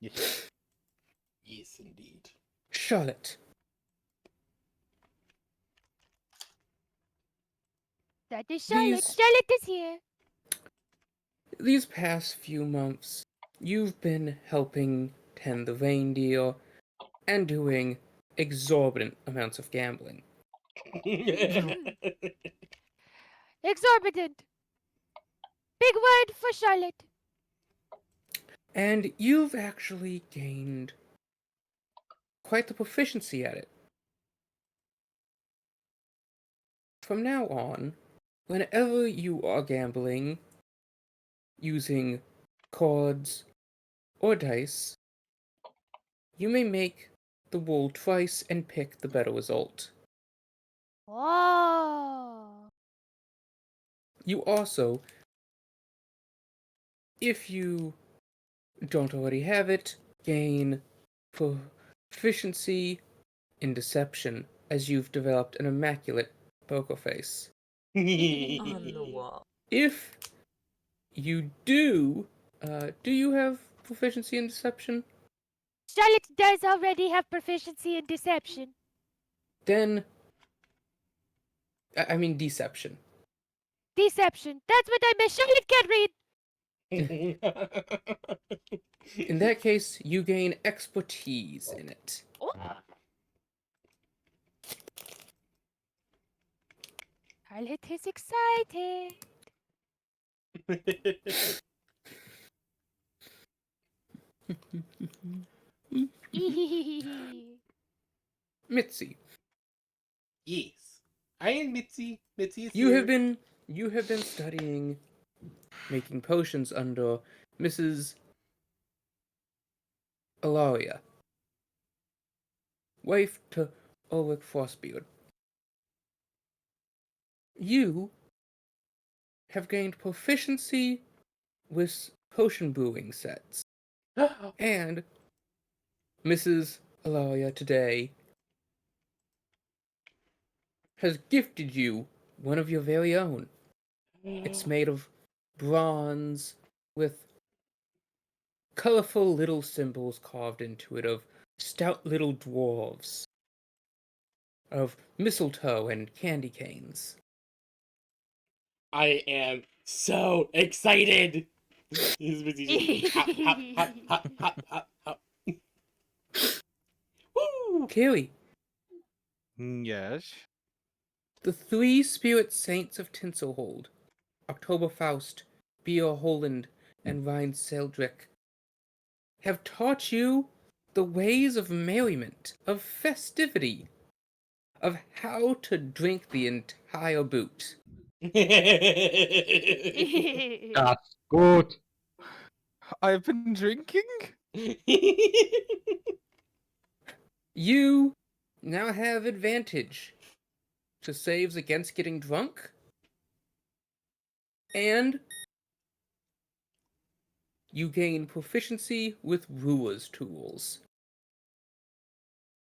Yes. Yes, indeed. Charlotte, That is Charlotte. These- Charlotte is here. these past few months, you've been helping tend the reindeer and doing exorbitant amounts of gambling. Exorbitant. Big word for Charlotte. And you've actually gained quite the proficiency at it. From now on, whenever you are gambling using cards or dice, you may make the roll twice and pick the better result. Oh. You also, if you don't already have it, gain proficiency in deception as you've developed an immaculate poker face. On the wall. If you do you have proficiency in deception? Charlotte does already have proficiency in deception. Then, I mean deception. Deception. That's what I meant. Charlotte can't read. In that case, you gain expertise in it. Oh. Charlotte is excited. Mitzi, Yes. I am Mitzi. Mitzi is you here. have been studying making potions under Mrs. Alaria, wife to Ulrich Frostbeard. You have gained proficiency with potion brewing sets, and Mrs. Alaria today has gifted you one of your very own. It's made of bronze with colorful little symbols carved into it of stout little dwarves, of mistletoe and candy canes. I am so excited. He's busy just hop, hop, hop, hop, hop, hop, hop. Woo! Carrie, Yes. the three spirit saints of Tinselhold, October Faust, Beor Holland, and Rhine Seldrick, have taught you the ways of merriment, of festivity, of how to drink the entire boot. That's good. I've been drinking? You now have advantage to saves against getting drunk, and you gain proficiency with Rua's tools.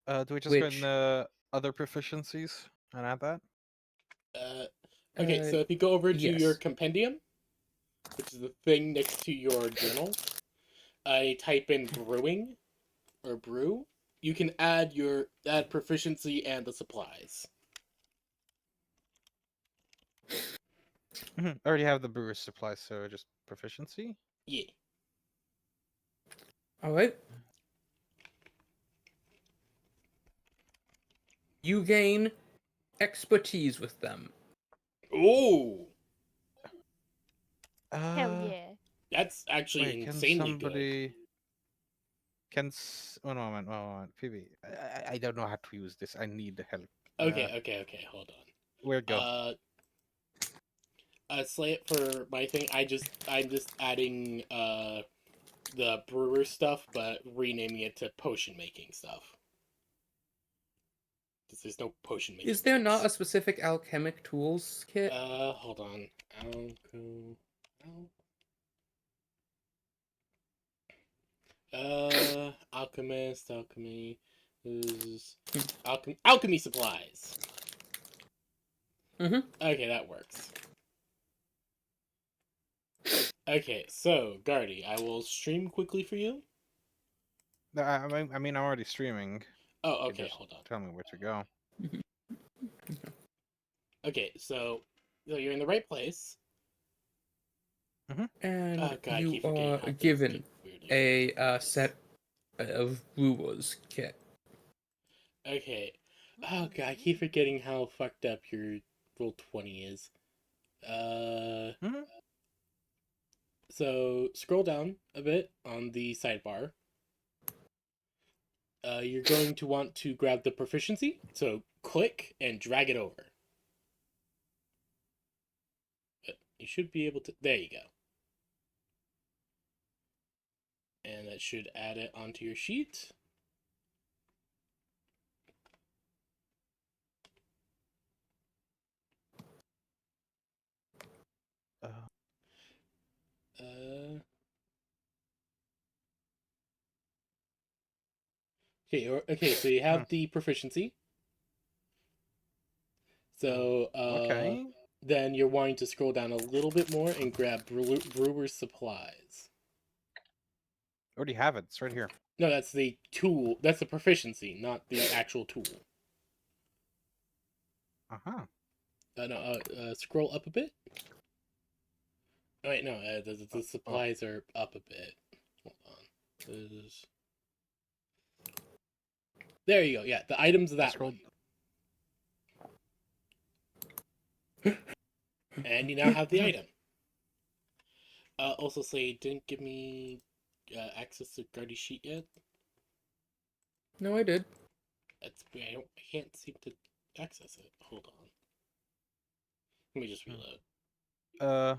Do we just go Which- in the other proficiencies and add that? Okay, so if you go over to your yes. compendium, which is the thing next to your journal, I type in brewing or brew. You can add proficiency and the supplies. I already have the brewer's supplies, so just proficiency? Yeah. Alright. You gain expertise with them. Oh, Hell yeah. that's actually Wait, can insanely good. somebody... One moment, PB. I don't know how to use this. I need help. Okay, hold on. Where'd go? Slate for my thing. I'm just adding the brewer stuff, but renaming it to potion making stuff. Because there's no potion making. Is there not a kits. specific alchemic tools kit? Hold on. Alchemist, alchemy is alchemy supplies. Mm-hmm. Okay, that works. Okay, so Guardy, I will stream quickly for you. No, I mean, I'm already streaming. Oh, You can okay, just hold on. tell me where to go. Okay, so you're in the right place. And Oh god, I you keep forgetting are how things given get weirdly a organized. set of brewers kit. Okay. Oh god, I keep forgetting how fucked up your roll 20 is. Mhm. So scroll down a bit on the sidebar. You're going to want to grab the proficiency. So click and drag it over. You should be able to. There you go. And that should add it onto your sheet. Uh, Uh, okay, so you hmm. have the proficiency. So Okay. then you're wanting to scroll down a little bit more and grab brewer's supplies. Already have it. It's right here. No, that's the tool. That's the proficiency, not the actual tool. Uh-huh. No, scroll up a bit. Oh, wait, no, the Oh. supplies are up a bit. Hold on. There you go. Yeah, the items that Scroll. one. And you now have the item. Also, say didn't give me access to Guardy sheet yet. No, I did. That's I can't seem to access it. Hold on. Let me just reload.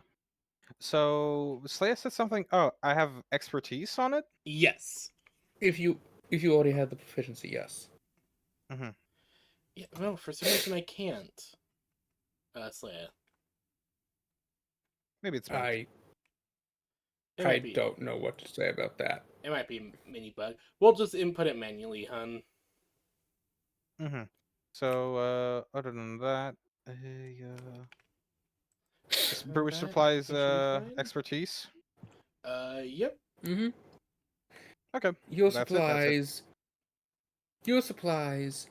So Slaya said something. Oh, I have expertise on it. Yes. If you already had the proficiency, yes. Mm-hmm. Yeah. No, for some reason I can't. Slaya. Maybe it's bugged. It I might be. don't know what to say about that. It might be a mini bug. We'll just input it manually, hun. Mm-hmm. So, other than that, brewer supplies That should be fine. expertise. Yep. Mm-hmm. Okay. Your That's it. That's it. supplies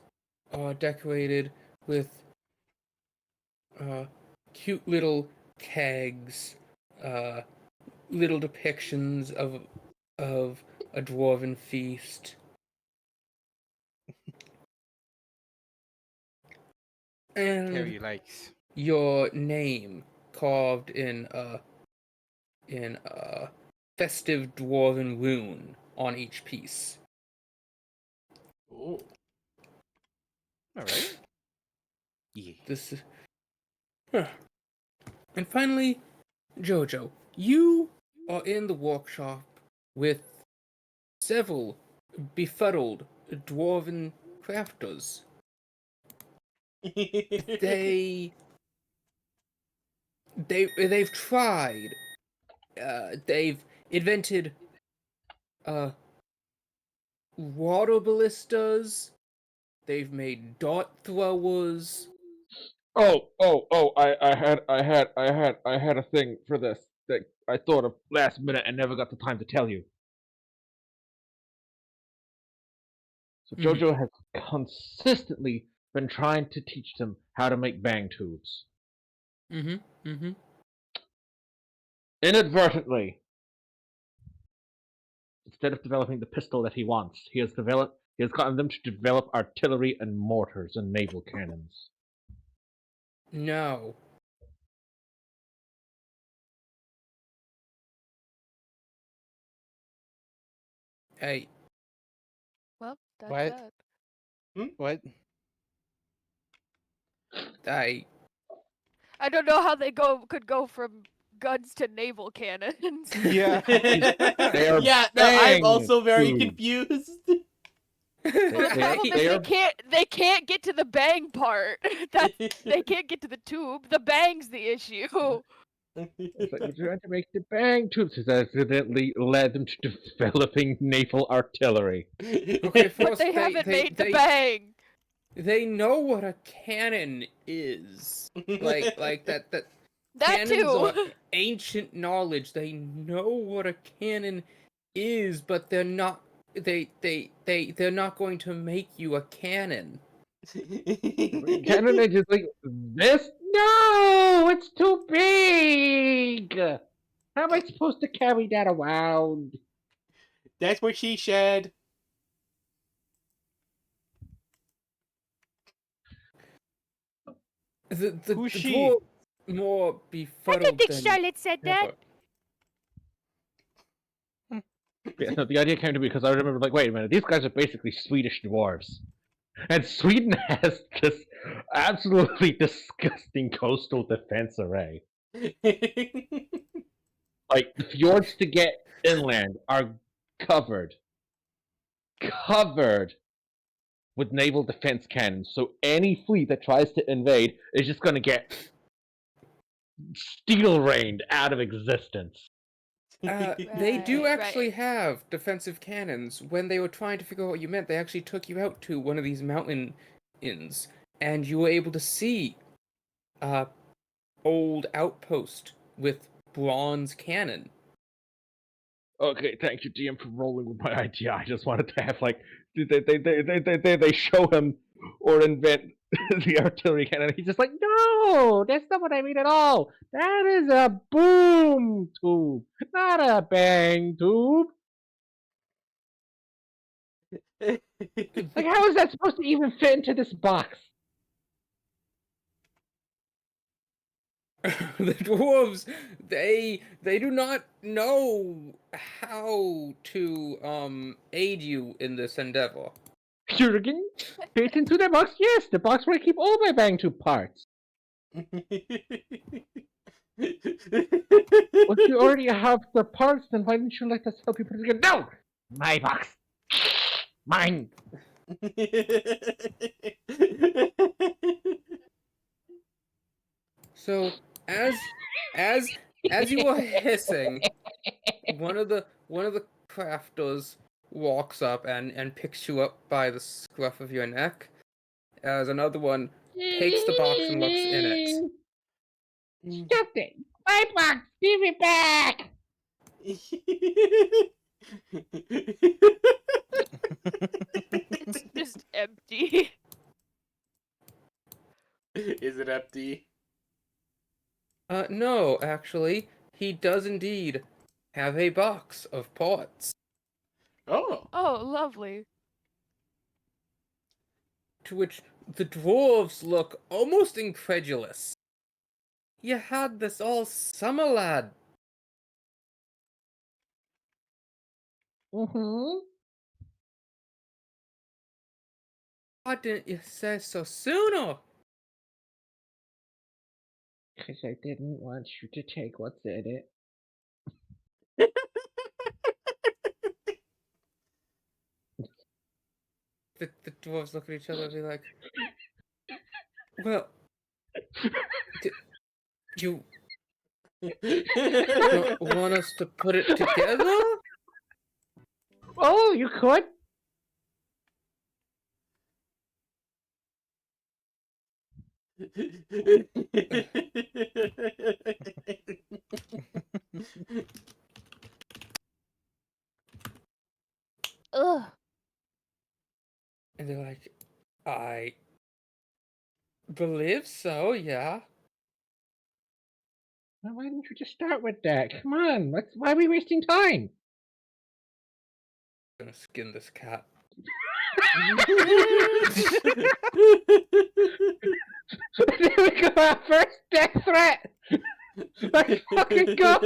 are decorated with cute little kegs, little depictions of a dwarven feast. And Harry likes. your name carved in a festive dwarven rune on each piece. Oh. All right. Yeah. This is... Huh. And finally, Jojo, you are in the workshop with several befuddled dwarven crafters. They've tried. They've invented water ballistas. They've made dart throwers. I had a thing for this that I thought of last minute and never got the time to tell you. So Jojo has consistently been trying to teach them how to make bang tubes. Inadvertently, instead of developing the pistol that he wants, he has gotten them to develop artillery and mortars and naval cannons. No. Hey, Well, that's What? that. What? I I don't know how they could go from guns to naval cannons. Yeah. They are Yeah, no, I'm bang also very tubes. confused. Well, the problem is they can't get to the bang part. They can't get to the tube. The bang's the issue. It's like we're trying to make the bang tubes has accidentally led them to developing naval artillery. Okay, But first they haven't made the bang. they know what a cannon is. Like that That Cannons are too. ancient knowledge. They know what a cannon is, but they're not. They're not going to make you a cannon. Cannon Edge is like this? No, it's too big. How am I supposed to carry that around? That's what she said. The Who's she? dwarf more I befuddled don't think than Charlotte said that. ever. Yeah, no, the idea came to me because I remember, like, wait a minute, these guys are basically Swedish dwarves. And Sweden has this absolutely disgusting coastal defense array. Like, the fjords to get inland are covered with naval defense cannons. So any fleet that tries to invade is just going to get steel rained out of existence. They do Right, actually right. have defensive cannons. When they were trying to figure out what you meant, they actually took you out to one of these mountain inns, and you were able to see old outpost with bronze cannon. Okay, thank you, DM, for rolling with my idea. I just wanted to have, like, they show him or invent the artillery cannon. He's just like, no, that's not what I mean at all. That is a boom tube, not a bang tube. Like, how is that supposed to even fit into this box? The dwarves, they do not know how to aid you in this endeavor. Jurgen, fit into the box? Yes, the box where I keep all my bang tube parts. Well, you already have the parts, then why didn't you let us help you put it together? No! My box! Mine! So as you are hissing, one of the crafters walks up and picks you up by the scruff of your neck, as another one takes the box and looks in it. Stop it! My box! Give it back! It's just empty. Is it empty? No, actually, he does indeed have a box of parts. Oh. Oh, lovely. To which the dwarves look almost incredulous. You had this all summer, lad. Mm-hmm. Why didn't you say so sooner? Because I didn't want you to take what's in it. The dwarves look at each other and be like, well, you don't want us to put it together? Oh, you could? Ugh. And they're like, I believe so, yeah. Well, why didn't you just start with that? Come on, why are we wasting time? I'm gonna skin this cat. There we go, our first death threat! Let's fucking go!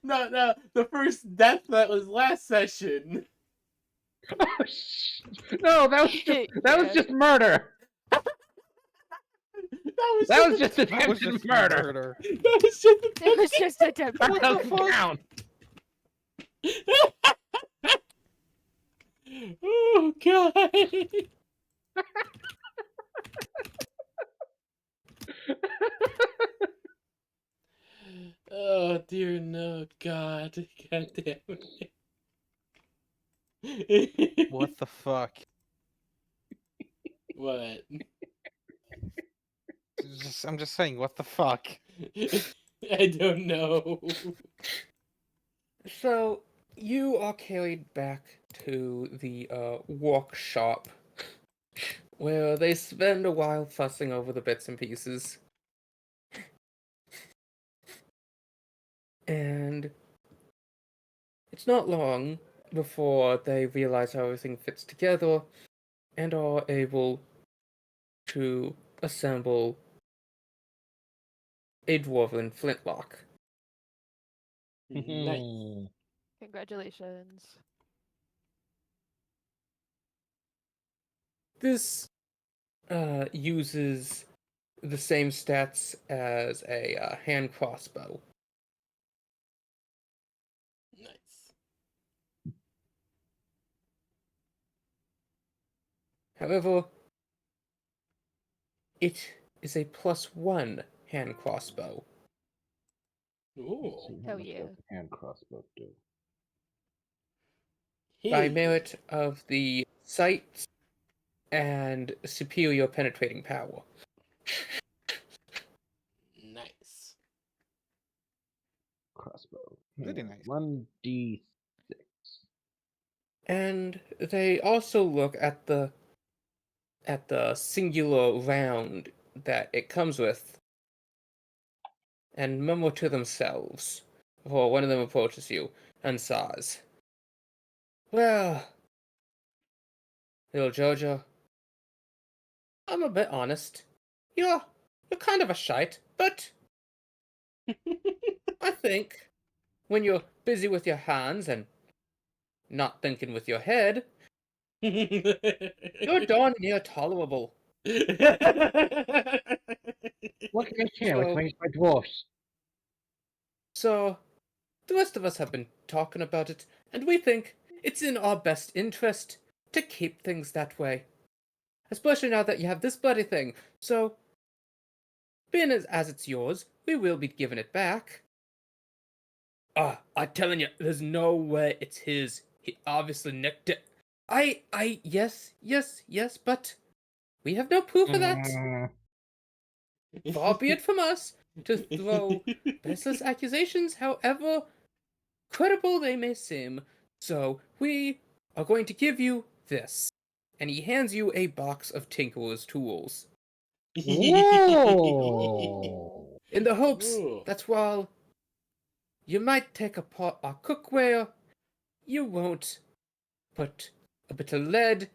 No, the first death that was last session. No, that was just murder. That was just attempted murder. That was just It was just a temp. That doesn't count. Oh god. Oh dear no, God damn it. What the fuck? What? I'm just saying, what the fuck? I don't know. So you are carried back to the workshop, where they spend a while fussing over the bits and pieces. And it's not long before they realize how everything fits together and are able to assemble a dwarven flintlock. Nice. Congratulations. This uses the same stats as a hand crossbow. Nice. However, it is a +1 hand crossbow. Ooh. See how Hell much yeah. does the hand crossbow do? By Hey. merit of the sight and superior penetrating power. Nice. Crossbow. Really nice. 1d6. And they also look at the singular round that it comes with and murmur to themselves before one of them approaches you and sighs. Well, little Jojo, I'm a bit honest. You're kind of a shite, but I think when you're busy with your hands and not thinking with your head, you're darn near tolerable. What can I share with So, my dwarfs? so the rest of us have been talking about it, and we think it's in our best interest to keep things that way. Especially now that you have this bloody thing. So, being as it's yours, we will be giving it back. I'm telling you, there's no way it's his. He obviously nicked it. Yes, but we have no proof of that. Far be it from us to throw baseless accusations, however credible they may seem. So, we are going to give you this. And he hands you a box of Tinkerer's tools. Whoa! In the hopes Ooh. that while you might take apart our cookware, you won't put a bit of lead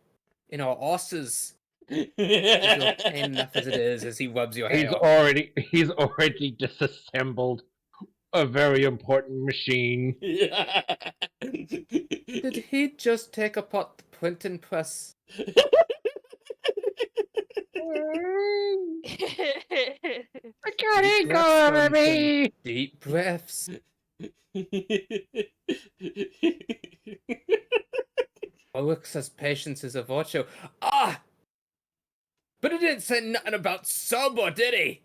in our asses. If you're pain enough as it is, as he rubs your hair. He's already disassembled a very important machine. Did he just take apart the printing press? I got Deep ink breaths, all over Thornton. me! Deep breaths. Ulrich says patience is a virtue. Ah! But he didn't say nothing about sober, did he?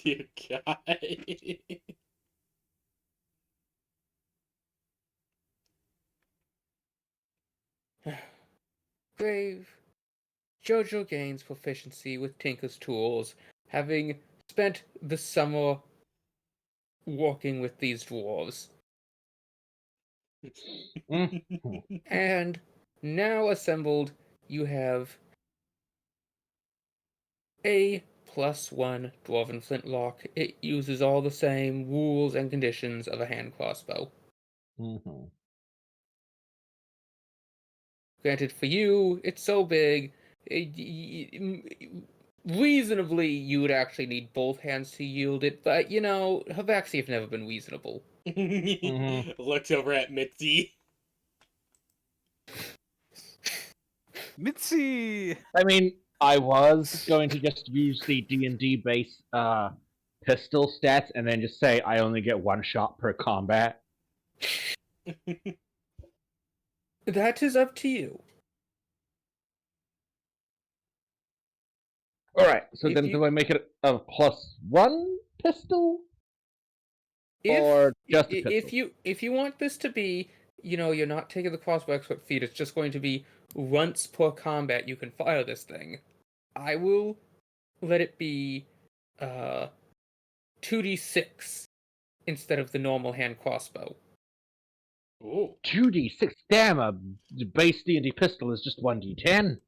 Dear God. Grave. Jojo gains proficiency with Tinker's tools, having spent the summer working with these dwarves. And now assembled, you have a +1 dwarven flintlock. It uses all the same rules and conditions of a hand crossbow. Mm-hmm. Granted, for you, it's so big, reasonably, you would actually need both hands to yield it, but, you know, Habaxi have never been reasonable. Looks over at Mitzi. Mitzi! I mean, I was going to just use the D&D base pistol stats and then just say I only get 1 shot per combat? That is up to you. Alright, so If then you- do I make it a +1 pistol? If Or just a if you want this to be, you're not taking the crossbow expert feat, it's just going to be once per combat you can fire this thing. I will let it be 2d6 instead of the normal hand crossbow. Ooh. 2d6. Damn, a base D&D pistol is just 1d10.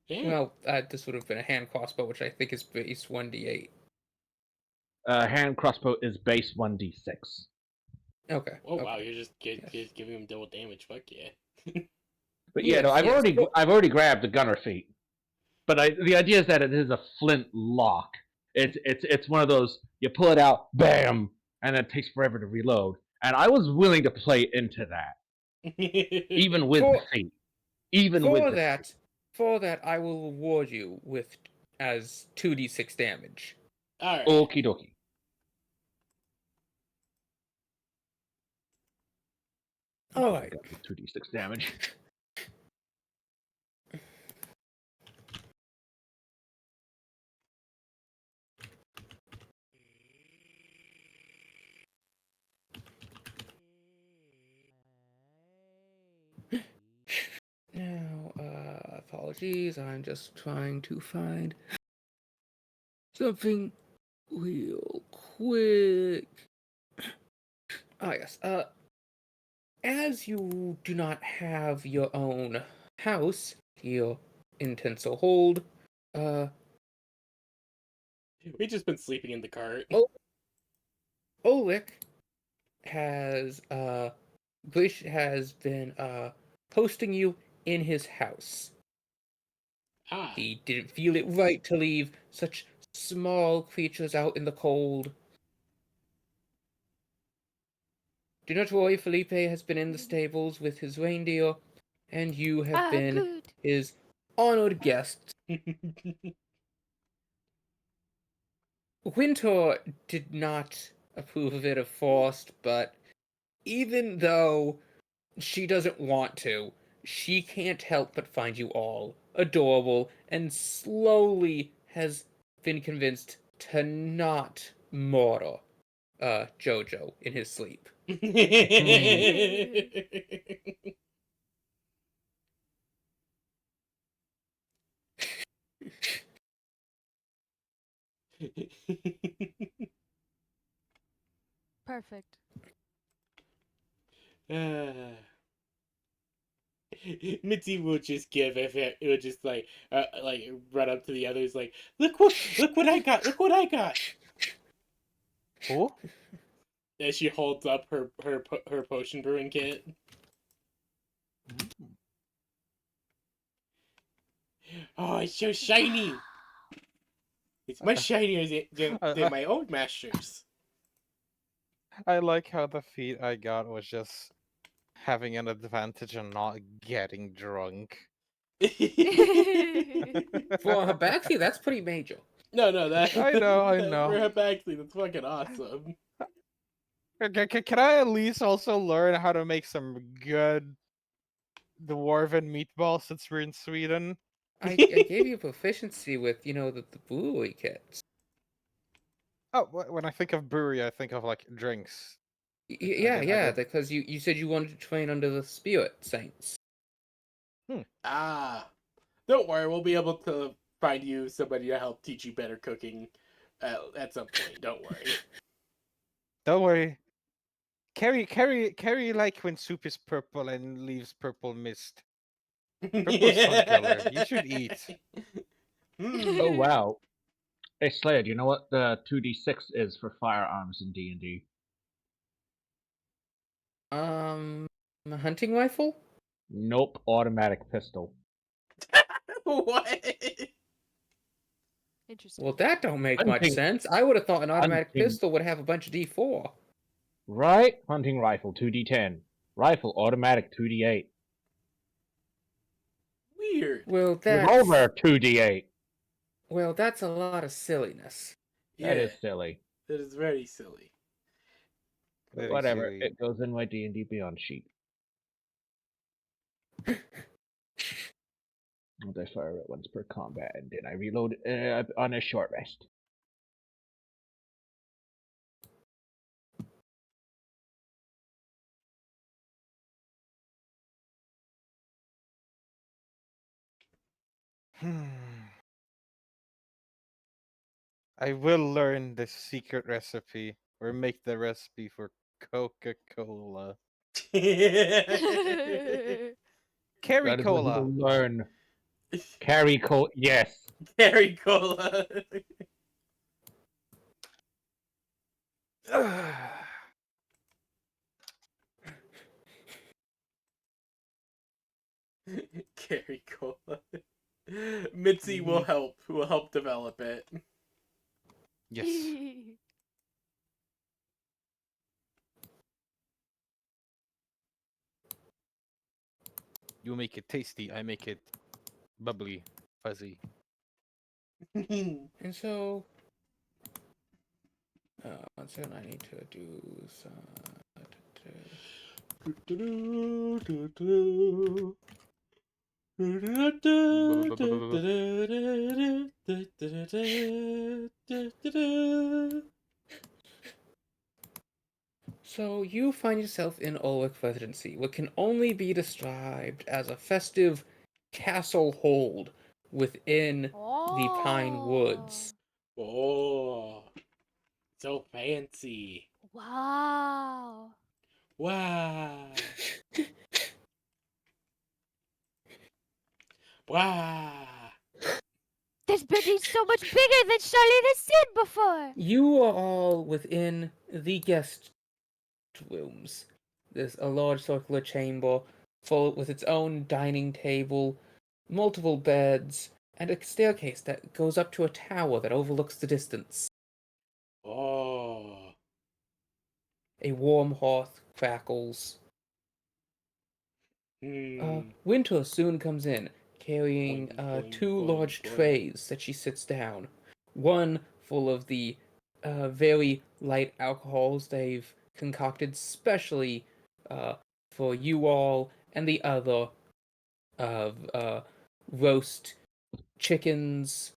Damn. Well, this would have been a hand crossbow, which I think is base 1d8. Hand crossbow is base 1d6. Okay. Oh wow, okay. you're just Yes. giving him double damage. Fuck yeah. But yeah, no, Yes, yes. I've already grabbed the gunner feat. But the idea is that it is a flint lock. It's one of those, you pull it out, bam, and it takes forever to reload. And I was willing to play into that, even with For- the feat. Even with For the that, I will reward you with as 2d6 damage. All right. Okie dokie. All right. 2d6 damage. Now, apologies, I'm just trying to find something real quick. Ah, yes. As you do not have your own house, your intensive hold, We just been sleeping in the cart. Oleg has been hosting you in his house. Ah. He didn't feel it right to leave such small creatures out in the cold. Do not worry, Felipe has been in the stables with his reindeer, and you have been Good. his honored guests. Winter did not approve of it, of course, but even though she doesn't want to, she can't help but find you all adorable, and slowly has been convinced to not murder Jojo in his sleep. Perfect. Mitzi will just give if it would just like run up to the others like look what I got, look what I got. Who? As she holds up her potion brewing kit. Oh, it's so shiny. It's much shinier than my old masters. I like how the feat I got was just having an advantage on not getting drunk. For Habaxi, that's pretty major. No, that I know. For Habaxi, that's fucking awesome. Can I at least also learn how to make some good dwarven meatballs since we're in Sweden? I gave you proficiency with, the brewery kits. Oh, when I think of brewery, I think of like drinks. Yeah, because you said you wanted to train under the Spirit Saints. Ah, don't worry, we'll be able to find you somebody to help teach you better cooking at some point. Don't worry. Don't worry. Carry like when soup is purple and leaves purple mist. Purple sun killer. You should eat. Oh wow. Hey Slayer, do you know what the 2d6 is for firearms in D&D? A hunting rifle? Nope, automatic pistol. What? Interesting. Well, that don't make much Hunting- sense. I would have thought an automatic hunting- pistol would have a bunch of D4. Right? Hunting rifle 2d10. Rifle automatic 2d8. Weird. Well, that's Revolver 2d8. well, that's a lot of silliness. That Yeah, is silly. that is very silly. But Very whatever, silly. it goes in my D&D Beyond sheet. I fire it once per combat, and then I reload on a short rest. I will learn the secret recipe or make the recipe for Coca-Cola. Carry That is what you cola. will learn. Carry coat, yes. Carry cola. Carry cola. Mitzi will help. Will help develop it. Yes. You make it tasty. I make it bubbly, fuzzy. And so, so I need to do some. So you find yourself in Ulrich Residency, what can only be described as a festive castle hold within the Pine Woods. Oh, so fancy. Wow. Wow. Wow. This building's so much bigger than Charlotte has seen before. You are all within the guest rooms. There's a large circular chamber full with its own dining table, multiple beds, and a staircase that goes up to a tower that overlooks the distance. Oh. A warm hearth crackles. Winter soon comes in, carrying Boing, boing, two boing, large boing. trays that she sits down. One full of the very light alcohols they've concocted specially for you all, and the other of roast chickens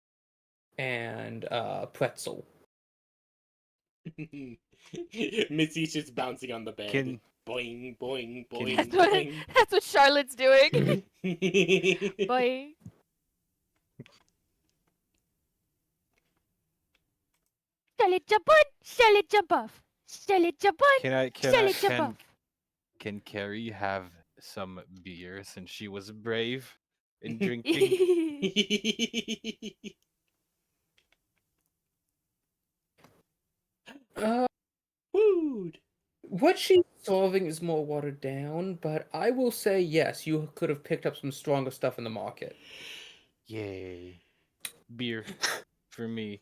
and pretzel. Mitzi's just bouncing on the bed. Can Boing, boing, Can boing, That's what, boing. that's what Charlotte's doing. Bye. Charlotte jump on, Charlotte jump off. Charlotte jump on, Charlotte jump off. can Carrie have some beer since she was brave in drinking? Food. What she's solving is more watered down, but I will say yes, you could have picked up some stronger stuff in the market. Yay. Beer for me.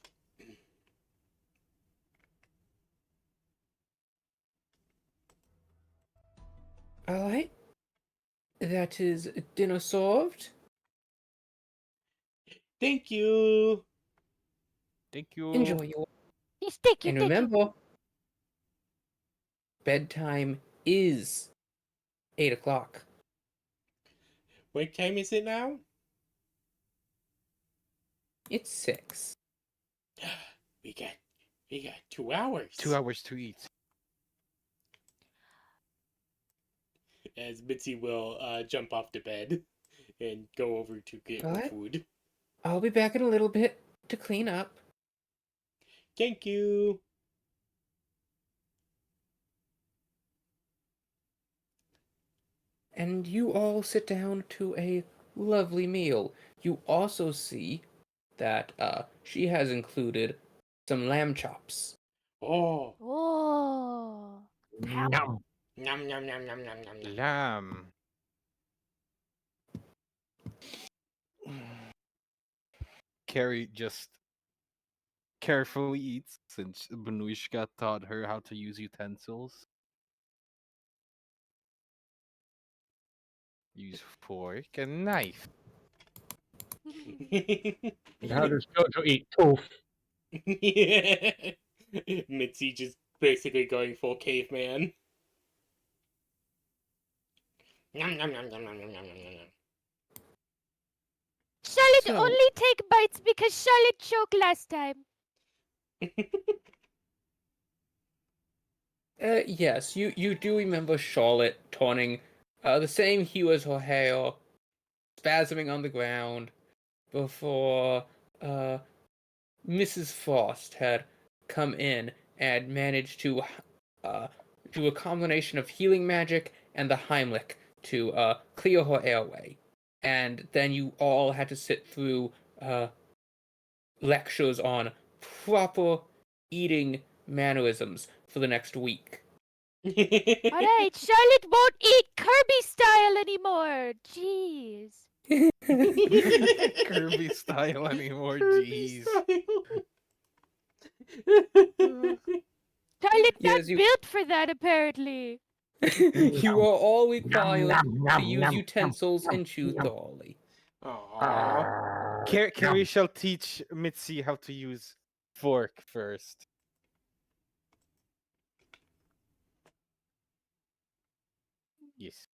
Alright. That is dinner served. Thank you. Thank you. Enjoy your. Yes, thank you, And thank you. remember, bedtime is 8 o'clock. What time is it now? It's 6. We got 2 hours. 2 hours to eat. As Mitzi will jump off the bed and go over to get her What? food. I'll be back in a little bit to clean up. Thank you. And you all sit down to a lovely meal. You also see that she has included some lamb chops. Oh. Oh. Nom. Nom nom nom nom nom nom nom. Lamb. Carrie just carefully eats since Benuishka taught her how to use utensils. Use fork and knife. How does Jojo eat tofu? Mitzi just basically going full caveman. Nom, nom, nom, nom, nom, nom, nom, nom. Charlotte So- only take bites because Charlotte choked last time. Yes, you do remember Charlotte taunting the same hue as her hair, spasming on the ground, before Mrs. Frost had come in and managed to do a combination of healing magic and the Heimlich to clear her airway. And then you all had to sit through lectures on proper eating mannerisms for the next week. Alright, Charlotte won't eat Kirby style anymore. Jeez. Kirby style anymore. Kirby Jeez. style. Charlotte not Yes, you- built for that, apparently. You are all required Nom, nom, to use nom, utensils nom, and chew nom. thoroughly. Aww. Carrie shall teach Mitzi how to use fork first. Yes.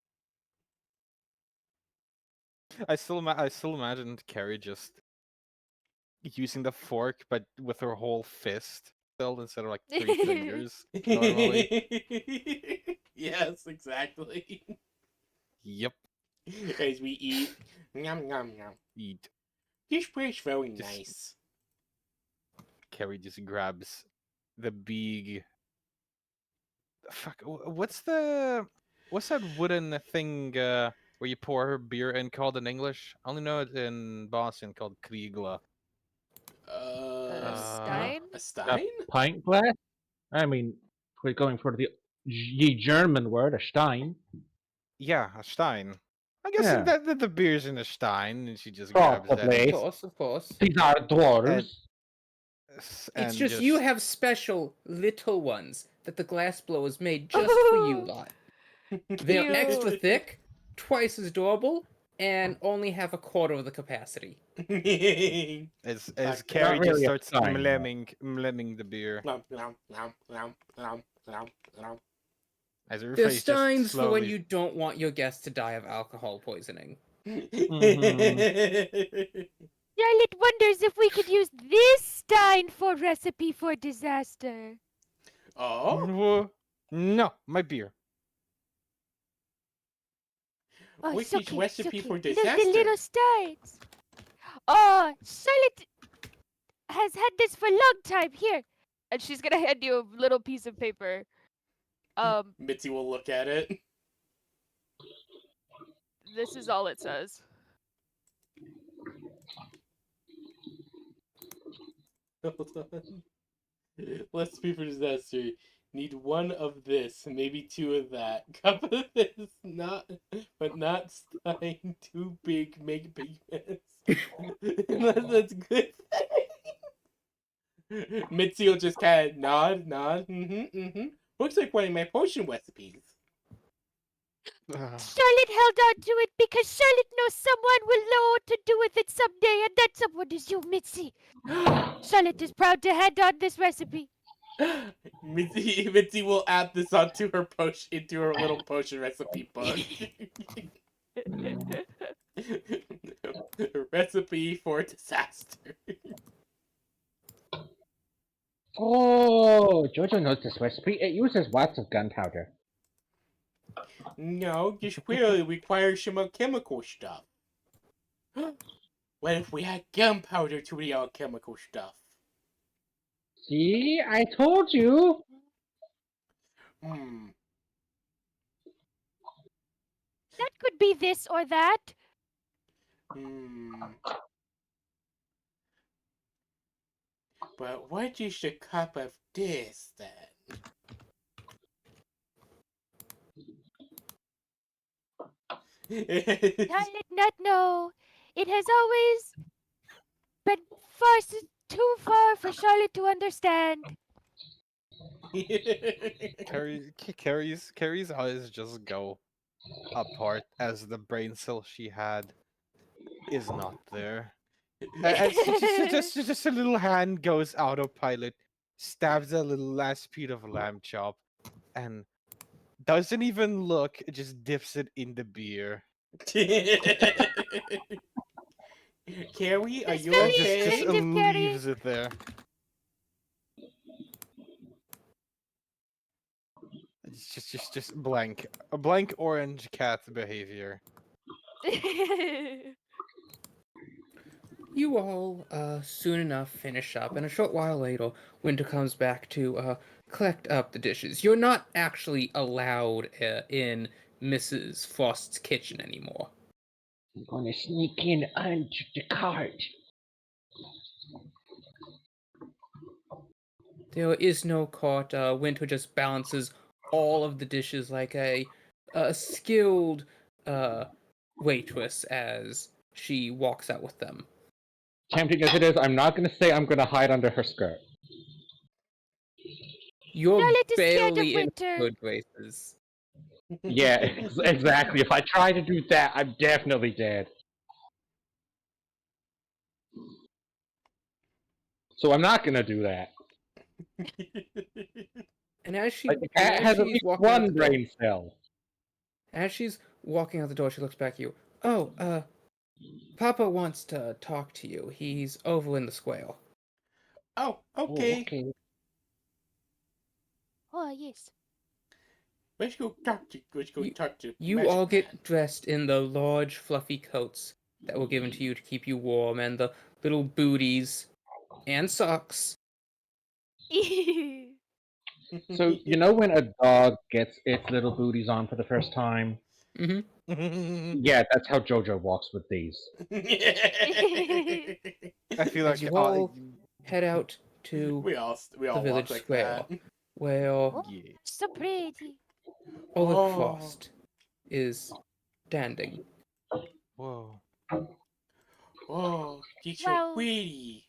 I still imagined Carrie just using the fork, but with her whole fist still instead of like 3 fingers normally. Yes, exactly. Yep. As we eat. Nom nom nom. Eat. This place very Just- nice. Carrie just grabs the big. Fuck. What's that wooden thing where you pour beer in called in English? I only know it in Boston called Kriegla. Stein? A A Stein? pint glass? I mean, we're going for the German word, a Stein. Yeah, a Stein. I'm guessing Yeah. that the beer's in a Stein, and she just grabs that. Probably. Of course. These are dwarves. It's just you have special little ones that the glass blowers made just for you lot. They're Cute. extra thick, twice as durable, and only have a quarter of the capacity. As Not Carrie just really a starts Stein, though. mlemming the beer. Nom nom nom nom nom nom nom. As her They're face just steins for when slowly- you don't want your guests to die of alcohol poisoning. Charlotte wonders if we could use this Stein for recipe for disaster. Oh, No, my beer. Oh, What's it's this okay, recipe it's for okay. Look, the disaster? little Steins. Oh, Charlotte has had this for a long time. Here. And she's gonna hand you a little piece of paper. Mitzi will look at it. This is all it says. Hold on. Recipe for disaster. Need one of this, maybe two of that. Cup of this, but not Stein. Too big, make big mess. Unless that's good. Mitzi will just kind of nod. Looks like one of my potion recipes. Charlotte held on to it because Charlotte knows someone will know what to do with it someday, and that someone is you, Mitzi. Charlotte is proud to hand on this recipe. Mitzi will add this onto her into her little potion recipe book. Recipe for disaster. Oh, Jojo knows this recipe. It uses lots of gunpowder. No, this clearly requires some alchemical stuff. What if we had gunpowder to the alchemical stuff? See, I told you. Hmm. That could be this or that. Hmm. But what is a cup of this then? Charlotte not know. It has always been too far for Charlotte to understand. Carrie's eyes just go apart as the brain cell she had is not there. And just a little hand goes autopilot, stabs a little last piece of lamb chop, and doesn't even look. Just dips it in the beer. Carrie, are That's you very And just okay? creative, Carrie. leaves it there. It's just blank. A blank orange cat behavior. You all soon enough finish up, and a short while later, Winter comes back to collect up the dishes. You're not actually allowed in Mrs. Frost's kitchen anymore. I'm gonna sneak in under the cart. There is no cart. Winter just balances all of the dishes like a skilled waitress as she walks out with them. Tempting as it is, I'm not gonna say I'm gonna hide under her skirt. You're Charlotte is scared of barely in winter. good graces. Yeah, exactly. If I try to do that, I'm definitely dead. So I'm not gonna do that. And as she Like the cat has at she's least walking out the one door, brain cell. as she's walking out the door, she looks back at you. Oh, Papa wants to talk to you. He's over in the square. Oh, Oh, okay. okay. Oh, yes. Let's go talk to You Magic all Man. get dressed in the large, fluffy coats that were given to you to keep you warm, and the little booties and socks. So you know when a dog gets its little booties on for the first time? Mm-hmm. Yeah, that's how JoJo walks with these. I feel As like you all head out to we all the walk village like square, that. where Oh, yeah. so pretty. Olive Oh. Frost is standing. Whoa. Oh, she's so Wow. pretty.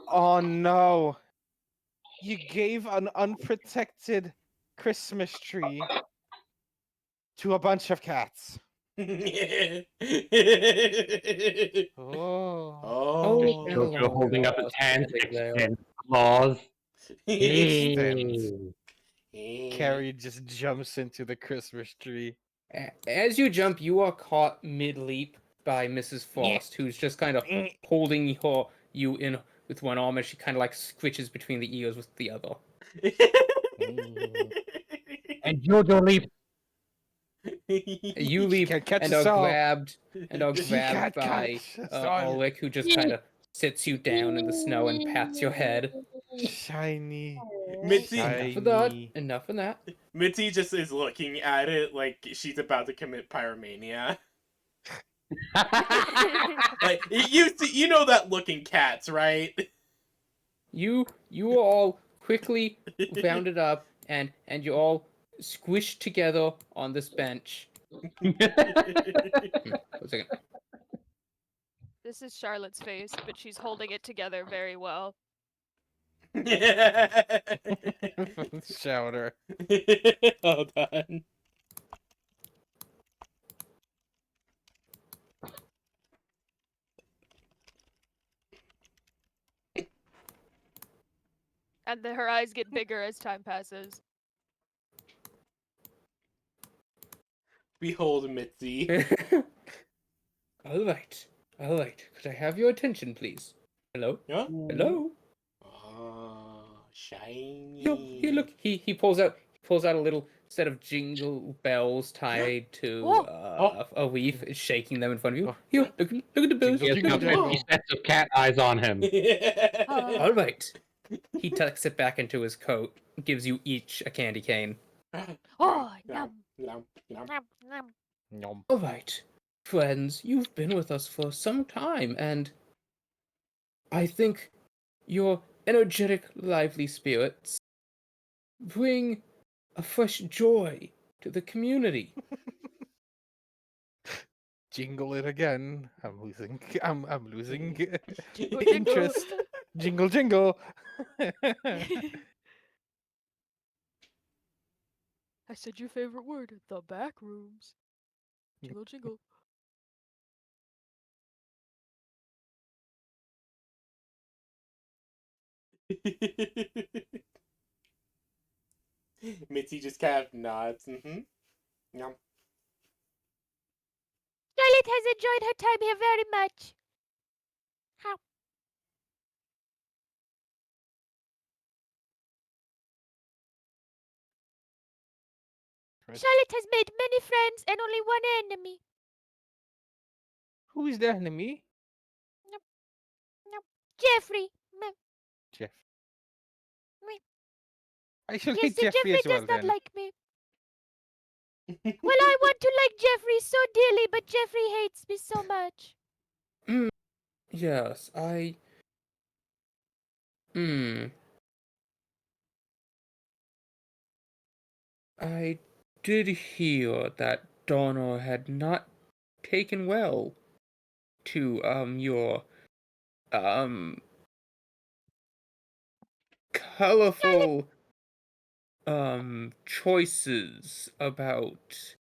Oh no! You gave an unprotected Christmas tree to a bunch of cats. Oh. Oh, Oh. and a JoJo long holding up claw his hands, standing there. extend claws. Extends. Eh. Carrie just jumps into the Christmas tree. As you jump, you are caught mid-leap by Mrs. Frost, who's just kind of holding you in with one arm as she kind of like squishes between the ears with the other. And JoJo leaves. You She leap can't catch and us are all. grabbed She by can't catch us all. Oleg, who just kind of sits you down in the snow and pats your head. Shiny. Mitzi, Enough of that. Shiny. Enough of that. Mitzi just is looking at it like she's about to commit pyromania. Like you know that looking cats, right? You are all quickly rounded up and you're all squished together on this bench. One second. This is Charlotte's face, but she's holding it together very well. Shouter. Hold on. And her eyes get bigger as time passes. Behold Mitzi. All right. Could I have your attention, please? Hello? Huh? Hello? Oh, shiny. Here, look. He pulls out a little set of jingle bells tied to Oh. a leaf, shaking them in front of you. Oh. Here, look at the bells. He has Jingle, got jingle. 50 sets of cat eyes on him. All right. He tucks it back into his coat, gives you each a candy cane. Oh, Nom, yum. nom, nom. Nom, nom. Nom. All right, friends, you've been with us for some time, and I think your energetic, lively spirits bring a fresh joy to the community. Jingle it again. I'm losing. I'm losing Jingle, interest. Jingle, jingle. I said your favorite word, the back rooms. Jingle, jingle. Mitzi just kind of nods. Mm-hmm. Yum. Charlotte has enjoyed her time here very much. How? Chris. Charlotte has made many friends and only one enemy. Who is the enemy? Jeffrey. Meh. Jeff. Me. I should Yes, hate Jeffrey Jeffrey as well does not then. like me. Well, I want to like Jeffrey so dearly, but Jeffrey hates me so much. Yes, I did hear that Donna had not taken well to your colorful choices about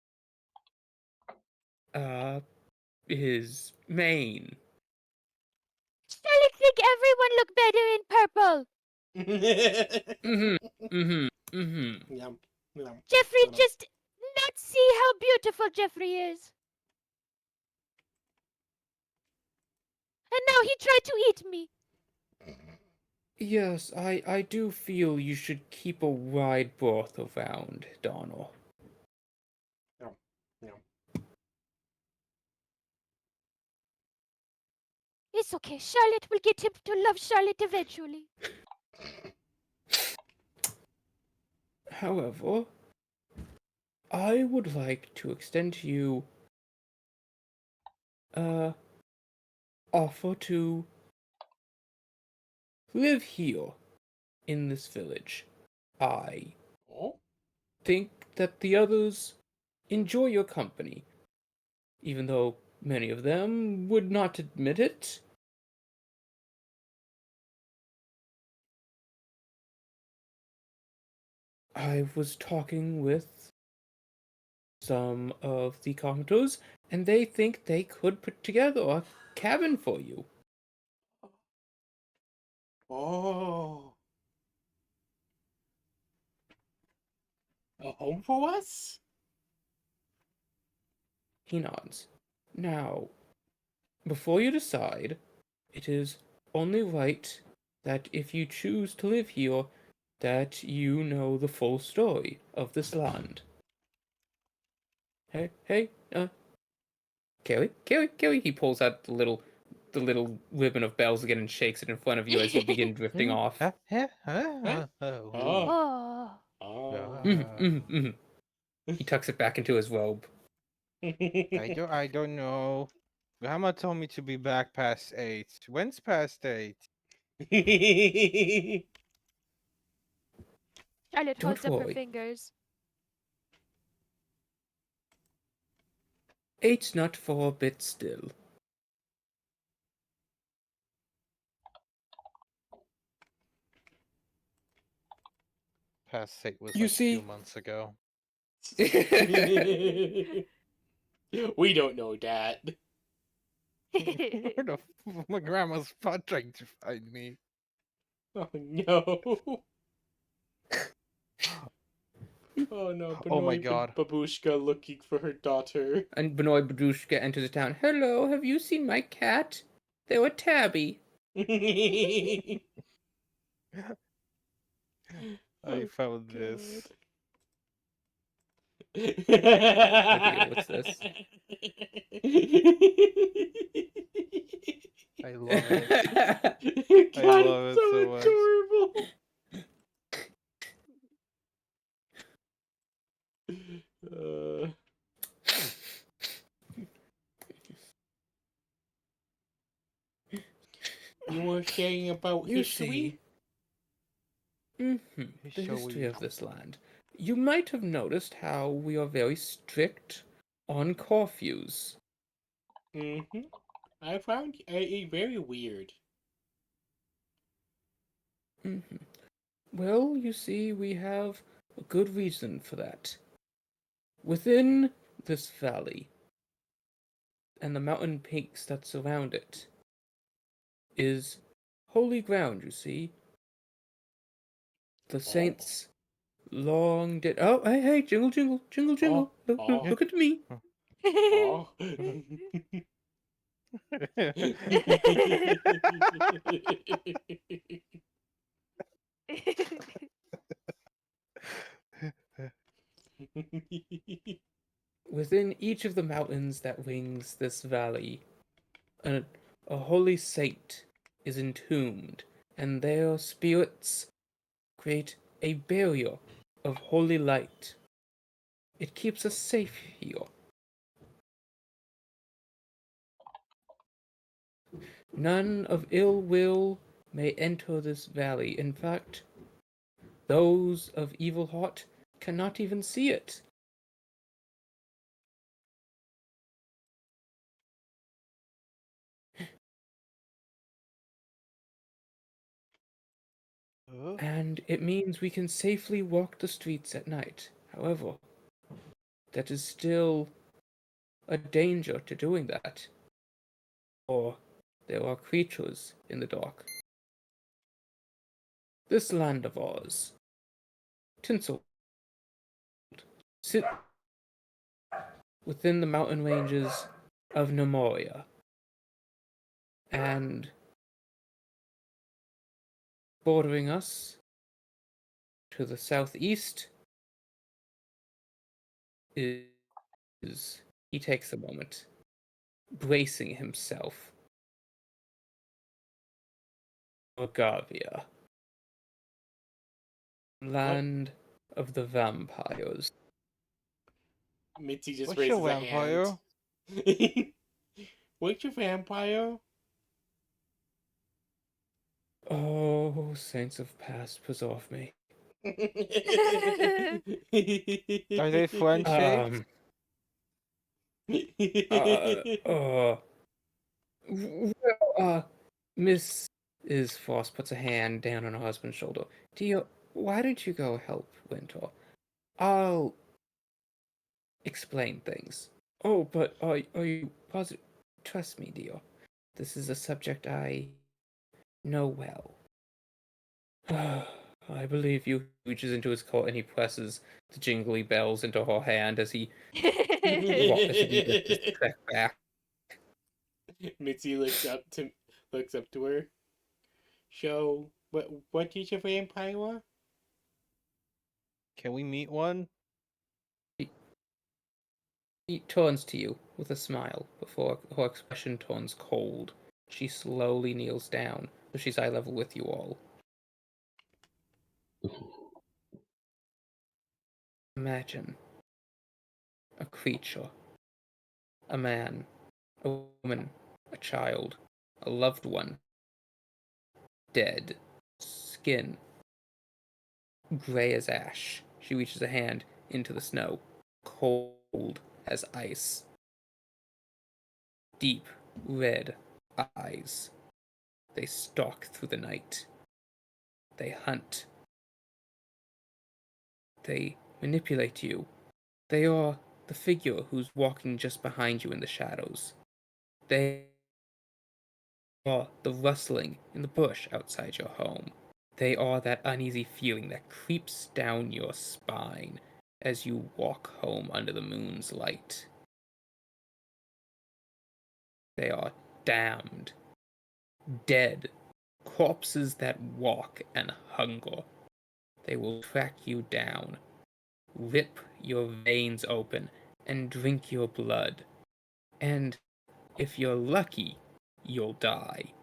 his mane. Charlotte think everyone look better in purple. Yum. Yum. Jeffrey Yum. just not see how beautiful Jeffrey is. And now he tried to eat me. Yes, I do feel you should keep a wide berth around, Donald. Yum. Yum. It's okay. Charlotte will get him to love Charlotte eventually. However, I would like to extend to you offer to live here in this village. I Oh? think that the others enjoy your company, even though many of them would not admit it. I was talking with some of the carpenters, and they think they could put together a cabin for you. Oh. A home for us? He nods. Now, before you decide, it is only right that if you choose to live here, that you know the full story of this land. Hey, Kelly. He pulls out the little ribbon of bells again and shakes it in front of you as you begin drifting off. Huh? Huh? Oh. Oh. Oh. Oh. He tucks it back into his robe. I don't know. Grandma told me to be back past 8. When's past 8? Charlotte Don't holds up her worry. fingers. 8's not for a bit still. Past 8 was You like a few see- months ago. We don't know that. Where the my grandma's trying to find me. Oh no. Oh no, Oh my Benoit God. Babushka looking for her daughter. And Benoit Badrushka enters the town. Hello, have you seen my cat? They were tabby. I Oh, found this. What's this? I love it. God, love it's it so so much. adorable. You were saying about You history? see, the history of this land. You might have noticed how we are very strict on curfews. Mm-hmm. I found it very weird. Well, you see, we have a good reason for that. Within this valley and the mountain peaks that surround it is holy ground, you see. The saints long did. Oh, hey, jingle, jingle, jingle, jingle. Look at me. Oh. Within each of the mountains that wings this valley, a, a holy saint is entombed, and their spirits create a barrier of holy light. It keeps us safe here. None of ill will may enter this valley. In fact, those of evil heart cannot even see it. And it means we can safely walk the streets at night. However, that is still a danger to doing that. Or there are creatures in the dark. This land of ours, Tinsel, sit within the mountain ranges of Nemoria. And bordering us to the southeast is, he takes a moment, bracing himself, Agavia, land of the vampires. Mitzi just What's raises your a hand. vampire? What's your vampire? Oh, saints of past, preserve me. Are they French shaped? Uh, uh, Miss is Frost puts a hand down on her husband's shoulder. Dear, why don't you go help Winter? I'll explain things. Oh, but are you positive? Trust me, dear. This is a subject I know well. I believe you. Reaches into his coat and he presses the jingly bells into her hand as he begins to trek back. Mitzi looks up to her. So, what is your vampire? Can we meet one? He turns to you with a smile before her expression turns cold. She slowly kneels down, so she's eye level with you all. Imagine a creature, a man, a woman, a child, a loved one, dead, skin gray as ash. She reaches a hand into the snow, cold as ice, deep red eyes. They stalk through the night. They hunt. They manipulate you. They are the figure who's walking just behind you in the shadows. They are the rustling in the bush outside your home. They are that uneasy feeling that creeps down your spine as you walk home under the moon's light. They are damned, dead, corpses that walk and hunger. They will track you down, rip your veins open, and drink your blood. And if you're lucky, you'll die.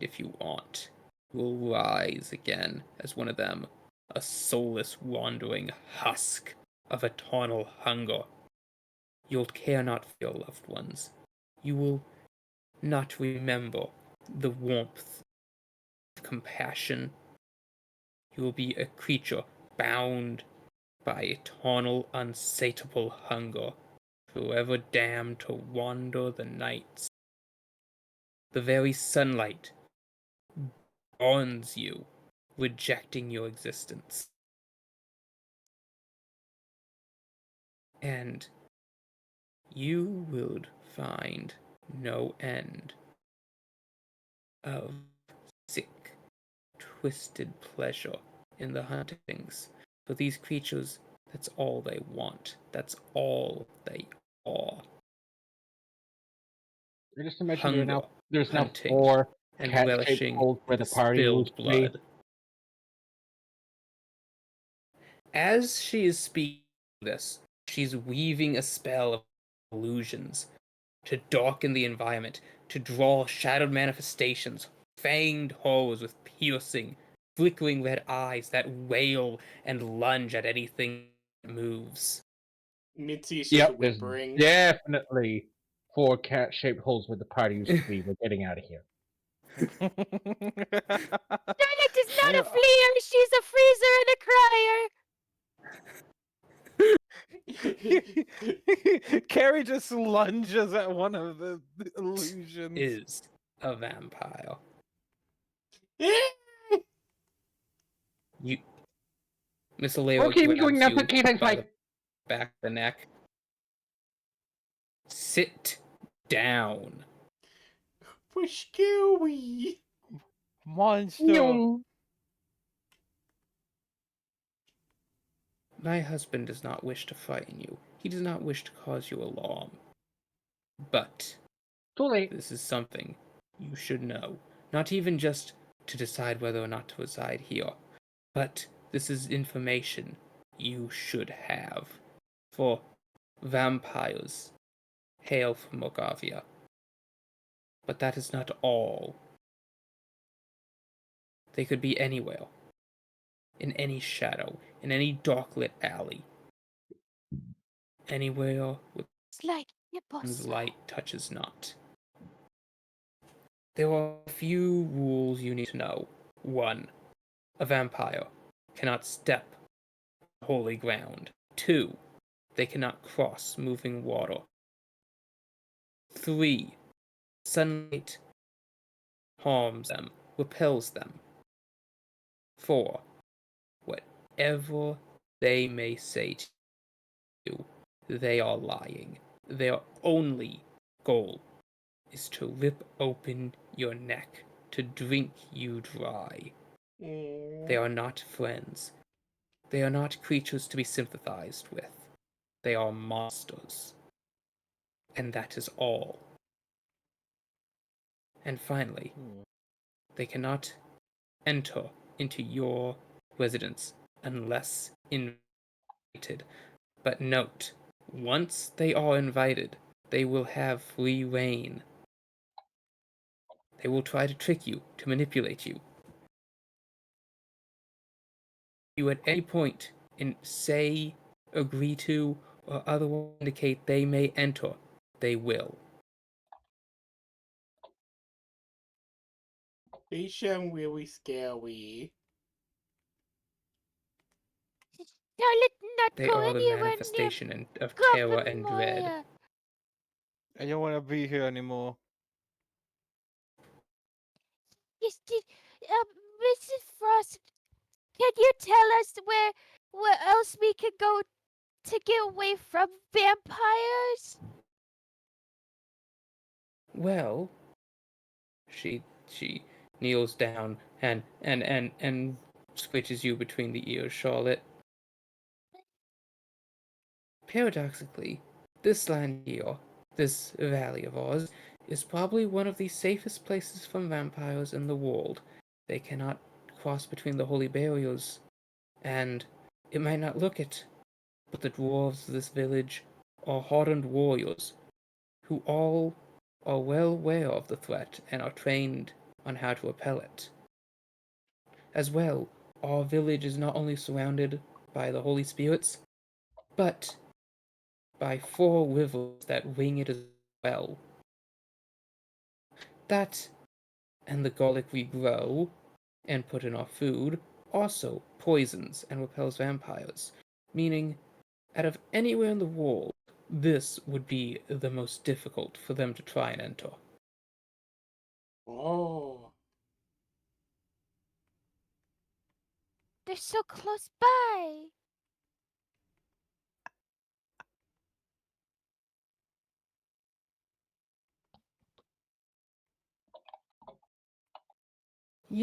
If you aren't, you'll rise again as one of them, a soulless wandering husk of eternal hunger. You'll care not for your loved ones. You will not remember the warmth of compassion. You will be a creature bound by eternal, unsatiable hunger, forever damned to wander the nights. The very sunlight burns you, rejecting your existence. And you would find no end of sick, twisted pleasure in the huntings. For these creatures, that's all they want. That's all they are. I just imagine Hunger, there's now hunting, 4 and cat-shaped relishing holes where in the the party used spilled to be. blood. As she is speaking this, she's weaving a spell of illusions to darken the environment, to draw shadowed manifestations, fanged horrors with piercing, flickering red eyes that wail and lunge at anything that moves. Mitzi is just Yep, there's whimpering. definitely 4 cat-shaped holes where the party used to be. We're getting out of here. Charlotte is not Yeah. a fleer, she's a freezer and a crier. Carrie just lunges at one of the illusions. Is a vampire. You, Miss Aleo Okay, we're going grabs now. you Okay, thanks, by Mike. the back of the neck. Sit down. For scary. Monster. My husband does not wish to frighten you. He does not wish to cause you alarm. But Too late. this is something you should know. Not even just to decide whether or not to reside here, but this is information you should have. For vampires hail from Morgavia. But that is not all. They could be anywhere. In any shadow, in any dark-lit alley. Anywhere with It's like whose hippos. light touches not. There are a few rules you need to know. 1. A vampire cannot step on holy ground. 2. They cannot cross moving water. 3. Sunlight harms them, repels them. 4. Whatever they may say to you, they are lying. Their only goal is to rip open your neck, to drink you dry. They are not friends. They are not creatures to be sympathized with. They are monsters. And that is all. And finally, they cannot enter into your residence unless invited. But note, once they are invited, they will have free reign. They will try to trick you, to manipulate you. You at any point say, agree to, or otherwise indicate they may enter, they will. They sound really scary. Charlotte not They go are the anywhere near manifestation of terror and dread. Moya. I don't want to be here anymore. Yes, Mrs. Frost, can you tell us where else we can go to get away from vampires? Well, she kneels down and squishes you between the ears, Charlotte. Paradoxically, this land here, this valley of ours, is probably one of the safest places from vampires in the world. They cannot cross between the holy barriers, and it might not look it, but the dwarves of this village are hardened warriors who all are well aware of the threat and are trained on how to repel it. As well, our village is not only surrounded by the holy spirits, but by 4 rivers that ring it as well. That, and the garlic we grow and put in our food, also poisons and repels vampires, meaning, out of anywhere in the world, this would be the most difficult for them to try and enter. Oh. They're so close by.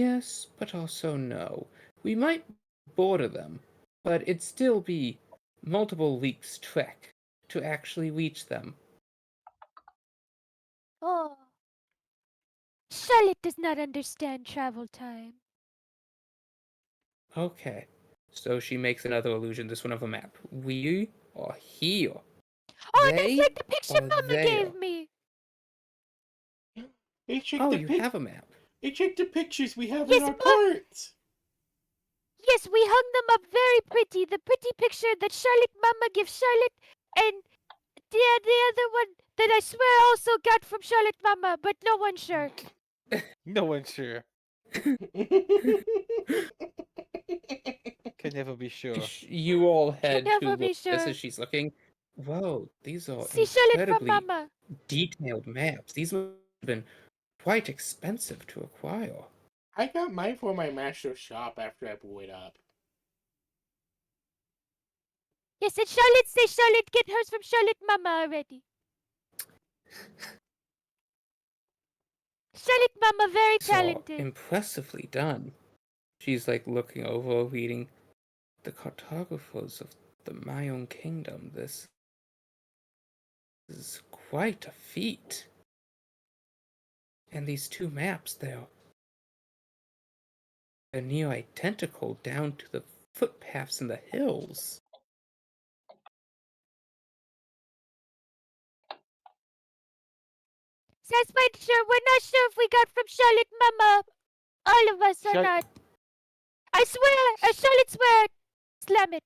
Yes, but also no. We might border them, but it'd still be multiple weeks' trek to actually reach them. Oh. Charlotte does not understand travel time. Okay. So she makes another illusion, this one of a map. We are here. Oh, that's They like the picture are Mama there. gave me. Hey, check Oh, the you pic. have a map. Hey, check the pictures we have in Yes, our Mom. cart. Yes, we hung them up very pretty. The pretty picture that Charlotte Mama gives Charlotte, and the other one that I swear also got from Charlotte Mama, but no one's sure. No one's sure. Can never be sure. You all Can head never to be look at this sure. as she's looking. Whoa, these are See Charlotte from incredibly Mama. detailed maps. These must have been quite expensive to acquire. I got mine for my master's shop after I blew it up. Yes, and Charlotte say Charlotte get hers from Charlotte Mama already. Charlotte Mama very These are talented. impressively done. She's like looking over, reading the cartographers of the Mayan kingdom. This is quite a feat. And these two maps, they're near identical down to the footpaths in the hills. That's why sure we're not sure if we got from Charlotte Mama, all of us or Char- not. I swear, Charlotte swear. Slam it.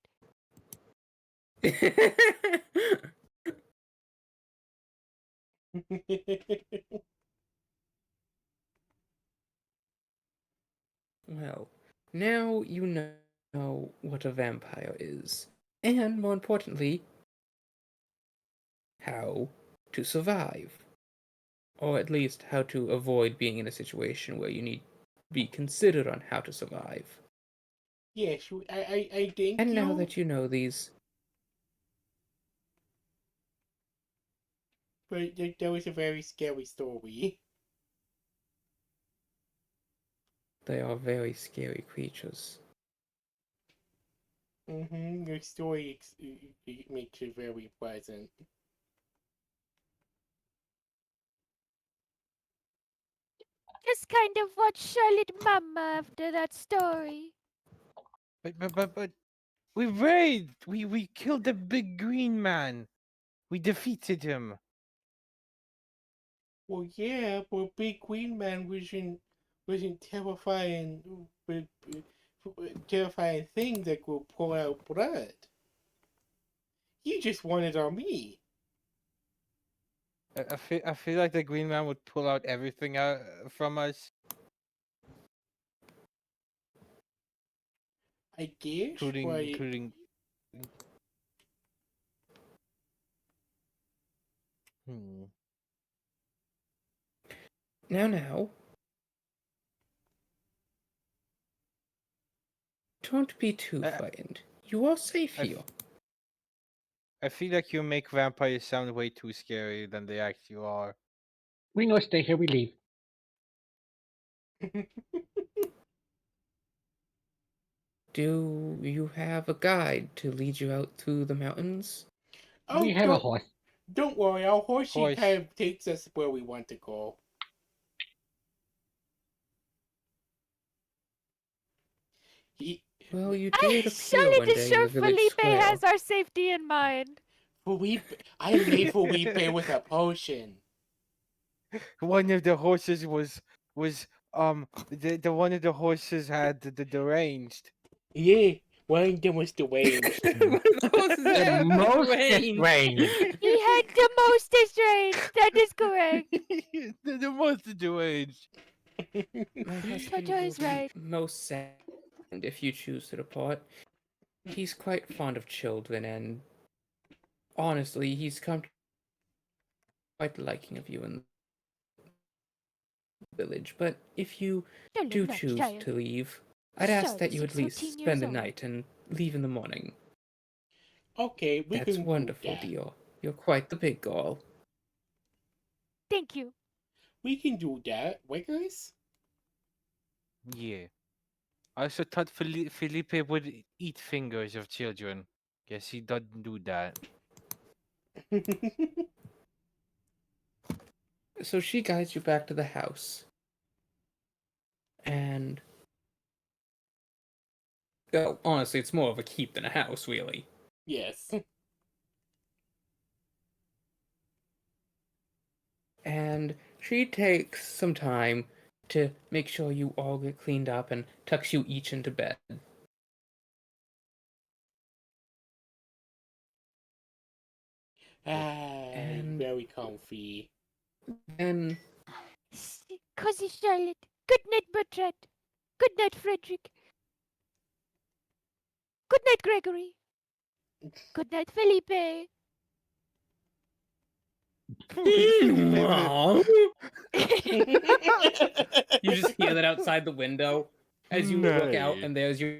Well, now you know what a vampire is. And more importantly, how to survive. Or at least how to avoid being in a situation where you need to be considered on how to survive. Yes, I think And you. now that you know these, But that was a very scary story. they are very scary creatures. Your story it makes it very pleasant. Just kind of watch Charlotte Mama after that story. But we raid. We killed the big green man. We defeated him. Well, yeah, but Big Queen Man wasn't terrifying, terrifying thing that will pull out blood. You just wanted on me. I feel like the green man would pull out everything out from us, I guess, including. Hmm. Now, don't be too Uh, frightened. You are safe I f- here. I feel like you make vampires sound way too scary than they actually are. We know stay here, we leave. Do you have a guide to lead you out through the mountains? We Oh, have a horse. don't worry, our horsey Horse. kind of takes us where we want to go. He, Well, you did appear Charlotte one is day in sure the village Felipe square. has our safety in mind. Felipe, I made Felipe with a potion. One of the horses was the one of the horses had the deranged. Yeah, one of them was deranged. The most strange. He had the most strange. That is correct. the most deranged. My husband Jojo will is be right. most sad if you choose to depart. He's quite fond of children, and honestly, he's come to quite liking of you in the village. But if you do choose to leave, I'd ask that you at least spend the night and leave in the morning. Okay, we That's can wonderful, do that. dear. You're quite the big girl. Thank you. We can do that, right, guys? Yeah. I also thought Felipe would eat fingers of children. Guess he doesn't do that. So she guides you back to the house. And well, honestly, it's more of a keep than a house, really. Yes. And she takes some time to make sure you all get cleaned up and tucks you each into bed. And Very comfy. then Cozy Charlotte. Good night, Bertrand. Good night, Frederick. Good night, Gregory. Good night, Felipe. you just hear that outside the window as you look out, and there's your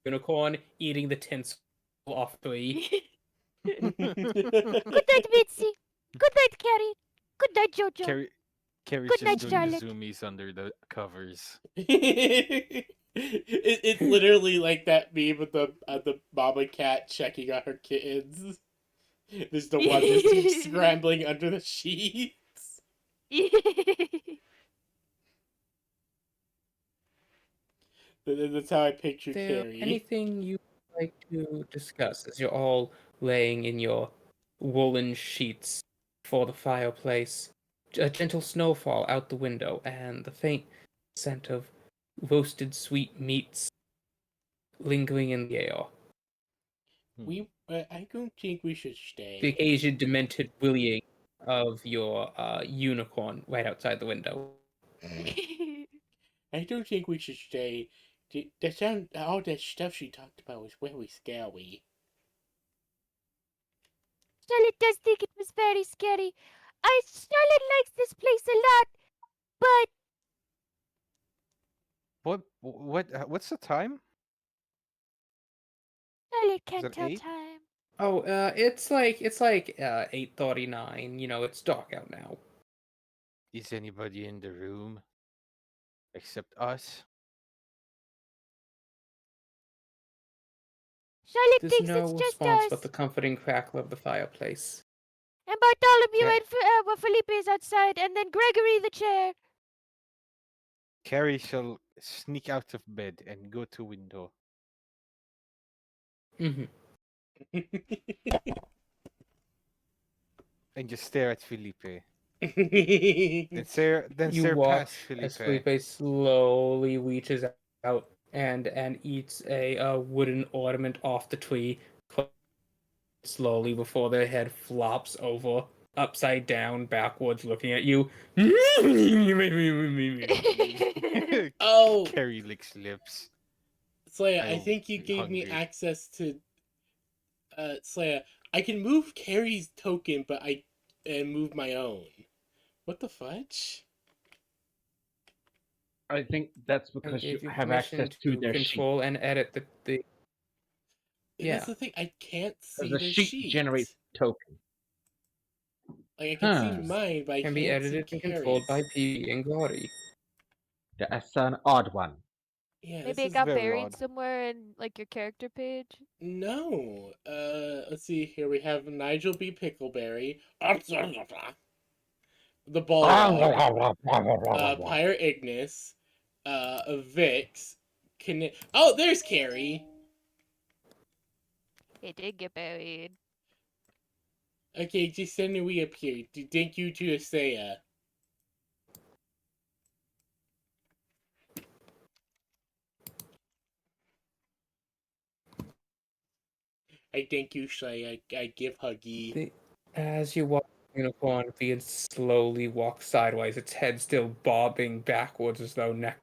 unicorn eating the tinsel off the tree. Good night, Mitzi. Good night, Carrie. Good night, Jojo. Carrie's Good just night, doing Charlotte. the zoomies under the covers. It's literally like that meme with the mama cat checking on her kittens. There's the one just scrambling under the sheets. That's how I picture There Carrie. anything you'd like to discuss as you're all laying in your woolen sheets for the fireplace? A gentle snowfall out the window, and the faint scent of roasted sweet meats lingering in the air. I don't think we should The stay. occasional demented willying of your unicorn right outside the window. I don't think we should stay. All that stuff she talked about was very scary. Charlotte does think it was very scary. Charlotte likes this place a lot, but What's the time? Charlotte Is can't it tell 8? time. Oh, it's like 8:39. You know, it's dark out now. Is anybody in the room except us? Charlotte There's thinks no it's just response us. but the comforting crackle of the fireplace. And Bartholomew Ca- and Felipe is outside, and then Gregory the chair. Carrie shall sneak out of bed and go to window. Mm-hmm. And just stare at Felipe. Then You stare watch past as Felipe. Felipe slowly reaches out and eats a wooden ornament off the tree slowly before their head flops over upside down backwards looking at you. Oh, Carrie licks lips. Slaya, I I'm think you gave me hungry. access to. Slaya, I can move Carrie's token, but I move my own. What the fudge? I think that's And because you gave you have permission access to to their sheet. control and edit the That's Yeah. the thing. I can't Because see the their sheet sheet. generates token. Like I can see Huh. mine, but I can can't be see edited and controlled by Carrie's. PB and Gordy. That's an odd one. Yeah, Maybe this it is got very buried odd. somewhere in like your character page. no. Let's see. Here we have Nigel B. Pickleberry, the Bulldog, Pyre Ignis, Vix. Oh, there's Carrie. It did get buried. Okay, just send we appear. Thank you to Asaya. I thank you, Shay. I give Huggy. As you watch the unicorn begin slowly walk sideways, its head still bobbing backwards as though neck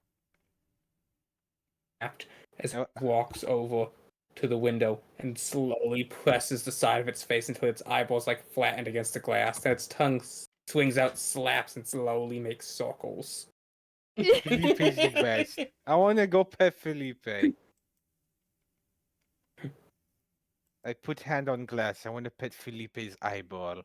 snapped, as it walks over to the window and slowly presses the side of its face until its eyeballs like flattened against the glass. Then its tongue swings out, slaps, and slowly makes circles. Felipe's the best. I want to go pet Felipe. I put hand on glass. I want to pet Felipe's eyeball.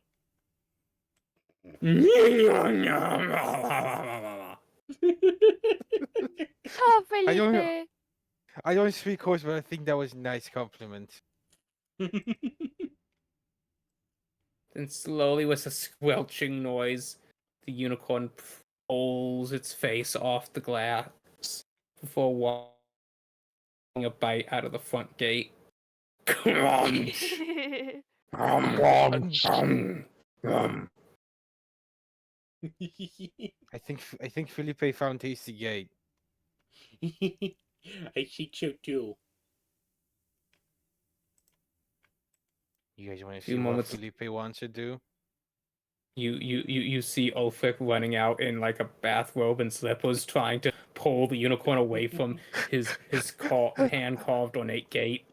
Oh, I don't know. Felipe. I don't speak horse, but I think that was a nice compliment. And slowly, with a squelching noise, the unicorn pulls its face off the glass before walking a bite out of the front gate. Crunch! I think Felipe found Tasty Gate. I think so too. You guys want to Few see what moments- Felipe wants to do? You see Ulfric running out in like a bathrobe and slippers, trying to pull the unicorn away from his hand carved ornate gate.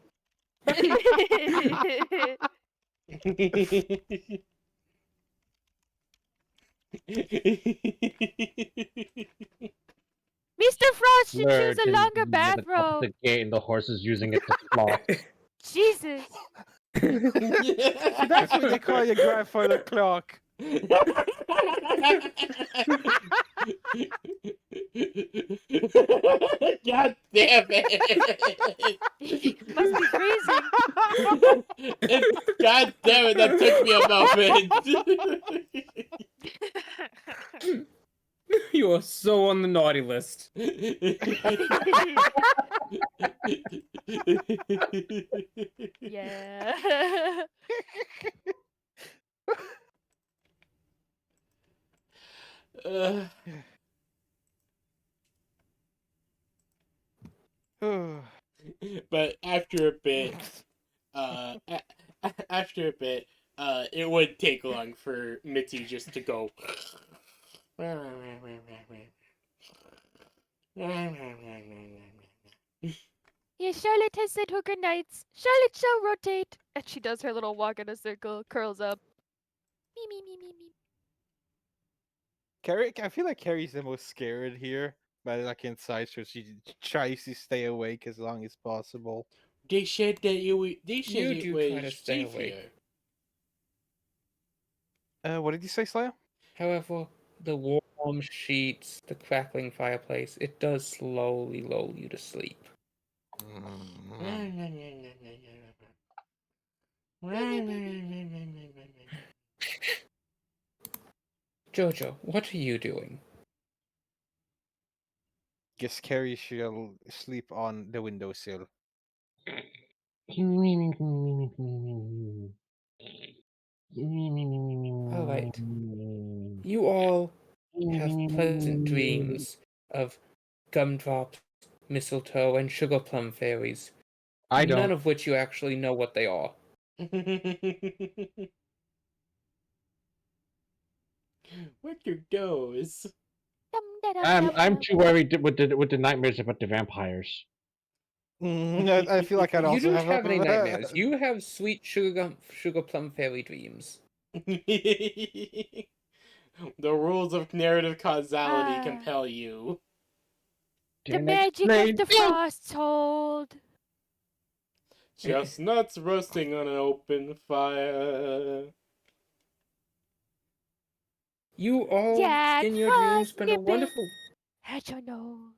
Mr. Frost should Blur choose a didn't longer use it at the top of bathrobe. the gate, and the horse is using it to flop. Jesus. So that's what they call your grandfather clock. God damn it! Must be freezing. God damn it, that took me a moment. You are so on the naughty list. Yeah. Uh, but after a bit, after a bit, it would take long for Mitzi just to go. Yeah, Charlotte has said hooker nights. Charlotte shall rotate. And she does her little walk in a circle, curls up. Me, me, me, me, me. Carrie, I feel like Carrie's the most scared here, but like inside, so she tries to stay awake as long as possible. They said that it was. They said You it do was try to stay safe awake. What did you say, Slayer? However, the warm sheets, the crackling fireplace, it does slowly lull you to sleep. Jojo, what are you doing? Guess Carrie shall sleep on the windowsill. Alright. You all have pleasant dreams of gumdrops, mistletoe, and sugar plum fairies. I None don't. of which you actually know what they are. What are those? I'm too worried with the nightmares about the vampires. I feel like I'd You also don't have, have any nightmares. You have sweet sugar plum fairy dreams. The rules of narrative causality Ah. compel you. The Can magic explain- of the Frost's hold. Chestnuts roasting on an open fire. You all, Jack in your dreams, Frost spend a nipping. wonderful At your nose.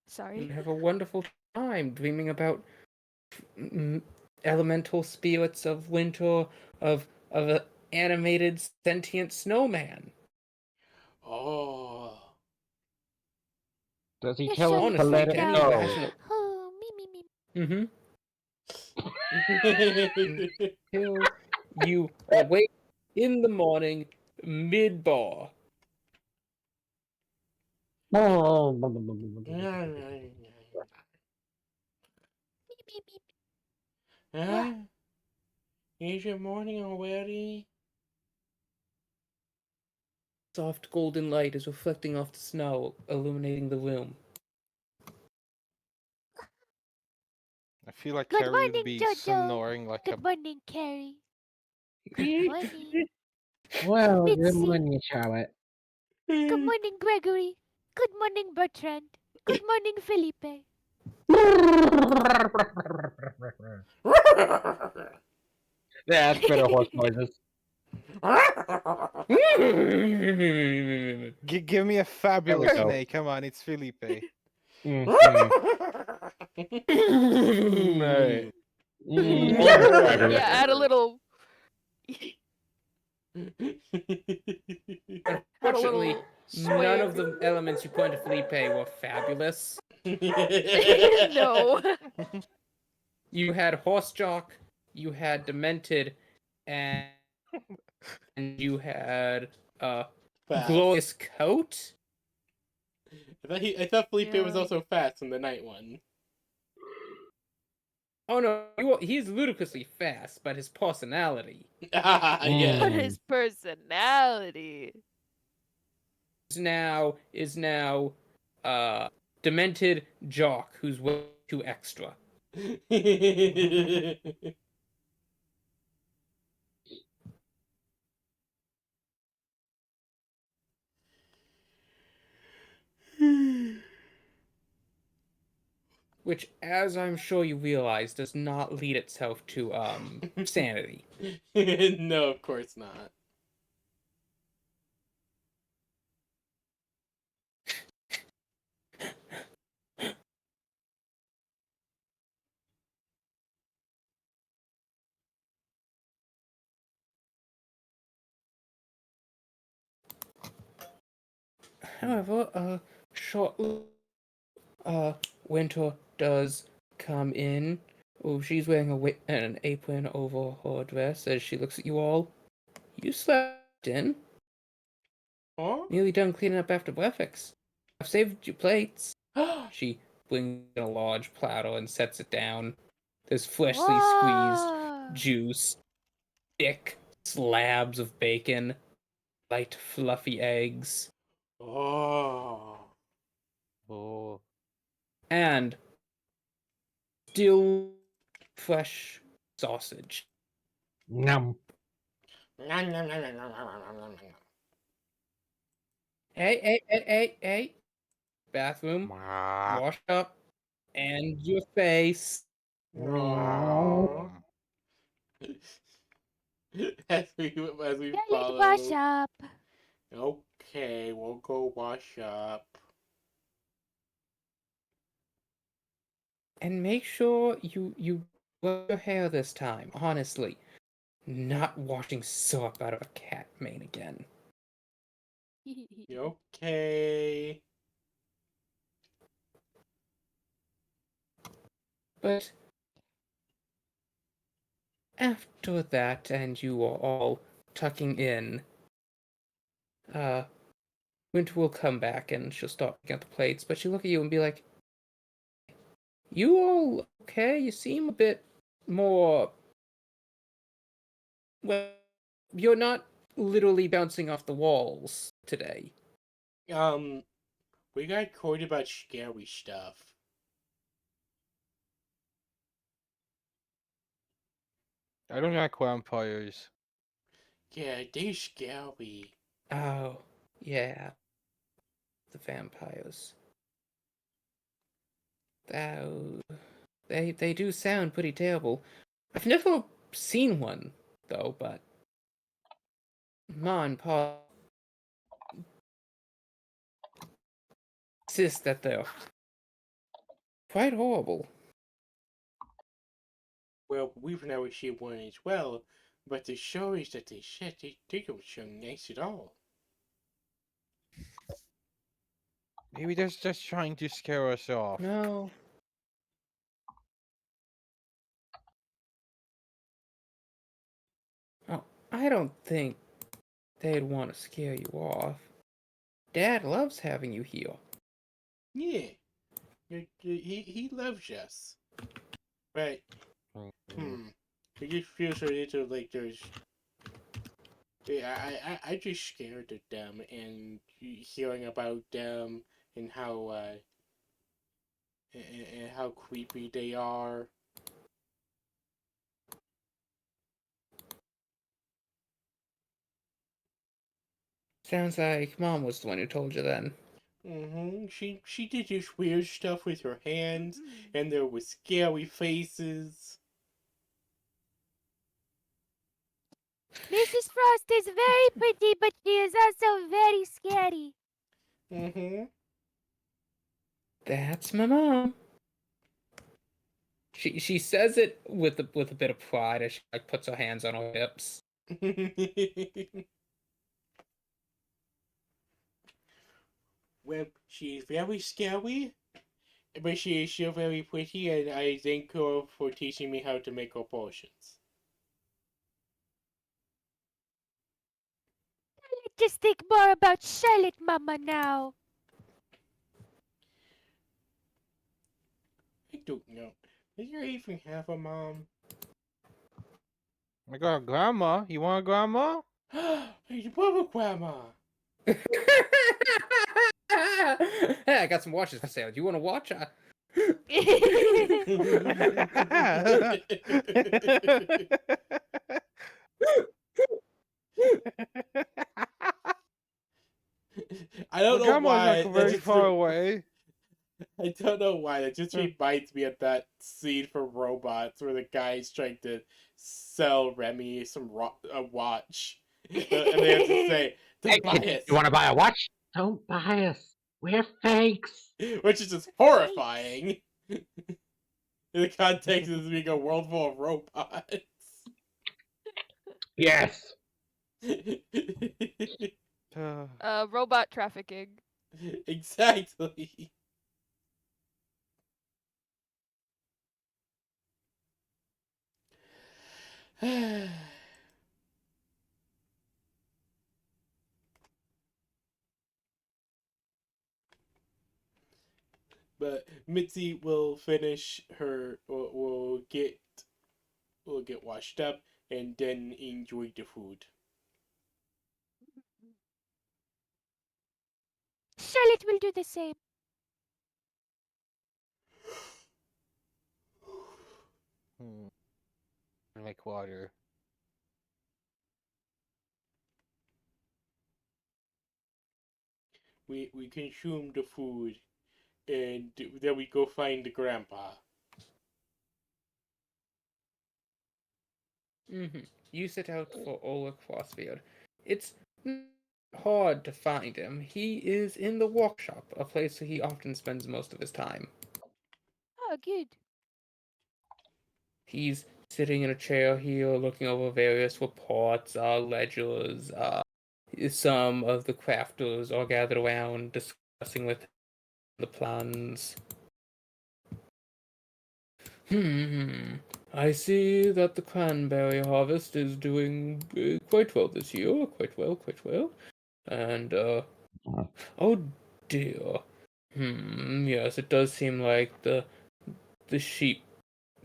Sorry. have a wonderful time dreaming about elemental spirits of winter, of an animated sentient snowman. Oh. Does he Yeah, tell us Charlotte to Honestly, let freaked it any out. go? rational. Oh, me, me, me. Till you awake in the morning, mid-bar. Me, me, me. Huh? Is your morning already? Soft golden light is reflecting off the snow, illuminating the room. I feel like Good Carrie morning, would be Jojo. snoring like a. Good morning, Carrie. Good morning. Well, good Mitzi. morning, Charlotte. Good morning, Gregory. Good morning, Bertrand. Good morning, Felipe. Yeah, that's better horse noises. Give me a fabulous go. nay. Come on, it's Felipe. Mm, Nay. Yeah, add a little. Unfortunately, sway. none of the elements you put into Felipe were fabulous. No. You had horse jock, you had demented, and you had Fast. glorious coat. I thought Felipe was Yeah. also fast in the night one. Oh no, he's ludicrously fast, but his personality But Yeah. his personality. is now demented jock who's way too extra. Which, as I'm sure you realize, does not lead itself to sanity. No, of course not. However, shortly, Winter does come in. Oh, she's wearing an apron over her dress as she looks at you all. You slept in. Huh? Nearly done cleaning up after breakfast. I've saved your plates. She brings in a large platter and sets it down. There's freshly squeezed Wow. juice, thick slabs of bacon, light fluffy eggs, Oh. Oh. and still fresh sausage. Nom. Hey. Bathroom, wash up, and your face. Aw. as we Charlotte, follow. wash up. Okay, we'll go wash up. And make sure you brush your hair this time, honestly. Not washing syrup out of a cat mane again. Okay. But after that, and you are all tucking in, Winter will come back and she'll start picking up the plates, but she'll look at you and be like, "You all okay? You seem a bit more. Well, you're not literally bouncing off the walls today." We got quoted about scary stuff. I don't like vampires. Yeah, they scary. Oh, yeah. The vampires. Oh, they do sound pretty terrible. I've never seen one, though, but Ma and Pa insist that they're quite horrible. Well, we've never seen one as well, but the stories that they said, they don't sound nice at all. Maybe they're just trying to scare us off. No. Oh, I don't think they'd want to scare you off. Dad loves having you here. Yeah, he loves us. But, it just feels a little like there's. I just scared of them and hearing about them and how creepy they are. Sounds like Mom was the one who told you then. She did this weird stuff with her hands, and there was scary faces. Mrs. Frost is very pretty, but she is also very scary. Mm-hmm. That's my mom. She says it with a bit of pride as she like puts her hands on her hips. Well, she's very scary, but she is still very pretty, and I thank her for teaching me how to make her potions. Let's think more about Charlotte Mama now. I don't know. Does you even have a mom? I got a grandma. You want a grandma? You love a grandma. Hey, I got some watches for sale. Do you want to watch? I don't My know grandma's why. not very far away. I don't know why. That just reminds me of that scene from Robots where the guy's trying to sell Remy a watch. And they have to say, Hey, don't buy kid, us. you want to buy a watch? Don't buy us. We're fakes. Which is just horrifying. In the context of this being a world full of robots. Yes. Robot trafficking. Exactly. But Mitzi will finish her. Will get washed up and then enjoy the food. Charlotte will do the same. Like water. We consume the food, and then we go find the grandpa. You set out for Ola Crossfield. It's hard to find him. He is in the workshop, a place where he often spends most of his time. Oh, good. He's sitting in a chair here, looking over various reports, ledgers. Some of the crafters are gathered around, discussing with him the plans. I see that the cranberry harvest is doing quite well this year. Quite well. And, oh dear. Yes, it does seem like the sheep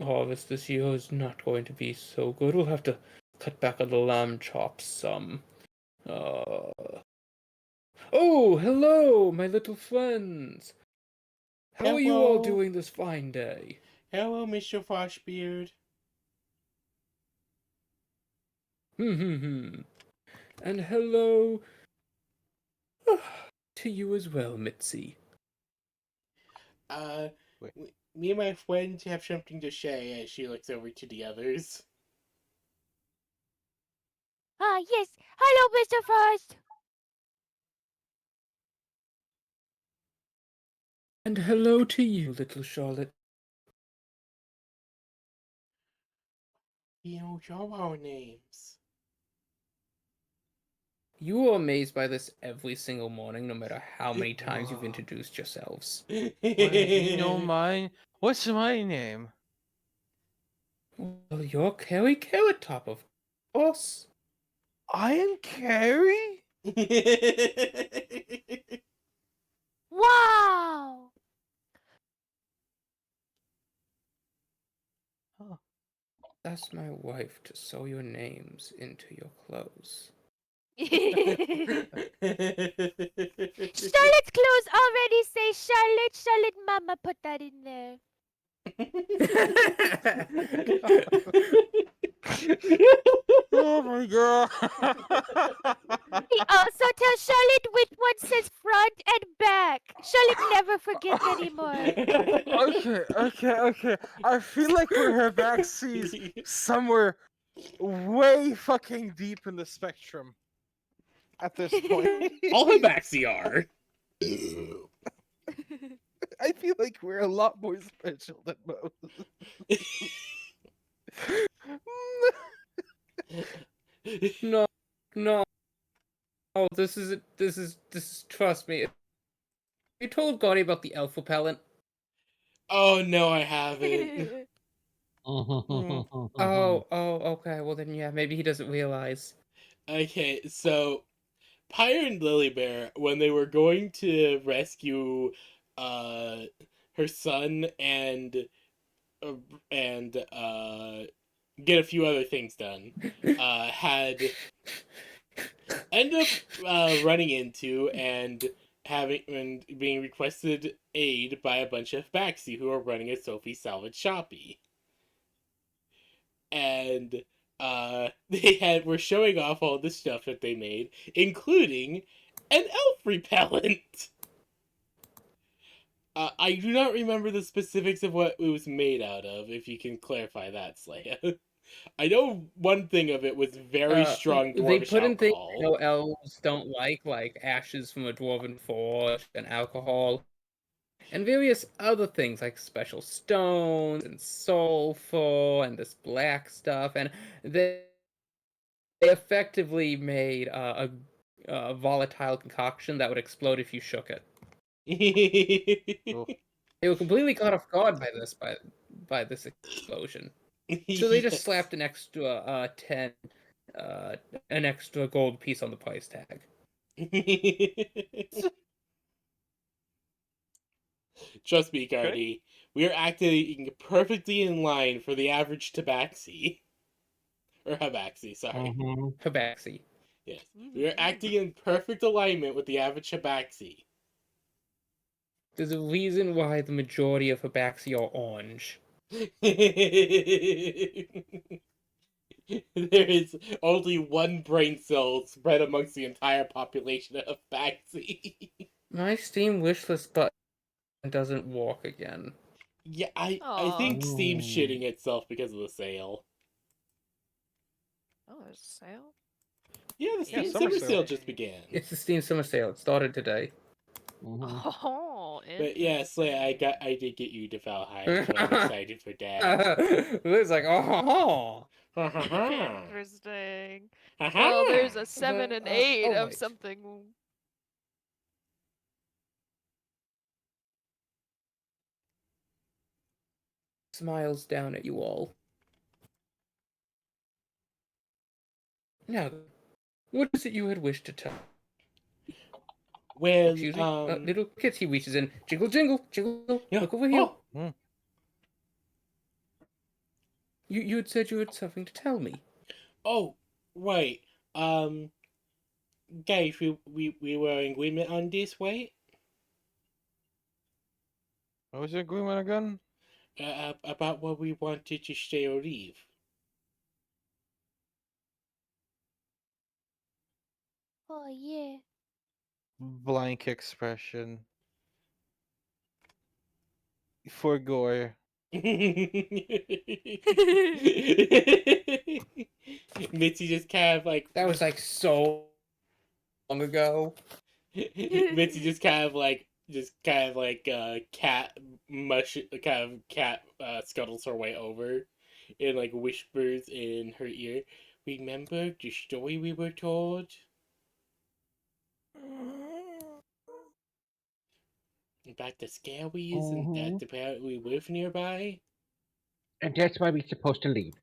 harvest this year is not going to be so good. We'll have to cut back on the lamb chops some. Oh, hello, my little friends. How are you all Hello. doing this fine day? Hello, Mr. Frostbeard. And hello to you as well, Mitzi. Me and my friends have something to say as she looks over to the others. Ah, yes. Hello, Mr. Frost. And hello to you, little Charlotte. You know our names. You are amazed by this every single morning, no matter how many times you've Wow. introduced yourselves. Wait, you know mine? What's my name? Well, you're Carrie Carrot Top, of course. I am Carrie? Wow. Ask my wife to sew your names into your clothes. Charlotte's clothes already say Charlotte. Charlotte Mama put that in there. Oh my god! He also tells Charlotte which one says front and back. Charlotte never forgets anymore. Okay. I feel like we're Habaxis somewhere way fucking deep in the spectrum at this point. All Habaxi are. I feel like we're a lot more special than most. No, no. Oh, this is. Trust me. You told Gaudi about the elf repellent. Oh no, I haven't. Oh, okay. Well then, yeah, maybe he doesn't realize. Okay, so Pyre and Lilybear, when they were going to rescue her son uh, and get a few other things done, had ended up running into and being requested aid by a bunch of Baxi who are running a Sophie Salvage Shoppy. And they were showing off all the stuff that they made, including an elf repellent. I do not remember the specifics of what it was made out of. If you can clarify that, Slaya. I know one thing of it was very strong They dwarvish put in things alcohol. no elves don't like ashes from a dwarven forge and alcohol, and various other things like special stones and sulfur and this black stuff, and they effectively made a volatile concoction that would explode if you shook it. Oh. They were completely caught off guard by this explosion. So they just Yes. slapped an extra an extra gold piece on the price tag. Trust me, Gardy. We are acting perfectly in line for the average tabaxi. Or Habaxi, sorry. Habaxi. Yes. We are acting in perfect alignment with the average Habaxi. There's a reason why the majority of Habaxi are orange. There is only one brain cell spread amongst the entire population of Habaxi. My Steam wishlist button doesn't work again. Yeah, I Aw. think Steam's Ooh. shitting itself because of the sale. Oh, there's a sale? Yeah, the Yeah, Steam summer summer sale. sale just began. It's the Steam Summer Sale. It started today. Oh, But yeah, Slay, I did get you to Valheim, so I'm excited for that. It's like, oh, Interesting. Well, there's a 7 and 8 of alright. something. Smiles down at you all. Now, what is it you had wished to tell? Well, Excuse me? Little kid, he reaches in. Jingle, jingle, jingle. Look over here. oh, You had said you had something to tell me. oh, right. Um, guys, we were in agreement on this, right? What was the agreement again? About what we wanted to stay or leave. Oh, yeah. Blank expression. For gore. Mitzi just kind of like That was like so long ago. Mitzi just kind of like cat mush kind of cat scuttles her way over and like whispers in her ear. Remember the story we were told? About the scaries and that apparently live nearby? And that's why we're supposed to leave.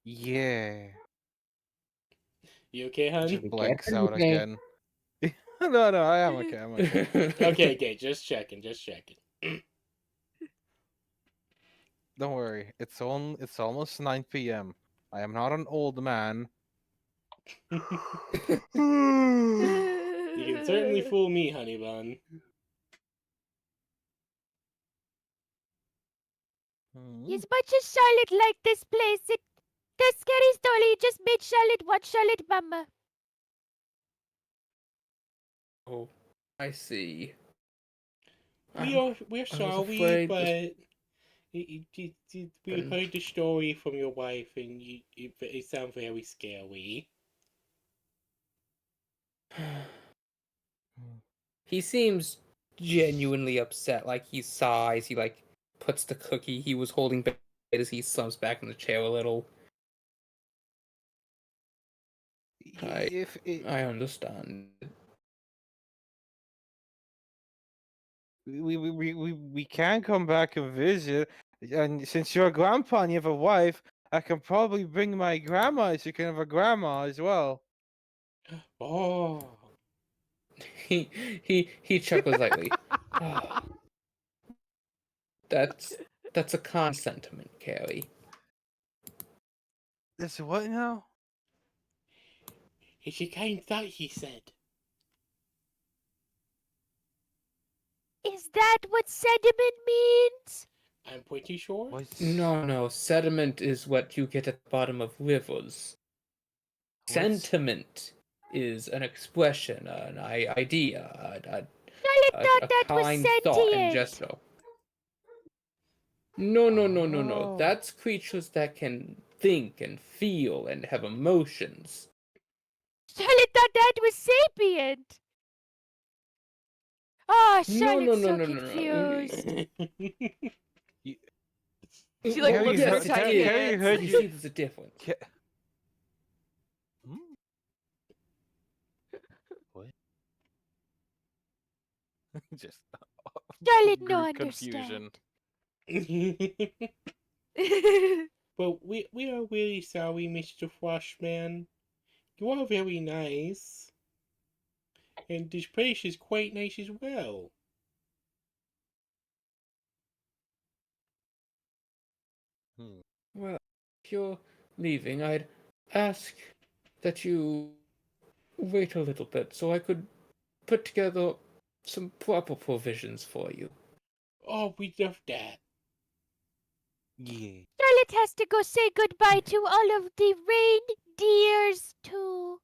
Yeah. You okay, hun? She be blanks careful, out okay? again. No, I am okay. I'm okay. Okay, just checking. Don't worry. It's almost 9 p.m. I am not an old man. You can certainly fool me, honey bun. As much as Charlotte liked this place, the scary story just made Charlotte want Charlotte Mama. Oh, I see. We're I was sorry, afraid but We heard the story from your wife, and it sounds very scary. He seems genuinely upset. Like he sighs. He like puts the cookie he was holding back as he slumps back in the chair a little. If it, I understand. we can come back and visit, and since you're a grandpa and you have a wife, I can probably bring my grandma, so you can have a grandma as well. Oh. He chuckles lightly. "Ah, that's a kind sentiment, Carrie. That's what now? It's a kind thought, he said. Is that what sediment means? I'm pretty sure. What's No, sediment is what you get at the bottom of rivers. what's Sentiment is an expression, an idea, Charlotte thought a that was kind thought and sentient. gesture. No. Oh. That's creatures that can think and feel and have emotions. Charlotte thought that was sapient. Oh, No, Charlotte's so no. confused. She, like, Well, looks at her yes, it tiny is. hands. heard You you- see, there's a difference. Hmm? What? Just Charlotte no group confusion. understand. But we are really sorry, Mr. Frostman. You are very nice. And this place is quite nice as well. Hmm. Well, if you're leaving, I'd ask that you wait a little bit so I could put together some proper provisions for you. Oh, we love that. Yeah. Charlotte has to go say goodbye to all of the reindeers too.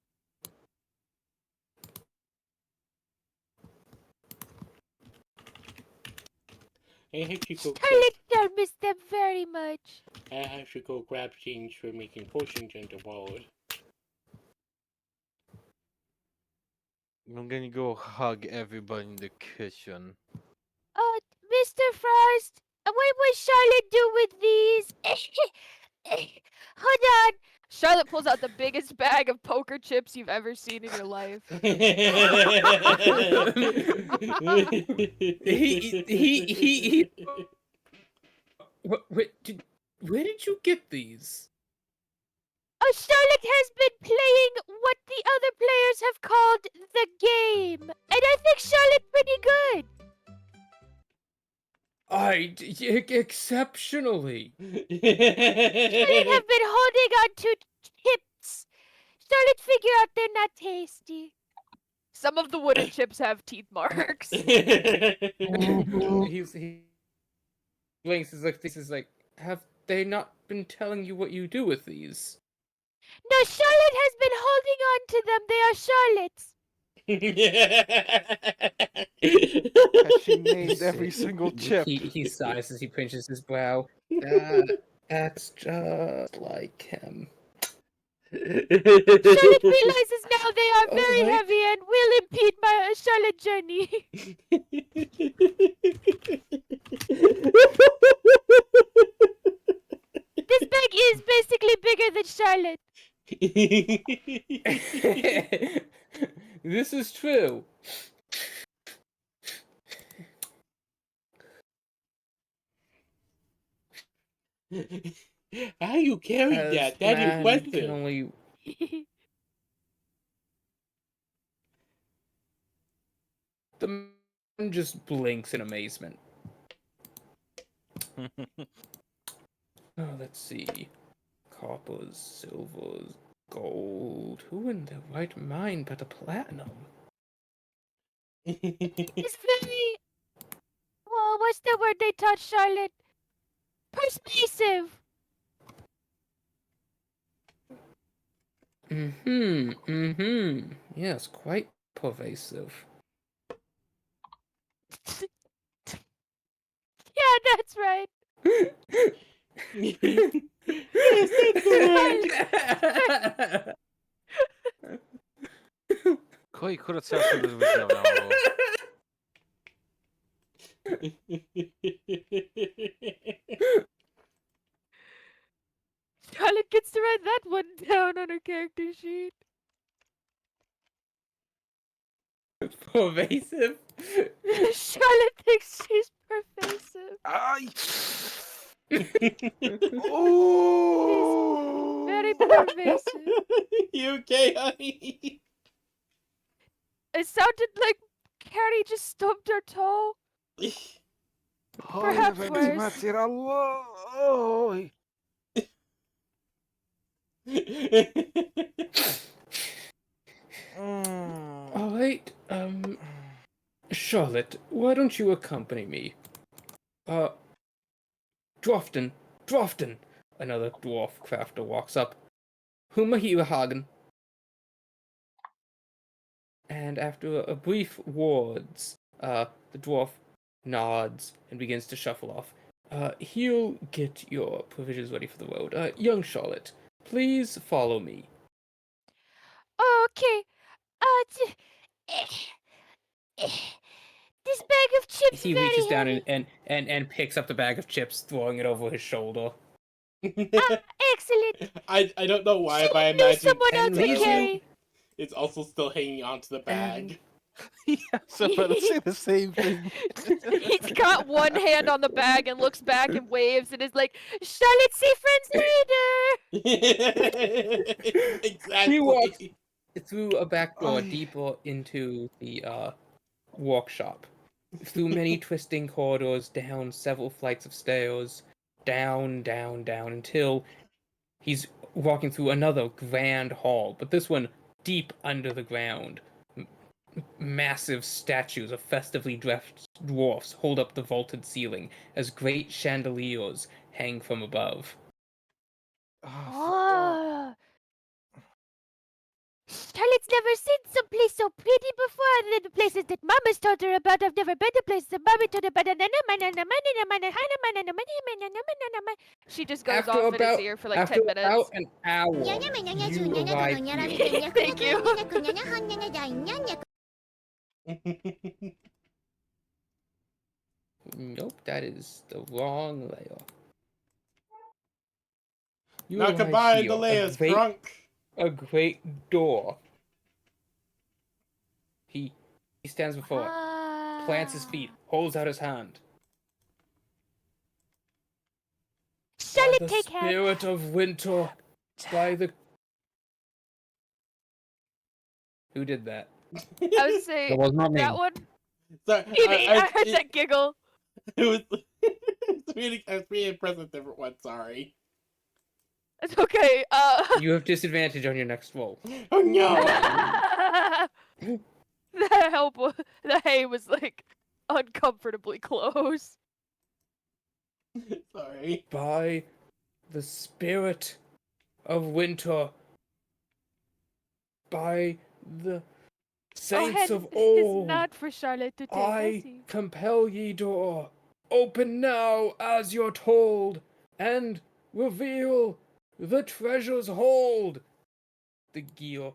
I have to go. Charlotte shall miss them very much. I have to go grab things for making potions in the world. I'm gonna go hug everybody in the kitchen. Mr. Frost, what would Charlotte do with these? Hold on. Charlotte pulls out the biggest bag of poker chips you've ever seen in your life. He where did you get these? Oh, Charlotte has been playing what the other players have called the game. And I think Charlotte's pretty good. Exceptionally. Charlotte have been holding on to chips. Charlotte figure out they're not tasty. Some of the wooden chips have teeth marks. he blinks. Is like, have they not been telling you what you do with these? No, Charlotte has been holding on to them. They are Charlotte's. Has she named every single chip? He sighs as he pinches his brow. That's just like him. Charlotte realizes now they are very Alright. heavy and will impede my Charlotte journey. This bag is basically bigger than Charlotte. This is true. How you carry As that? That is man impressive. can only the man just blinks in amazement. Oh, let's see. Coppers, silvers, gold. Who in their right mind but a platinum? It's very. Well, what's the word they taught Charlotte? Persuasive. Yes, quite pervasive. Yeah, that's right. Yes, that's the Koji kurat se da zvučio na ovo. word. Charlotte gets to write that one down on her character sheet. Pervasive. Charlotte thinks she's pervasive. Ay! Very Oh! pervasive. You okay, honey? It sounded like Carrie just stubbed her toe. Perhaps worse. Oi! All right, Charlotte, why don't you accompany me? Drofton, another dwarf crafter walks up. Humahiwahagen. And after a brief words, the dwarf nods and begins to shuffle off. He'll get your provisions ready for the road. Young Charlotte, please follow me. Okay. This bag of chips He very reaches down heavy. and picks up the bag of chips, throwing it over his shoulder. Excellent. I don't know why, Should but I have knew imagine someone else and to leaves you- carry. it's also still hanging onto the bag. Yeah, so about to say the same thing. He's got one hand on the bag and looks back and waves and is like, Charlotte, see friends later. Exactly. walks- Through a back door Ay. deeper into the workshop. Through many twisting corridors, down several flights of stairs, down, until he's walking through another grand hall, but this one deep under the ground. Massive statues of festively dressed dwarfs hold up the vaulted ceiling as great chandeliers hang from above. Oh. Charlotte's never seen some place so pretty before. The places that Mama's told her about. I've never been to places that Mama told her about. she just goes After off in his about- ear for like After 10 minutes. about an hour, you arrive here. Thank you. Nope, that is the wrong layer. You Now arrive combine here, the layers, crunk. a great door. He stands before it, plants his feet, holds out his hand. By Charlotte, the take hand. spirit of winter, by the... Who did that? I would say That was not me. that one. Sorry, Evie, I heard that giggle. It was. I was being impressed with a different one. Sorry. It's okay. You have disadvantage on your next roll. Oh no! The hay was like uncomfortably close. Sorry. By the spirit of winter, by the saints of It's old, not for Charlotte to take. I compel ye door. Open now as you're told, and reveal the treasure's hold. The gear,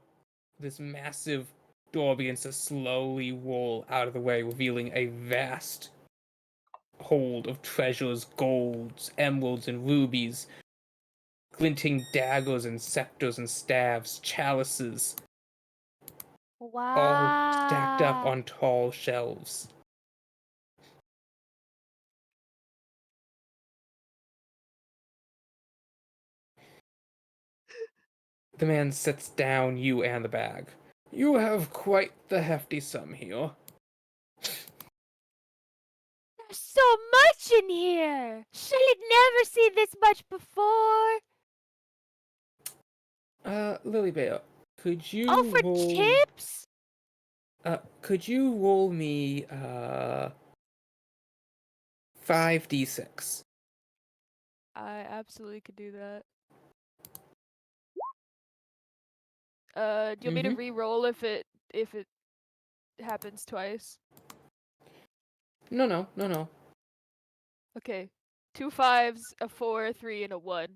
this massive door begins to slowly roll out of the way, revealing a vast hold of treasures, golds, emeralds, and rubies, glinting daggers and scepters and staves, chalices, Wow. all stacked up on tall shelves. The man sets down you and the bag. You have quite the hefty sum here. There's so much in here. Charlotte never seen this much before. Lily could you All for roll... chips? Could you roll me, 5d6? I absolutely could do that. Do you want me to re-roll if it happens twice? No. Okay. 2 5s, a 4, a 3, and a 1.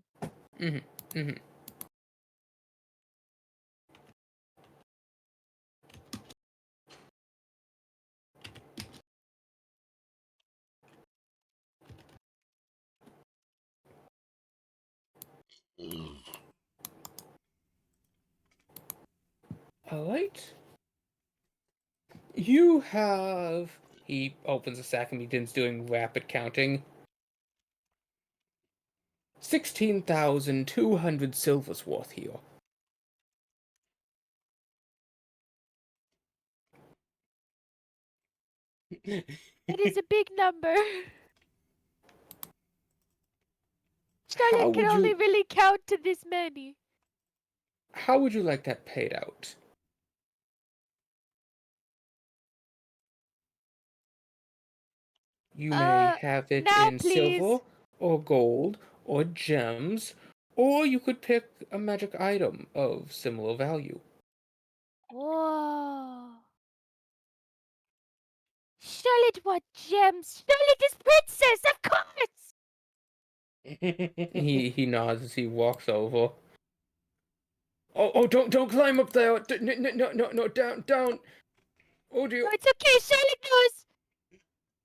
Alright. You have. He opens a sack and begins doing rapid counting. 16,200 silver's worth here. That is a big number. How Charlotte can would only you really count to this many. how would you like that paid out? You may have it now, in please. silver or gold or gems, or you could pick a magic item of similar value. Whoa. Charlotte, what gems? Charlotte is princess, of course! He nods as he walks over. Oh, don't climb up there! No, down! Oh dear! No, it's okay, Charlotte knows!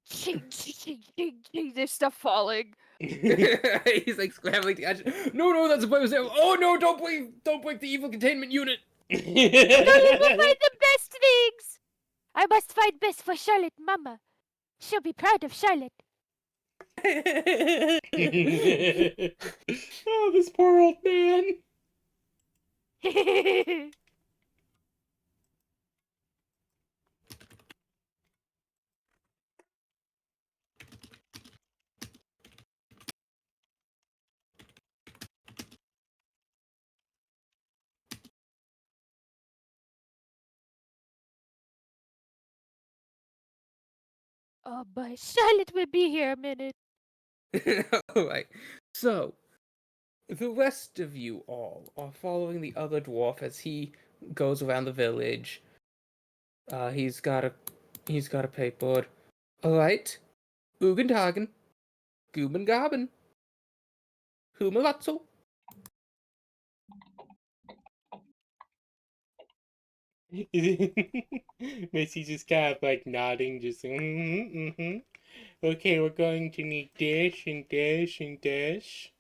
Ching, ching, ching, ching, ching. There's stuff falling. He's like scrambling to catch it. No, that's a boy. Oh no! Don't break the evil containment unit. Charlotte will find the best things! I must find best for Charlotte, Mama. She'll be proud of Charlotte. Oh, this poor old man. Oh boy, Charlotte will be here a minute. Alright. So, the rest of you all are following the other dwarf as he goes around the village. He's got a papeboard. Alright. Ugen Tagen. Guben Gaben. Humalatzel. Missy just kind of like nodding, just Okay, we're going to need dish and dish and dish.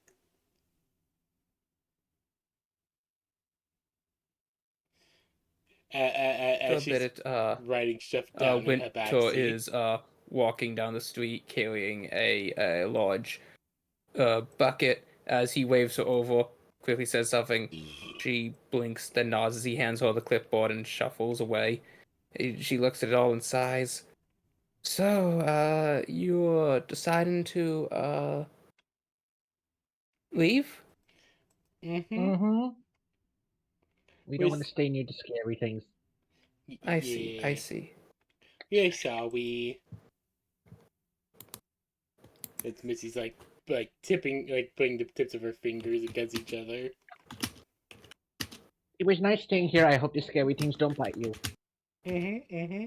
A She's bit writing stuff down in Winter Habaxi. is walking down the street carrying a large bucket. As he waves her over, quickly says something. She blinks, then nods as he hands her the clipboard and shuffles away. She looks at it all and sighs. So, you're deciding to leave? Mm-hmm. Mm-hmm. We don't want Was- to stay near the scary things. I see. Yeah, shall we? It's Missy's like tipping, like putting the tips of her fingers against each other. It was nice staying here. I hope the scary things don't bite you. Mm-hmm.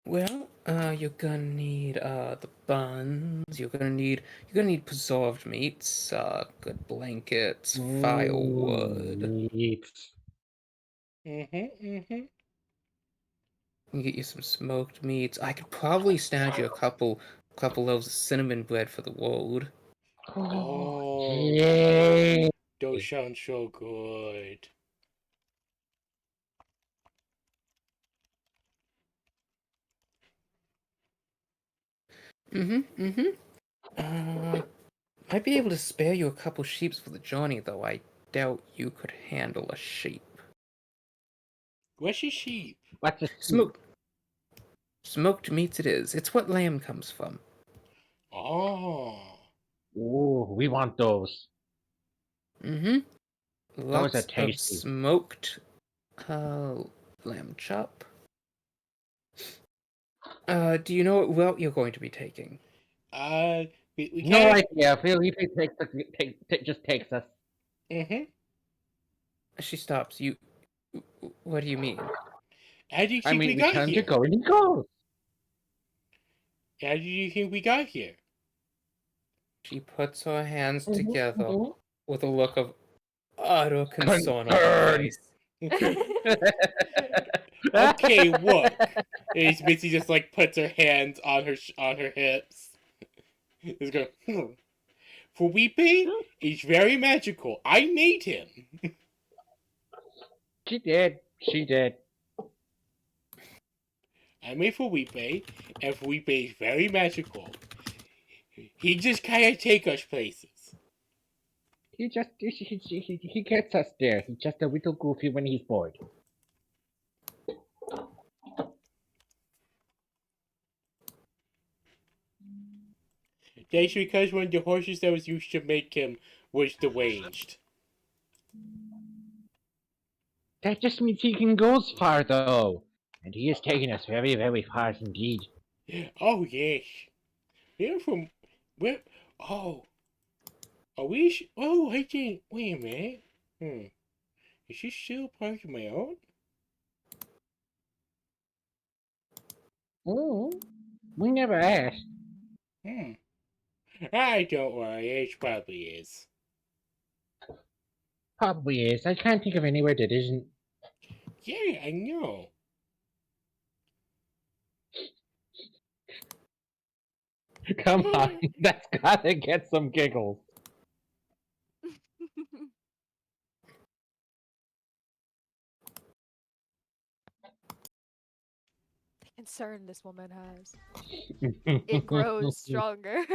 Well, you're gonna need the buns. You're gonna need preserved meats, good blankets, firewood. Meat. Mm-hmm. You get you some smoked meats. I could probably snag you a couple loaves of cinnamon bread for the road. Oh, Yay! those sound so good. Might be able to spare you a couple sheeps for the journey, though. I doubt you could handle a sheep. What's your sheep? What's a Smoke. Smoked meats it is. It's what lamb comes from. Oh. Ooh, we want those. Mm-hmm. Those are Lots of tasty. smoked lamb chop. Do you know what route you're going to be taking? We No kind of. idea. I feel he just takes us. Mm-hmm. She stops. What do you mean? How do you I think we mean, we got tell him to here? go and he goes. How do you think we got here? She puts her hands Mhm, together mhm. with a look of utter concern on her face. Okay, look. And Mitzi just like puts her hands on her hips. Is going. Felipe is very magical. I made him. She did. She did. I made Felipe, and Felipe is very magical. He just kind of take us places. He gets us there. He's just a little goofy when he's bored. That's because one of the horses that was used to make him was deranged. That just means he can go far, though. And he is taking us very, very far indeed. Oh yes, we're from where? Oh, are we? Oh, I didn't. Wait a minute. Is she still part of my own? Oh, we never asked. I don't worry. It probably is. Probably is. I can't think of anywhere that isn't. Yeah, I know. Come on, that's gotta get some giggles. The concern this woman has. It grows stronger.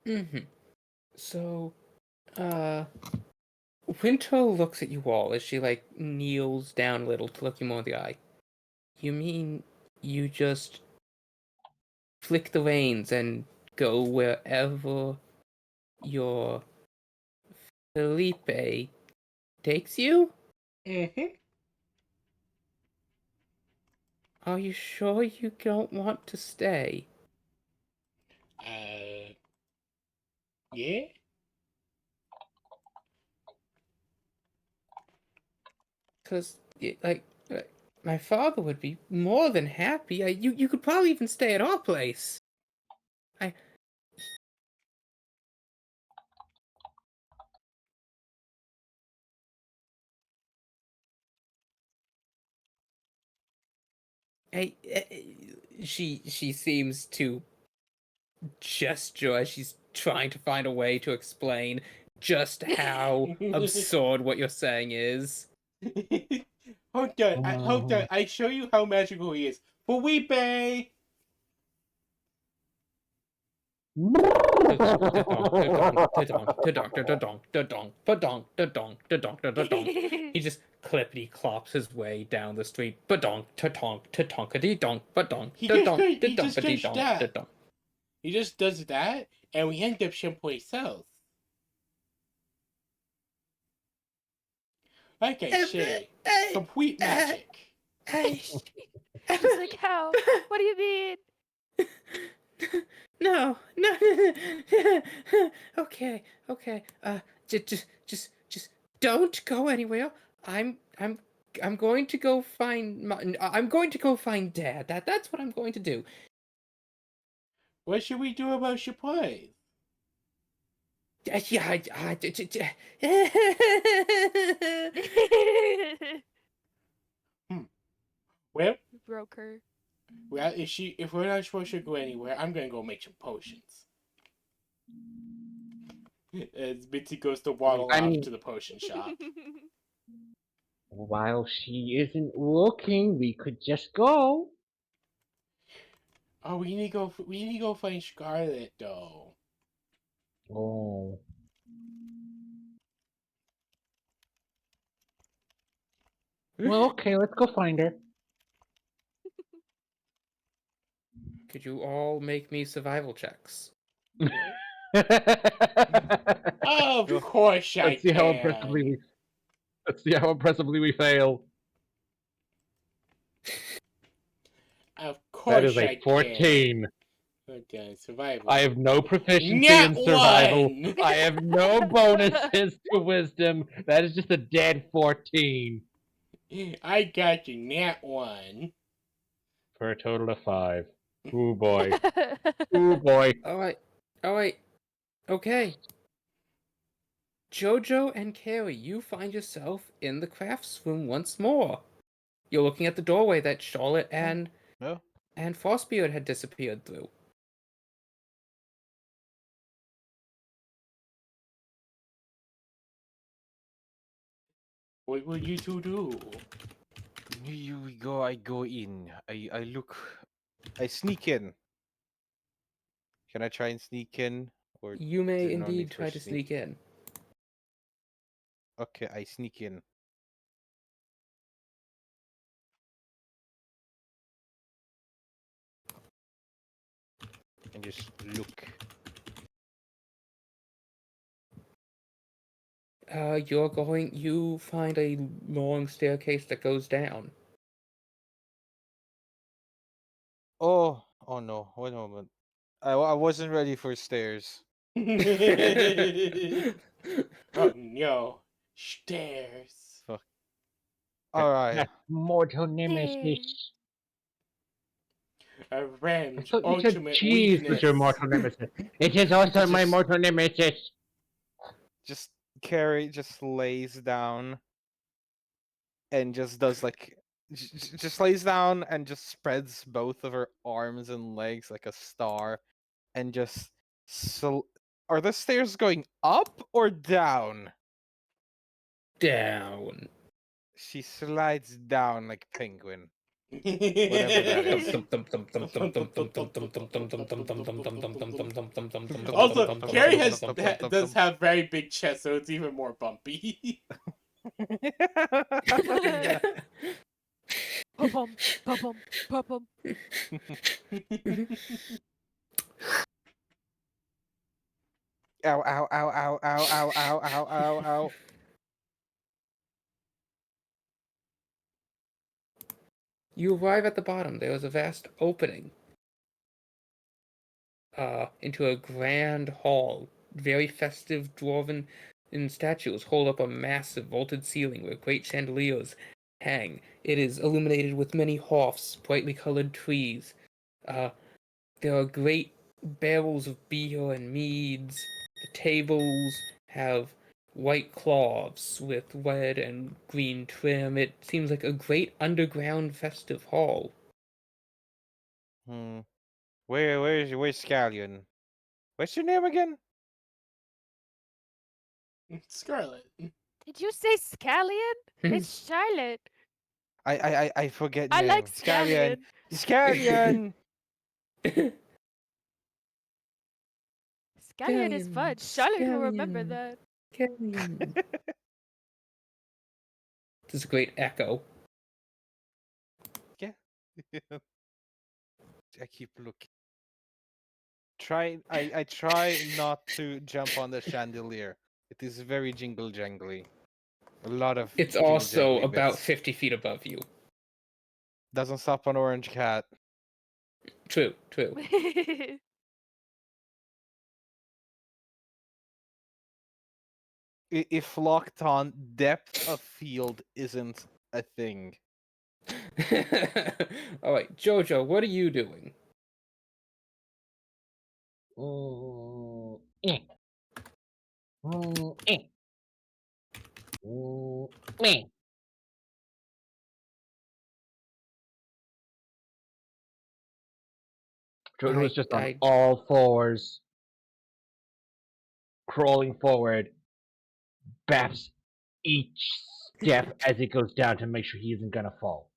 Mm-hmm. So, Winter looks at you all as she, like, kneels down a little to look you more in the eye. You mean you just flick the reins and go wherever your Felipe takes you? Are you sure you don't want to stay? Yeah? Because, my father would be more than happy. You could probably even stay at our place. She seems to gesture as she's trying to find a way to explain just how absurd what you're saying is. Hold on. I show you how magical he is. Felipe! He just clippity clops his way down the street. Badonk, ta-tonk, ta-tonkity donk, badonk, ta-donk, He just ta-dumpity does donk, that. ta-donk. He just does that, and we end up someplace else. Like I say, complete magic. She's like, how? What do you mean? No, no. Okay, okay. Just don't go anywhere. I'm going to go find I'm going to go find Dad. That's what I'm going to do. What should we do about supplies? Yeah, Well, Broke her. if we're not supposed to go anywhere, I'm gonna go make some potions. As Bitsy goes to waddle I off mean- to the potion shop. While she isn't looking, we could just go. Oh, we need to go. We need to go find Scarlet though. Oh. Well, okay, let's go find her. Could you all make me survival checks? Of Go. course I Let's see how can. impressively we. Let's see how impressively we fail. Of That course is I a can. 14. Okay, survival. I have no proficiency Nat in survival. 1! I have no bonuses to wisdom. That is just a dead 14 I got you, Nat 1. for a total of 5. Ooh boy. Ooh boy. All right. Okay. Jojo and Carrie, you find yourself in the crafts room once more. You're looking at the doorway that Charlotte and No? Frostbeard had disappeared through. What will you two do? We go. I go in. I look. I sneak in. Can I try and sneak in? Or You is may there no indeed need for try to sneak in. Okay, I sneak in. And just look. You find a long staircase that goes down. Oh no! One moment. I wasn't ready for stairs. Oh no. Stairs. Fuck. All right. That's mortal Stairs. nemesis. A I ram's thought you said ultimate cheese was your weakness. mortal nemesis. It is also my Just- mortal nemesis. Just Carrie just lays down and just does like just lays down and just spreads both of her arms and legs like a star and just are the stairs going up or down? Down. She slides down like penguin. Whatever that is. Also, Carrie does have very big chest, so it's even more bumpy. Yeah. Pum pum pum. Ow, ow, ow, ow, ow, ow, ow, ow, ow, ow. You arrive at the bottom. There is a vast opening into a grand hall. Very festive dwarven statues hold up a massive vaulted ceiling where great chandeliers hang. It is illuminated with many hearths, brightly colored trees. There are great barrels of beer and meads. The tables have white cloths with red and green trim. It seems like a great underground festive hall. Where's Scallion? What's your name again? Scarlet. Did you say scallion? Hmm. It's Charlotte. I forget I name. like scallion. Scallion. Scallion is fun. Charlotte will remember Scallion. that. Scallion. This is a great echo. Yeah. I keep looking. I try not to jump on the chandelier. It is very jingle jangly. A lot of It's jingle also jangly about bits. 50 feet above you. Doesn't stop an orange cat. True, true. If locked on, depth of field isn't a thing. All right, Jojo, what are you doing? Eh. Eh. Eh. Jojo is just on I- all fours, crawling forward, baps each step as it goes down to make sure he isn't gonna fall.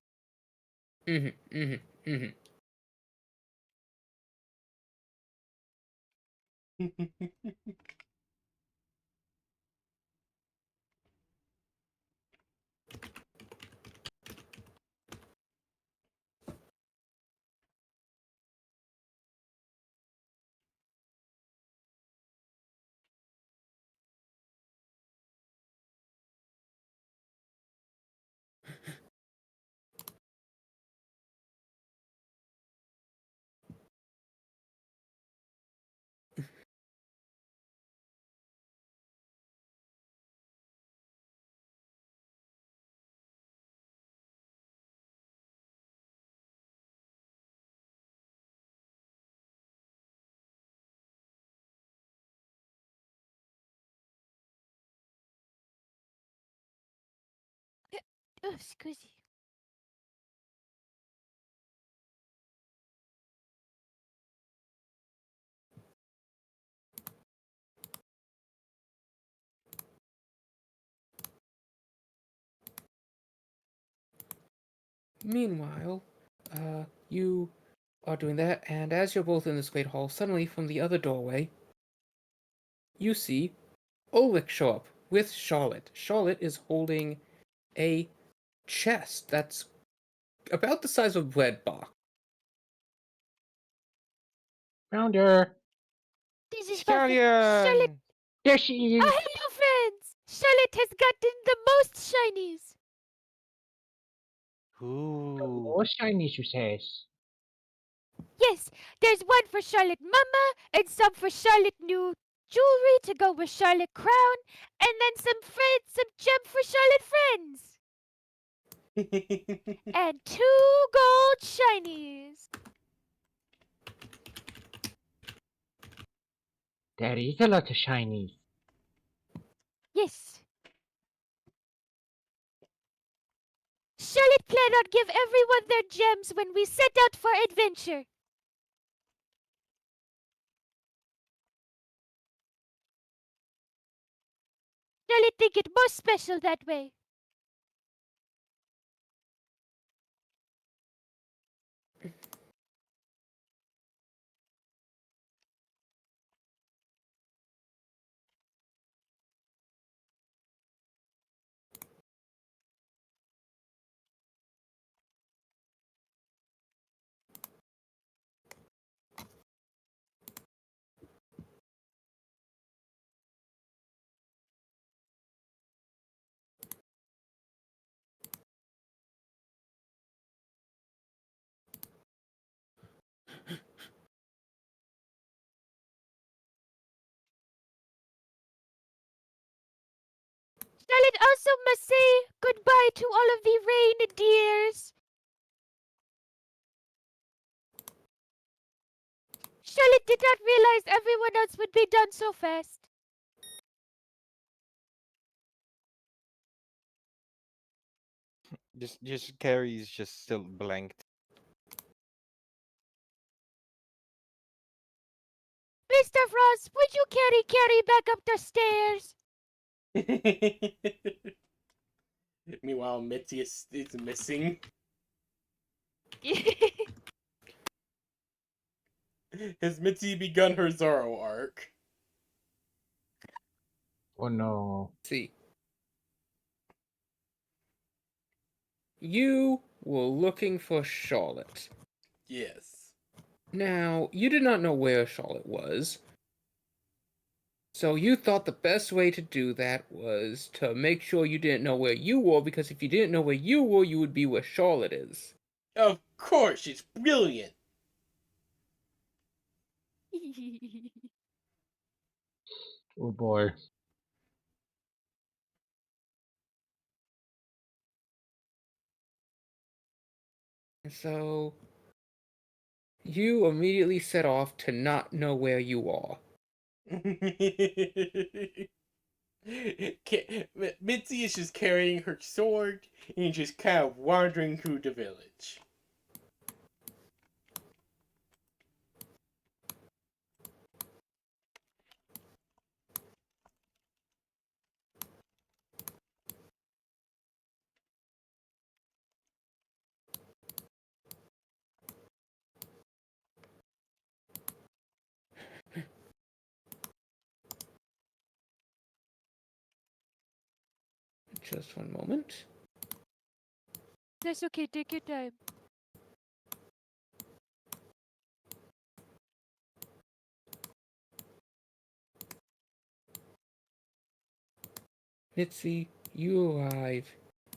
Oh, squizzy. Meanwhile, you are doing that, and as you're both in this great hall, suddenly from the other doorway, you see Ulrich show up with Charlotte. Charlotte is holding a chest that's about the size of a bread box. Found her. This is perfect. Charlotte. There she is. Hello, friends. Charlotte has gotten the most shinies. Ooh. More shinies, you says. Yes, there's one for Charlotte Mama and some for Charlotte new jewelry to go with Charlotte crown, and then some gem for Charlotte friends, and 2 gold shinies. There is a lot of shinies. Yes. Charlotte planned on give everyone their gems when we set out for adventure. Charlotte think it more special that way. Charlotte also must say goodbye to all of the reindeers. Charlotte did not realize everyone else would be done so fast. Just Carrie's just still blanked. Mr. Frost, would you carry Carrie back up the stairs? Meanwhile, Mitzi is missing. Has Mitzi begun her Zorro arc? Oh no. See, you were looking for Charlotte. Yes. Now, you did not know where Charlotte was, so you thought the best way to do that was to make sure you didn't know where you were, because if you didn't know where you were, you would be where Charlotte is. Of course, it's brilliant. Oh boy. So you immediately set off to not know where you are. Mitzi is just carrying her sword and just kind of wandering through the village. Just one moment. That's okay, take your time. Mitzi, you arrive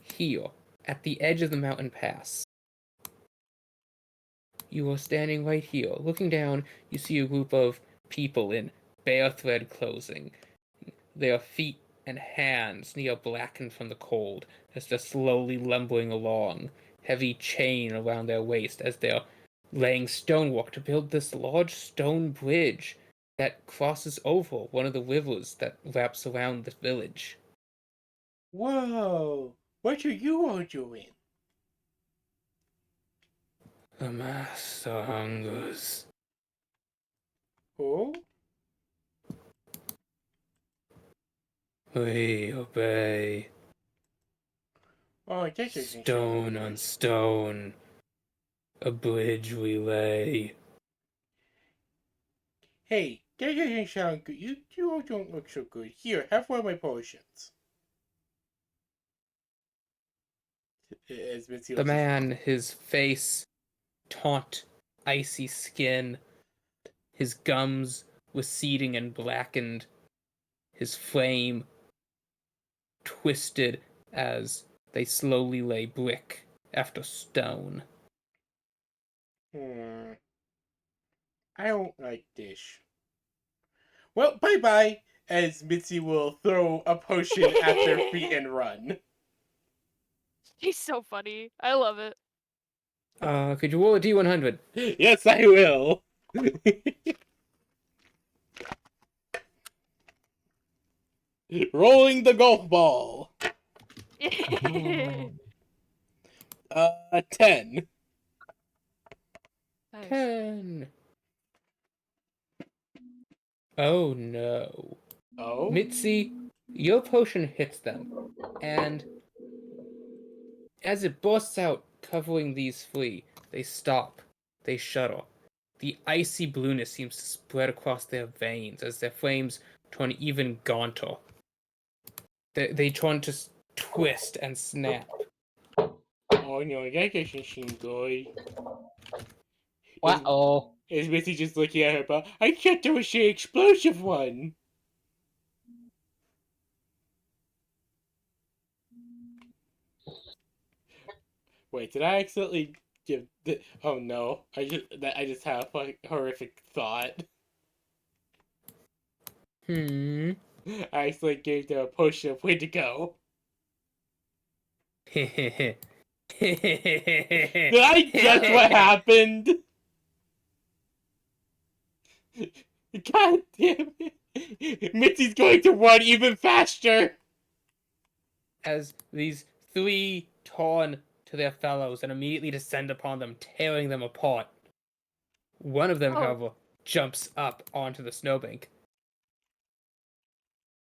here at the edge of the mountain pass. You are standing right here. Looking down, you see a group of people in bare thread clothing. Their feet and hands near blackened from the cold as they're slowly lumbering along, heavy chain around their waist as they're laying stonework to build this large stone bridge that crosses over one of the rivers that wraps around the village. Whoa! What are you all doing? The master hungers. Oh? We obey. Oh, that doesn't sound Stone good. on stone. A bridge we lay. Hey, that doesn't sound good. You all don't look so good. Here, have one of my potions. As Mitzi The will just... man, his face taut, icy skin, his gums receding and blackened, his frame twisted as they slowly lay brick after stone. I don't like this. Well, bye-bye, as Mitzi will throw a potion at their feet and run. He's so funny. I love it. Could you roll a D100? Yes, I will. Rolling the golf ball. 10. Nice. 10. Oh no. Oh? Mitzi, your potion hits them, and as it bursts out, covering these three, they stop. They shudder. The icy blueness seems to spread across their veins as their flames turn even gaunter. They turn to twist and snap. Oh no, that doesn't seem good. Uh-oh. Is Mitzi just looking at her but I thought there was the explosive one. Wait, did I accidentally give the... Oh no, I just had a horrific thought. I accidentally gave them a potion of way to go. Did I guess what happened? God damn it. Mitzi's going to run even faster. As these three turn to their fellows and immediately descend upon them, tearing them apart. One of them, Oh. however, jumps up onto the snowbank.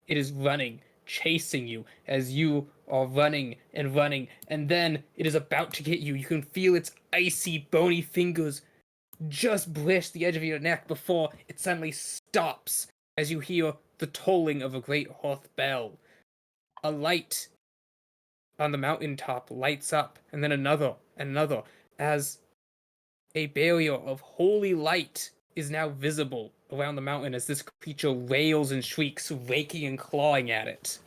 It is running, chasing you as you are running, and then it is about to get you. You can feel its icy, bony fingers just brush the edge of your neck before it suddenly stops as you hear the tolling of a great hearth bell. A light on the mountaintop lights up, and then another, and another, as a barrier of holy light is now visible around the mountain as this creature wails and shrieks, raking and clawing at it.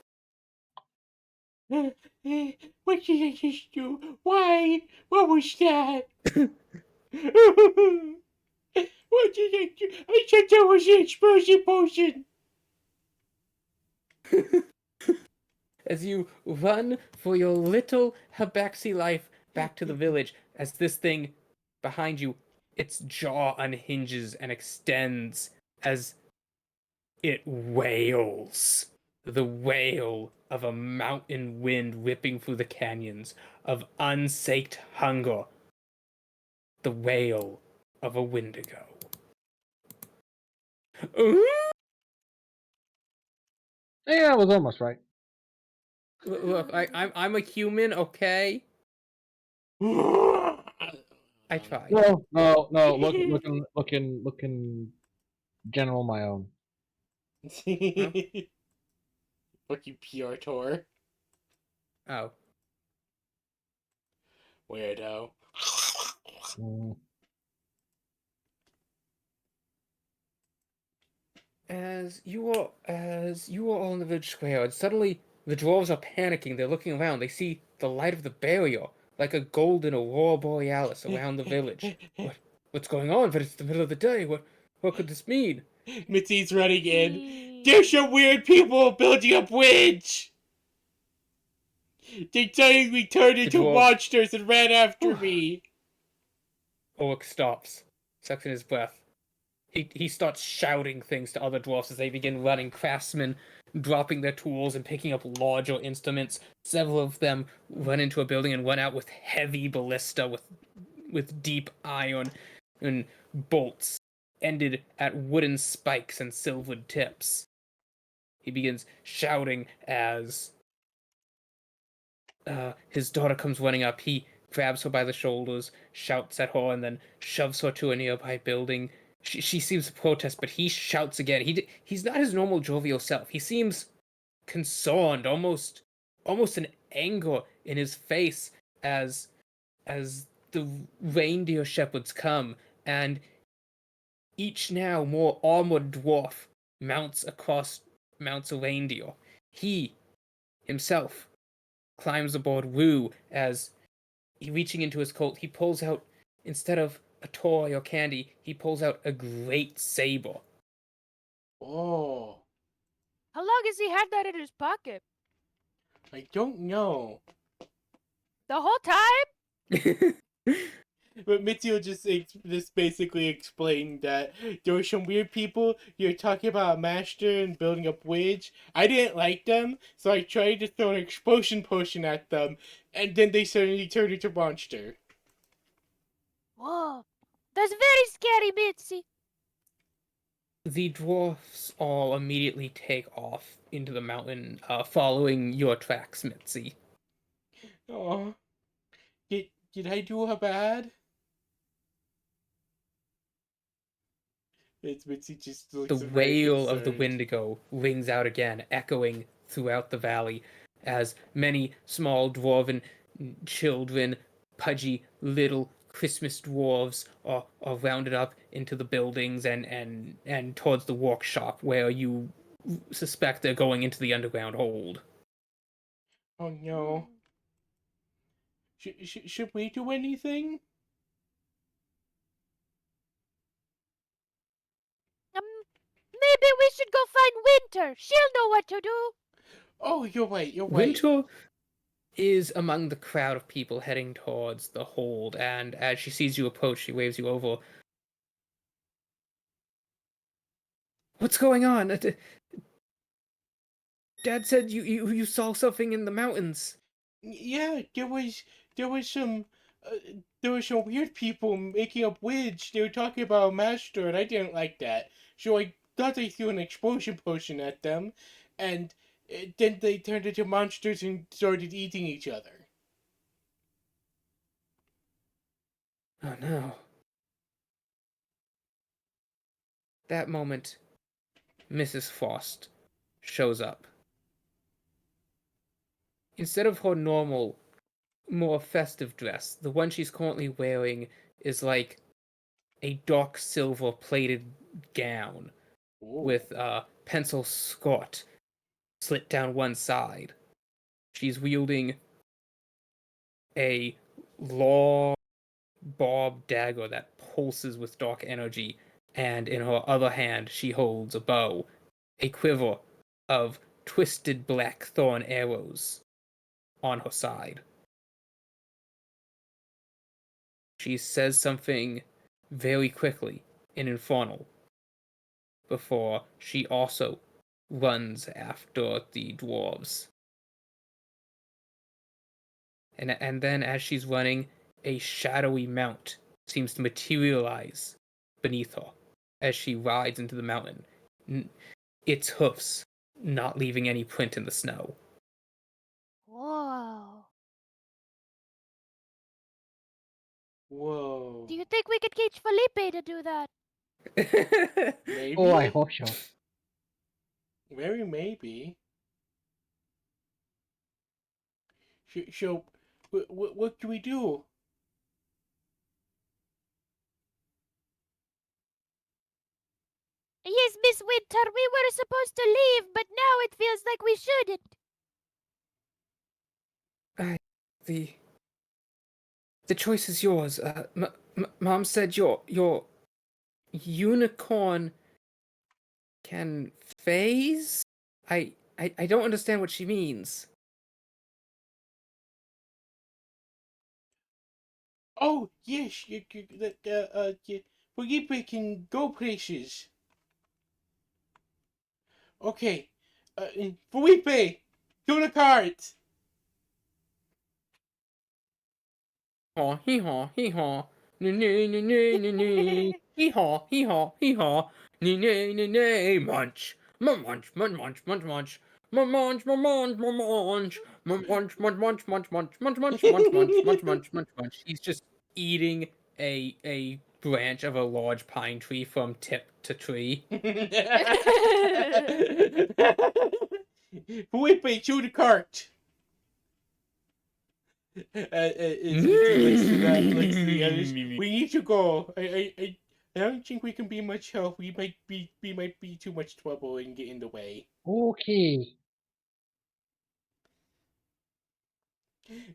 What did I just do? Why? What was that? What did I do? I said that was an explosion potion. As you run for your little Habaxi life back to the village, as this thing behind you, its jaw unhinges and extends as it wails. The wail of a mountain wind ripping through the canyons, of unsaked hunger. The wail of a Wendigo. Yeah, I was almost right. Look, I'm a human, okay? I tried. No. Looking. General my own. Fuck you, PR tour. Oh. Weirdo. Mm. As you are all in the village square, and suddenly the dwarves are panicking. They're looking around. They see the light of the barrier, like a golden aurora borealis around the village. What's going on? But it's the middle of the day. What could this mean? Mitzi's running in. There's some weird people building a bridge. They suddenly turned into dwarves- monsters and ran after me. Orc stops, sucks in his breath. He starts shouting things to other dwarfs as they begin running. Craftsmen dropping their tools and picking up larger instruments. Several of them run into a building and run out with heavy ballista with deep iron and bolts ended at wooden spikes and silvered tips. He begins shouting as his daughter comes running up. He grabs her by the shoulders, shouts at her, and then shoves her to a nearby building. She seems to protest, but he shouts again. He's not his normal jovial self. He seems concerned, almost an anger in his face as the reindeer shepherds come, and each now more armored dwarf mounts a reindeer. He himself climbs aboard Woo as reaching into his coat, he pulls out, instead of a toy or candy, he pulls out a great saber. Oh, How long has he had that in his pocket? I don't know. The whole time? But Mitsuo just basically explained that there were some weird people. You're talking about a master and building a bridge. I didn't like them, so I tried to throw an explosion potion at them, and then they suddenly turned into monster. Whoa. That's very scary, Mitzi. The dwarfs all immediately take off into the mountain, following your tracks, Mitzi. Oh, did I do her bad? It's Mitzi just looks The very wail of the concerned. Wendigo rings out again, echoing throughout the valley, as many small dwarven children, pudgy little Christmas dwarves, are rounded up into the buildings and towards the workshop, where you suspect they're going into the underground hold. Oh no. Should we do anything? Maybe we should go find Winter. She'll know what to do. Oh, you're right. Winter is among the crowd of people heading towards the hold, and as she sees you approach, she waves you over. What's going on? Dad said you saw something in the mountains. Yeah, there was some there were some weird people making a bridge. They were talking about a master, and I didn't like that. So I thought I threw an explosion potion at them, and then they turned into monsters and started eating each other. Oh no. That moment, Mrs. Frost shows up. Instead of her normal, more festive dress, the one she's currently wearing is like a dark silver plated gown Ooh. with a pencil skirt slit down one side. She's wielding a long bob dagger that pulses with dark energy, and in her other hand she holds a bow, a quiver of twisted black thorn arrows on her side. She says something very quickly in Infernal before she also runs after the dwarves. And then as she's running, a shadowy mount seems to materialize beneath her as she rides into the mountain, its hoofs not leaving any print in the snow. Whoa. Whoa. Do you think we could teach Felipe to do that? Maybe? Oh, I hope so. Very maybe. So, what do we do? Yes, Miss Winter, we were supposed to leave, but now it feels like we shouldn't. The choice is yours. Mom said your unicorn can phase. I don't understand what she means. Oh, yes, Felipe can go places. Okay, Felipe, to the cart. Haw, hee haw, hee haw. Nee, nee, nee, nee, nee, nee. Hee haw, hee haw, hee haw. Nee, nee, nee, nee. Munch. Munch, munch, munch, munch, munch. Munch, munch, munch, munch. Munch, munch, munch, munch, munch, munch, munch, munch, munch, munch, munch, munch, munch. He's just eating a branch of a large pine tree from tip to tree. Felipe, to the cart. As Mitzi looks to the others, we need to go. I don't think we can be much help. We might be too much trouble and get in the way. Okay.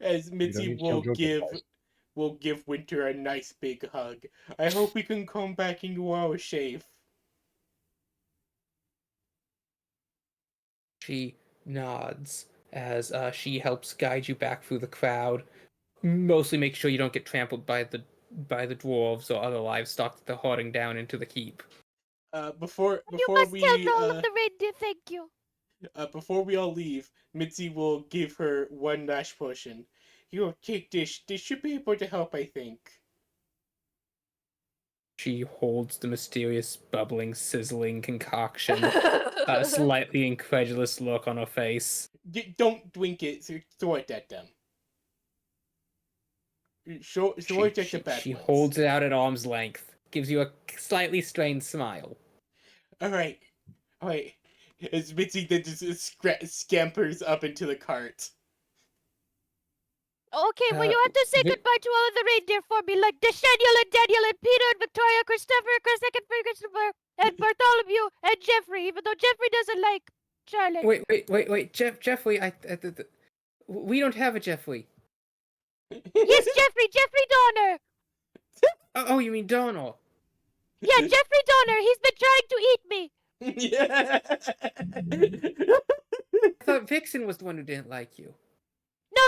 As You don't Mitzi need to tell Jojo twice. will give Winter a nice big hug. I hope we can come back and you are safe. She nods as she helps guide you back through the crowd. Mostly make sure you don't get trampled by the dwarves or other livestock that they're herding down into the keep. Before You must we tell all of the reindeer thank you. before we all leave, Mitzi will give her one last potion. Here, take this. This should be able to help, I think. She holds the mysterious, bubbling, sizzling concoction, a slightly incredulous look on her face. Don't drink it. Throw it at them. Throw it at the bad She ones. holds it out at arm's length, gives you a slightly strained smile. All right. As Mitzi then just scampers up into the cart. Okay, well, you have to say goodbye to all of the reindeer for me, like Daniel and Daniel and Peter and Victoria, Christopher, and Bartholomew and Jeffrey, even though Jeffrey doesn't like Charlotte. Wait, Jeffrey, we don't have a Jeffrey. Yes, Jeffrey Donner. Oh, you mean Donald? Yeah, Jeffrey Donner. He's been trying to eat me. Yeah. I thought Vixen was the one who didn't like you. No,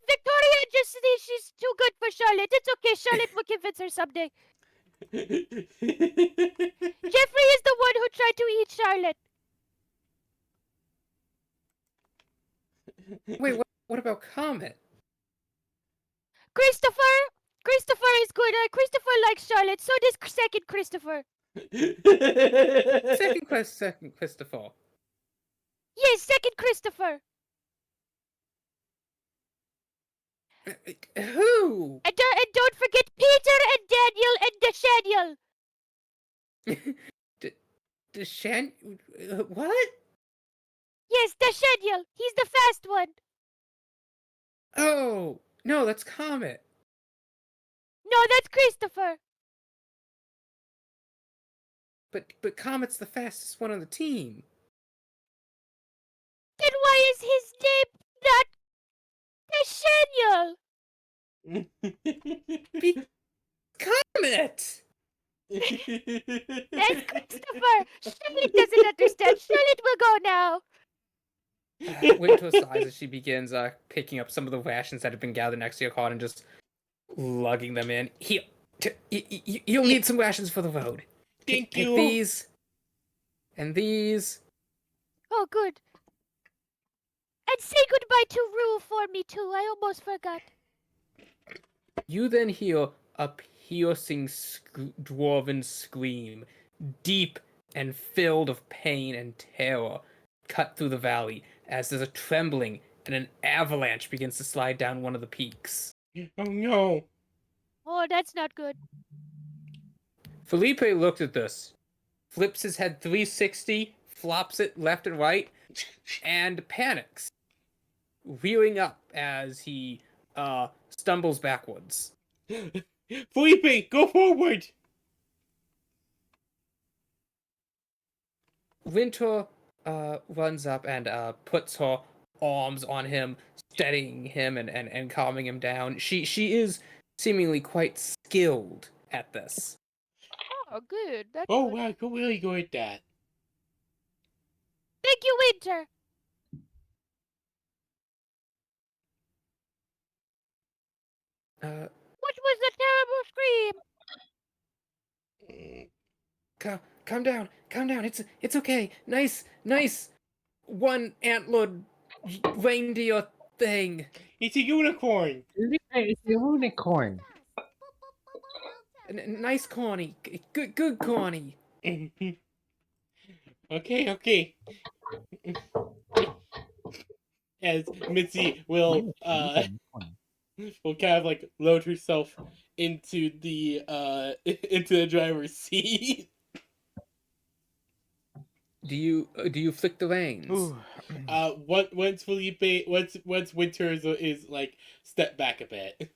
Victoria just thinks she's too good for Charlotte. It's okay. Charlotte will convince her someday. Jeffrey is the one who tried to eat Charlotte. Wait, what about Comet? Christopher is good. Christopher likes Charlotte. So does second Christopher. Second Christopher. Yes, second Christopher. Who? And don't forget Peter and Daniel and Deshan? What? Yes, Daniel. He's the fast one. Oh, no, that's Comet. No, that's Christopher. But Comet's the fastest one on the team. Then why is his name not Daniel? Comet! That's Christopher! Charlotte doesn't understand. Charlotte will go now. Winter sighs as she begins picking up some of the rations that have been gathered next to your cart and just lugging them in. Here, you'll need some rations for the road. Thank Take you. these and these. Oh, good. And say goodbye to Rue for me, too. I almost forgot. You then hear a piercing dwarven scream, deep and filled of pain and terror, cut through the valley as there's a trembling and an avalanche begins to slide down one of the peaks. Oh no. Oh, that's not good. Felipe looked at this, flips his head 360, flops it left and right, and panics, reeling up as he stumbles backwards. Felipe, go forward. Winter runs up and puts her arms on him, steadying him and calming him down. She is seemingly quite skilled at this. Oh, good. That's Oh good. wow, you're really good at that. Thank you, Winter. What was the terrible scream? Calm down. It's okay. Nice one antlered reindeer thing. It's a unicorn. It's a unicorn. Nice Connie. Good Connie. Okay. As Mitzi will will kind of like load herself into the into the driver's seat. Do you flick the reins? Ooh. Once Felipe, once Winter is like step back a bit.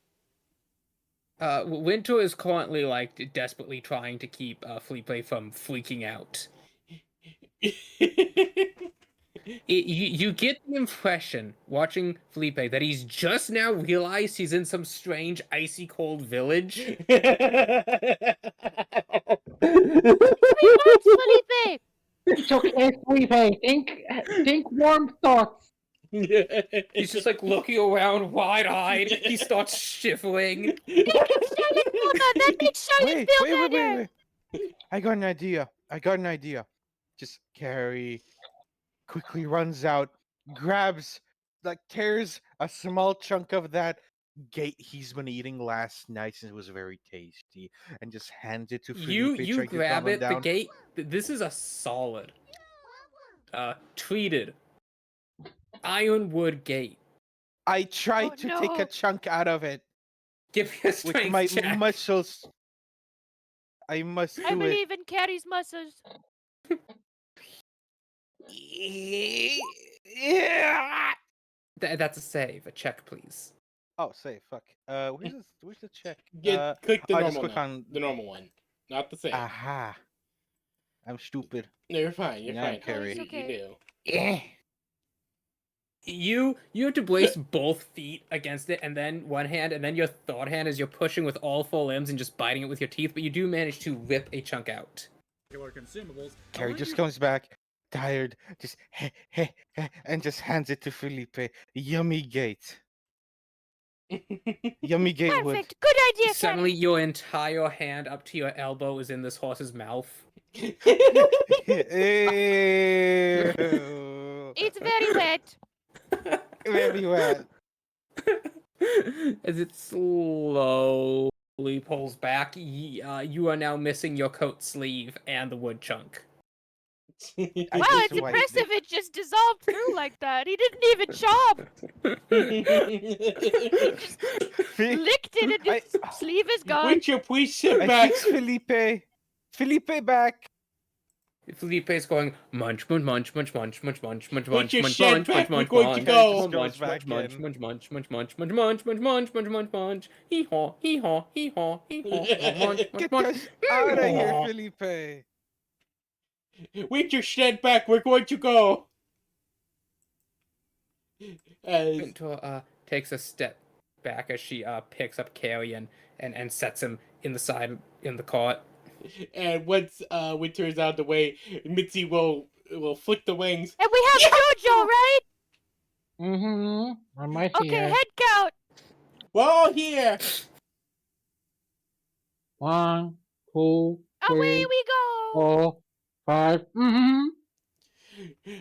Winter is currently like desperately trying to keep Felipe from freaking out. You get the impression watching Felipe that he's just now realized he's in some strange icy cold village. Relax, Felipe. It's okay, Felipe. Think warm thoughts. He's just like looking around wide-eyed. He starts shivering. Charlotte, Mama, that makes Charlotte feel better. Wait. I got an idea. Just Carrie quickly runs out, grabs, like tears a small chunk of that gate he's been eating last night since it was very tasty, and just hands it to Felipe. You trying to grab calm him it. The down. gate. This is a solid, treated ironwood gate. I tried to take no. a chunk out of it Give me a with strength my check. muscles. I must I do it. believe in Carrie's muscles. That's a save. A check, please. Oh, say fuck. Where's the check? Click the I just normal click one. on The normal one, not the same. Aha. I'm stupid. No, you're fine. You're Yeah, fine. Carrie. It's okay. You You have to brace both feet against it, and then one hand, and then your third hand as you're pushing with all four limbs and just biting it with your teeth. But you do manage to rip a chunk out. Consumables. Carrie just comes back, tired, just and just hands it to Felipe. Yummy gate. Yummy gate wood. Perfect. Good idea, Suddenly, your entire hand up to your elbow is in this horse's mouth. Ew. It's very wet. Very wet. As it slowly pulls back, you are now missing your coat sleeve and the wood chunk. I Wow, just it's wiped impressive. It just dissolved through like that. He didn't even chop. it. Licked it and his sleeve is gone. Winter, please sit I back. fix Felipe. Felipe back. Felipe is going munch, munch, munch, munch, munch, munch, munch, munch, Put munch, your munch, shed munch, back, munch, we're munch, going to munch, go. munch, Goes munch, back munch, in. munch, munch, munch, munch, munch, munch, munch, munch, munch, munch, munch. Hee haw, hee haw, hee haw, hee haw. Munch, munch, Get munch. us out of here, Felipe. Winter, shed back. We're going to go. As Winter takes a step back as she picks up Carrie and sets him in the cart. And once Winter is out of the way, Mitzi will flick the wings. And we have Jojo, right? Mm-hmm. On my Okay, here. head count. We're all here. 1, 2, Away 3, we go. 4, 5. Mm-hmm.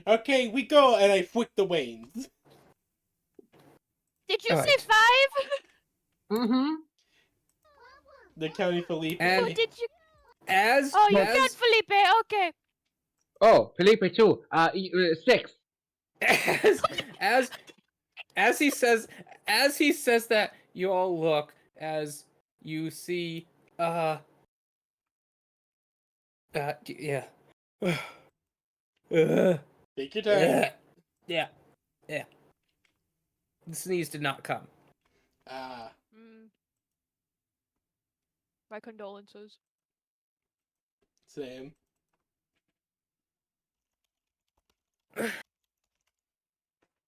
Okay, we go, and I flick the wings. Did you say Alright. 5? Mm-hmm. The County Felipe. And Oh, did you? as Oh, you as got Felipe. Okay. Oh, Felipe too. 6. as as he says that, you all look as you see yeah. Take your time. Yeah. The sneeze did not come. Ah, My condolences. same.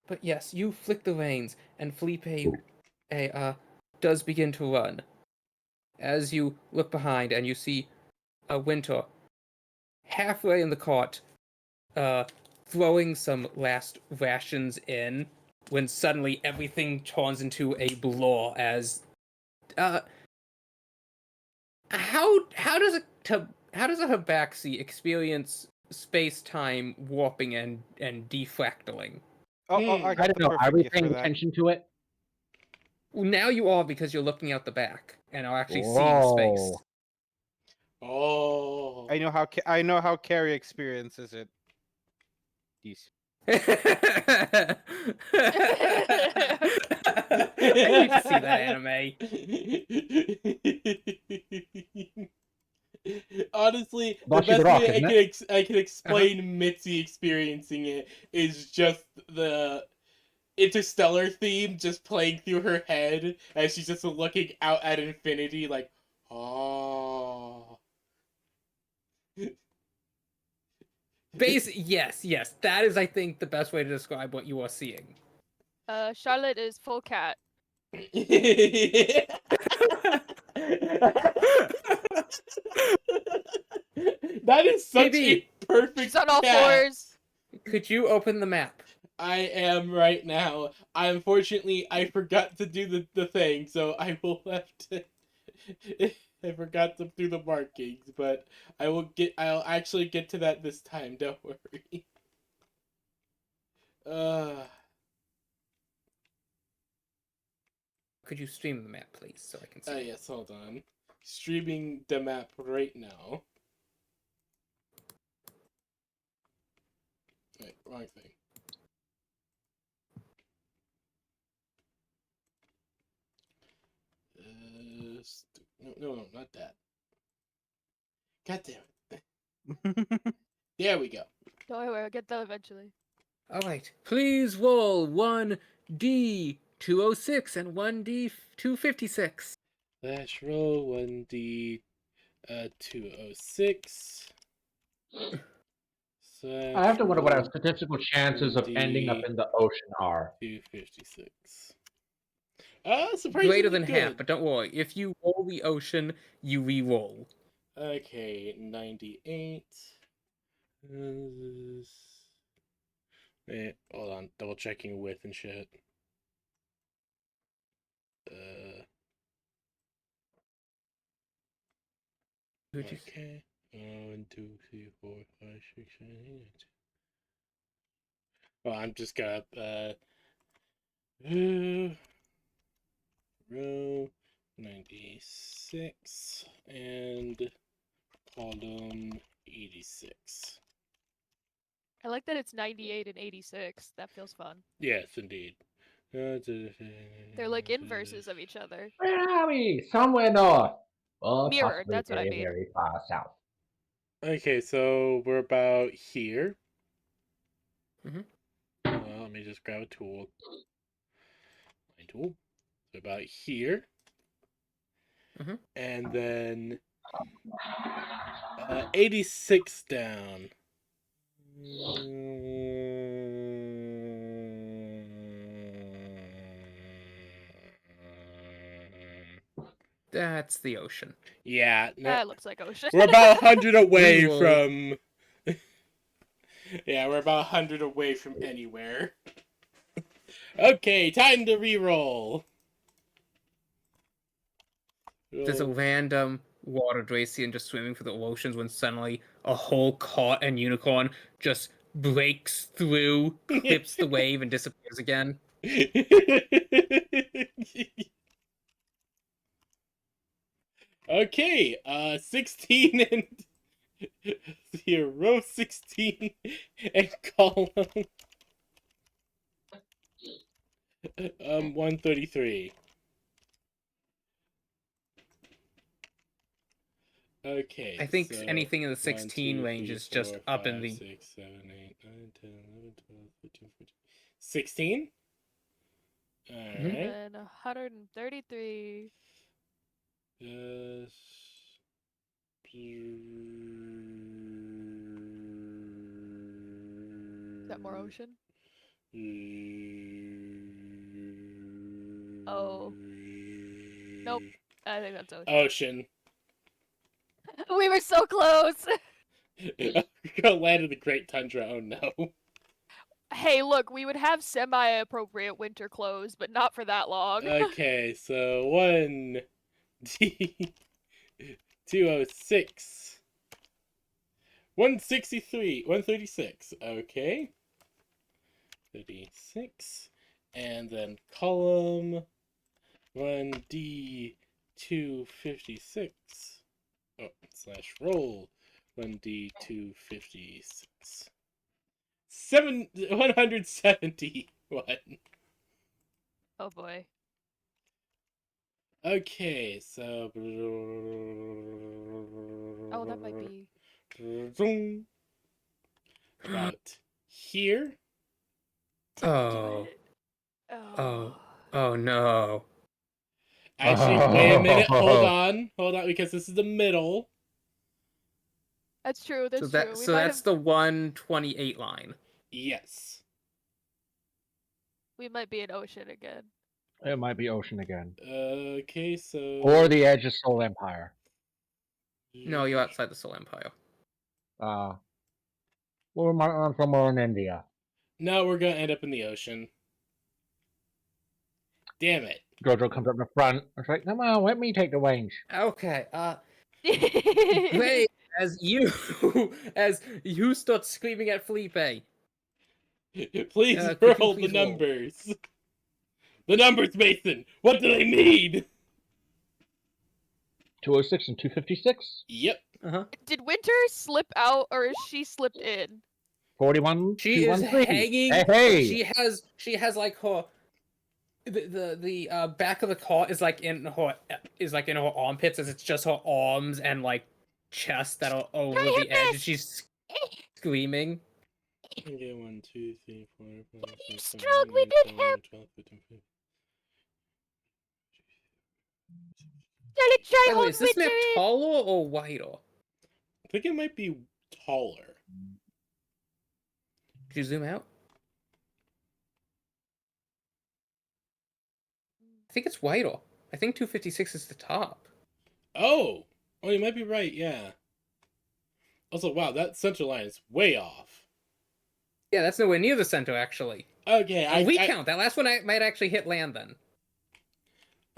But yes, you flick the reins, and Felipe does begin to run. As you look behind and you see Winter halfway in the cart, throwing some last rations in, when suddenly everything turns into a blur as how does a Habaxi experience space-time warping and defractaling? Oh, Hmm. I I got don't the know. perfect Are we gift for paying that. attention to it? Well, now you are, because you're looking out the back and are actually seeing space. Oh. I know how Carrie experiences it. These. I need to see that anime. Honestly, the Bocce the best Rock, way isn't it? I can explain Mitzi experiencing it is just the interstellar theme just playing through her head as she's just looking out at infinity like, oh. Yes, that is, I think, the best way to describe what you are seeing. Charlotte is full cat. That is such KB, a perfect She's on all cat. fours. could you open the map? I am right now. Unfortunately, I forgot to do the thing, so I will have to. I forgot to do the markings, but I'll actually get to that this time. Don't worry. Could you stream the map, please, so I can see? Yes. Hold on. Streaming the map right now. Wait, wrong thing. No, not that. God damn it. There we go. Don't worry, I'll get that eventually. Alright, please roll 1D206 and 1D256. Flash roll 1D 206. I have to wonder what our statistical chances of 1D ending up in the ocean are. 256. Surprisingly Greater than good. half, but don't worry. If you roll the ocean, you re-roll. Okay, 98. Wait, hold on, double checking width and shit. Okay. 1, 2, 3, 4, 5, 6, 7, 8. Well, I'm just gonna row 96 and column 86. I like that it's 98 and 86. That feels fun. Yes, indeed. They're like inverses of each other. Where are we? Somewhere north. Well, Mirrored, possibly that's what I very, mean. very far south. Okay, so we're about here. Mhm. Well, let me just grab a tool. My tool. So about here. Mhm. And then 86 down. That's the ocean. Yeah, no, That looks like ocean. we're about 100 away Reroll. from. Yeah, we're about 100 away from anywhere. Okay, time to reroll. There's a random water Dracian just swimming through the oceans when suddenly a whole caught and unicorn just breaks through, clips the wave, and disappears again. Okay, 16 and here, row 16 and column 133. Okay. I think so anything in the 1, 16 2, range 3, is just 4, up in 5, the. 6, 7, 8, 9, 10, 11, 12, 13, 14. 16? Alright. And 133. Yes. Is that more ocean? Oh. Nope. I think that's ocean. Ocean. We were so close. We're gonna land in the Great Tundra. Oh no. Hey, look, we would have semi-appropriate winter clothes, but not for that long. Okay, so 1D 206 163 136. Okay. 36. And then column 1D 256. Oh, slash roll 1D 256. 171. Oh boy. Okay, so Oh, that might be. about here. Oh. Oh. Oh no. Actually, wait a minute. Hold on, because this is the middle. That's true. That's So that true. We so might that's have. the 128 line. Yes. We might be in ocean again. It might be ocean again. Okay, so Or the edge of Soul Empire. No, you're outside the Soul Empire. We're somewhere in India. No, we're gonna end up in the ocean. Damn it. Jojo comes up the front. It's like, come on, let me take the reins. Okay, Gray, as you start screaming at Felipe. Please Could you roll please the roll? numbers. The numbers, Mason. What do they mean? 206 and 256. Yep. Did Winter slip out or is she slipped in? 41. She is 213. hanging. Hey! She has like her the back of the cart is like in her armpits, as it's just her arms and like chest that are over Try her the edge, and best. she's screaming. Okay, 1, 2, 3, 4, 5, 6, 7, Strong, 8, we 9, need 10, help. 12, 13, 14. Charlotte, try By the way, hold is this map Winter in. taller or wider? I think it might be taller. Could you zoom out? I think it's wider. I think 256 is the top. Oh, you might be right. Yeah. Also, wow, that center line is way off. Yeah, that's nowhere near the center actually. Okay, I recount. That last one I might actually hit land then.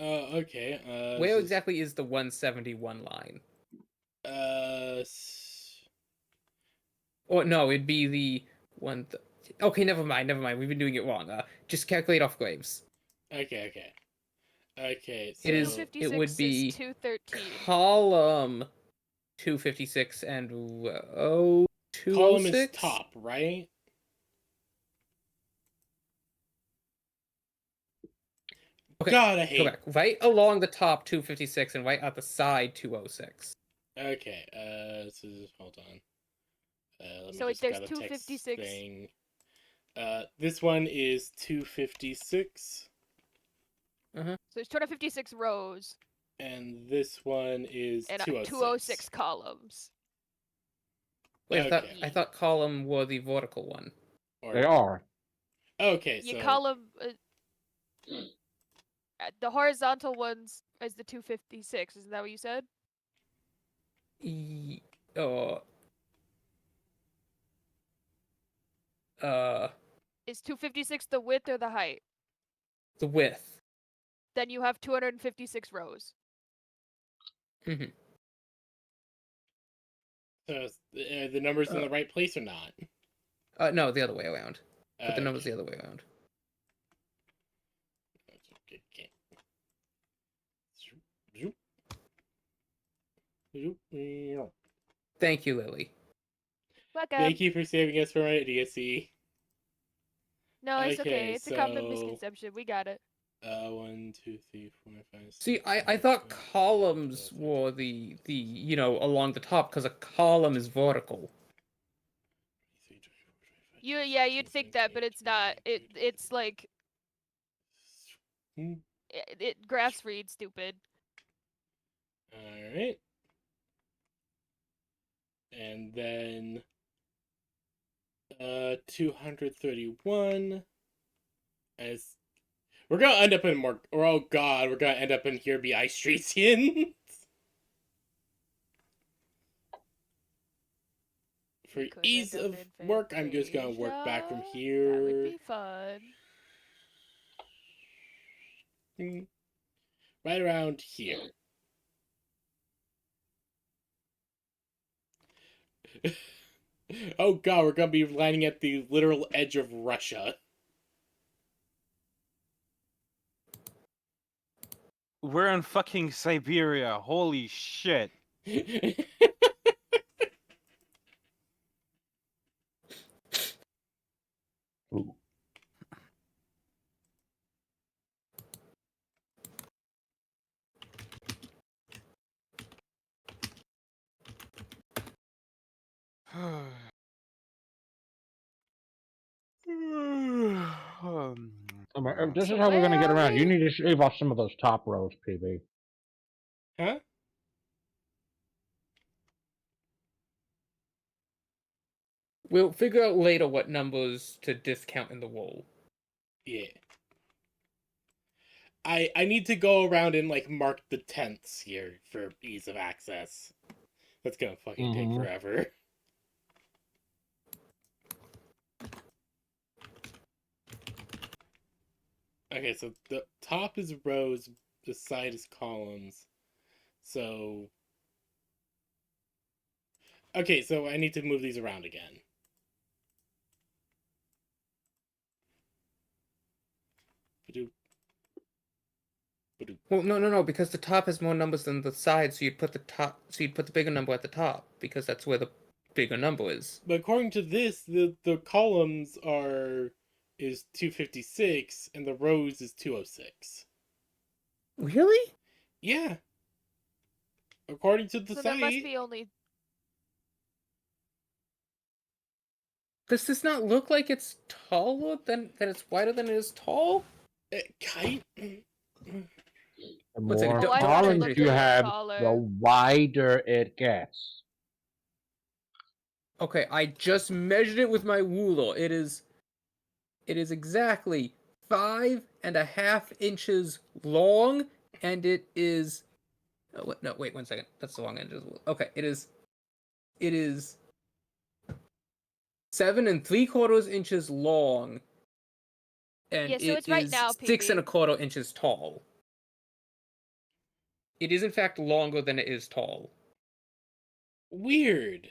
Okay. Where this exactly is the 171 line? Or no, it'd be the one. Okay, never mind. We've been doing it wrong. Just calculate off graves. Okay. So It is. 256 It would be is 213. column 256 and row 206. column is top, right? Okay, God, I go hate. back. Right along the top 256 and right at the side 206. Okay. So hold on. Let me So just there's grab a text 256. thing. This one is 256, So there's 256 rows and this one is and 206. 206 columns. Wait, Okay. I thought column were the vertical one. They are. Okay, You so column. The horizontal ones as the 256. Isn't that what you said? E- uh, uh, Is 256 the width or the height? the width. Then you have 256 rows. Hmm. So are the numbers in the right place or not? No, the other way around. Put the numbers Okay. the other way around. Okay. Zoop. Zoop. Thank you, Lily. Welcome. Thank you for saving us from our idiocy. No, it's okay. Okay, It's a common so- misconception. We got it. 1, 2, 3, 4, 5, 6. See, I 7, thought 8, 9, columns 10, were the along the top because a column is vertical. 23, 24, 25, You'd think that, but it's not. It's like it graphs read stupid. All right. And then 231 as we're gonna end up in more, or oh god, we're gonna end up in here be ice Tracians. For Could ease end up of in work, I'm just gonna work back from Fantasia. here. That would be fun. Right around here. Oh god, we're gonna be landing at the literal edge of Russia. We're in fucking Siberia. Holy shit. Ooh. This So is how we're where gonna get are around. You we? need to shave off some of those top rows, PB. Huh? We'll figure out later what numbers to discount in the roll. Yeah. I need to go around and like mark the tenths here for ease of access. That's gonna fucking take forever. Okay, so the top is rows, the side is columns. So okay, so I need to move these around again. Ba-doop. Ba-doop. Well, no, because the top has more numbers than the side, so you'd put the bigger number at the top because that's where the bigger number is. But according to this, the columns is 256 and the rows is 206. Really? Yeah. According to the So site. there must be only. Does this not look like it's taller than it's wider than it is tall? Kite. The One second, more don't- Why don't does it columns look you a little have, taller? the wider it gets. Okay, I just measured it with my ruler. It is exactly 5.5 inches long, and it is. Oh, no, wait 1 second. That's the wrong inches. Okay, it is 7.75 inches long, and Yeah, so it it's right is now, 6.25 inches tall. It is in fact longer than it is tall. Weird.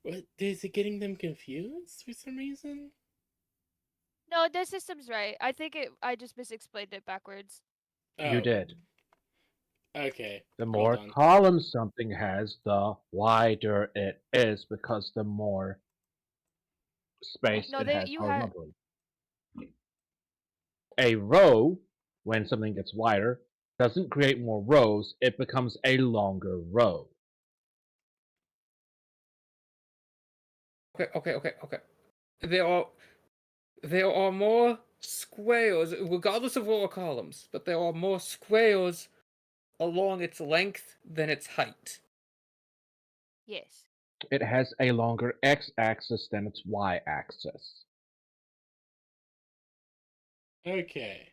What, is it getting them confused for some reason? No, the system's right. I think I just misexplained it backwards. You Oh, did. okay. The Hold more on. columns something has, the wider it is because the more space No, it has you had. horizontally. A row, when something gets wider, doesn't create more rows, it becomes a longer row. Okay. There are more squares, regardless of row or columns, but there are more squares along its length than its height. Yes. It has a longer x-axis than its y-axis. Okay.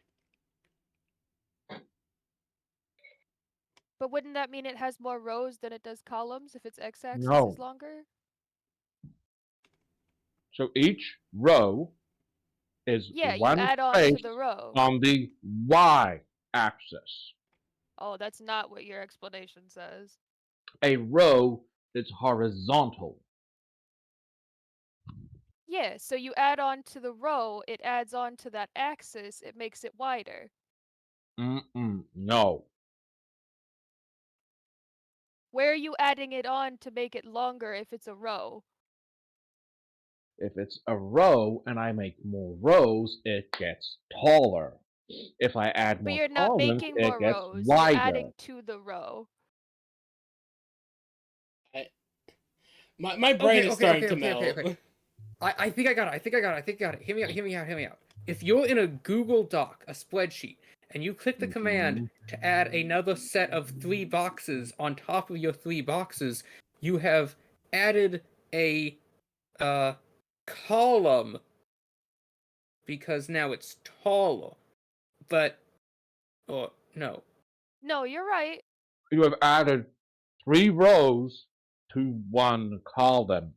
But wouldn't that mean it has more rows than it does columns if its x-axis No. is longer? So each row is Yeah, you one add on to space the row. on the y-axis. Oh, that's not what your explanation says. A row is horizontal. Yeah, so you add on to the row, it adds on to that axis, it makes it wider. No. Where are you adding it on to make it longer if it's a row? If it's a row and I make more rows, it gets taller. If I add But more you're not columns, making it more gets rows, you're wider. adding to the row. My brain is starting to okay. melt. I think I got it. Hear me out. If you're in a Google Doc, a spreadsheet, and you click the command to add another set of 3 boxes on top of your 3 boxes, you have added a column because now it's taller. But no. No, you're right. You have added 3 rows to 1 column.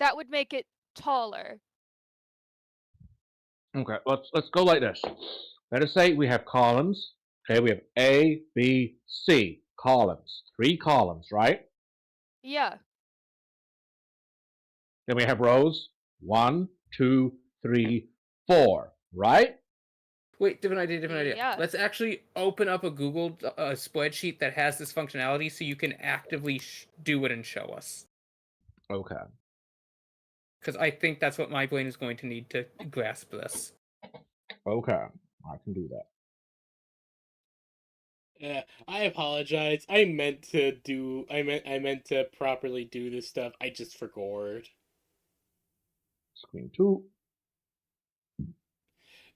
That would make it taller. Okay, let's go like this. Let us say we have columns. Okay, we have A, B, C columns. 3 columns, right? Yeah. Then we have rows. 1, 2, 3, 4, right? Wait, different idea. Yeah. Let's actually open up a Google spreadsheet that has this functionality so you can actively do it and show us. Okay. Because I think that's what my brain is going to need to grasp this. Okay, I can do that. Yeah, I apologize. I meant to properly do this stuff. I just forgot. Screen 2.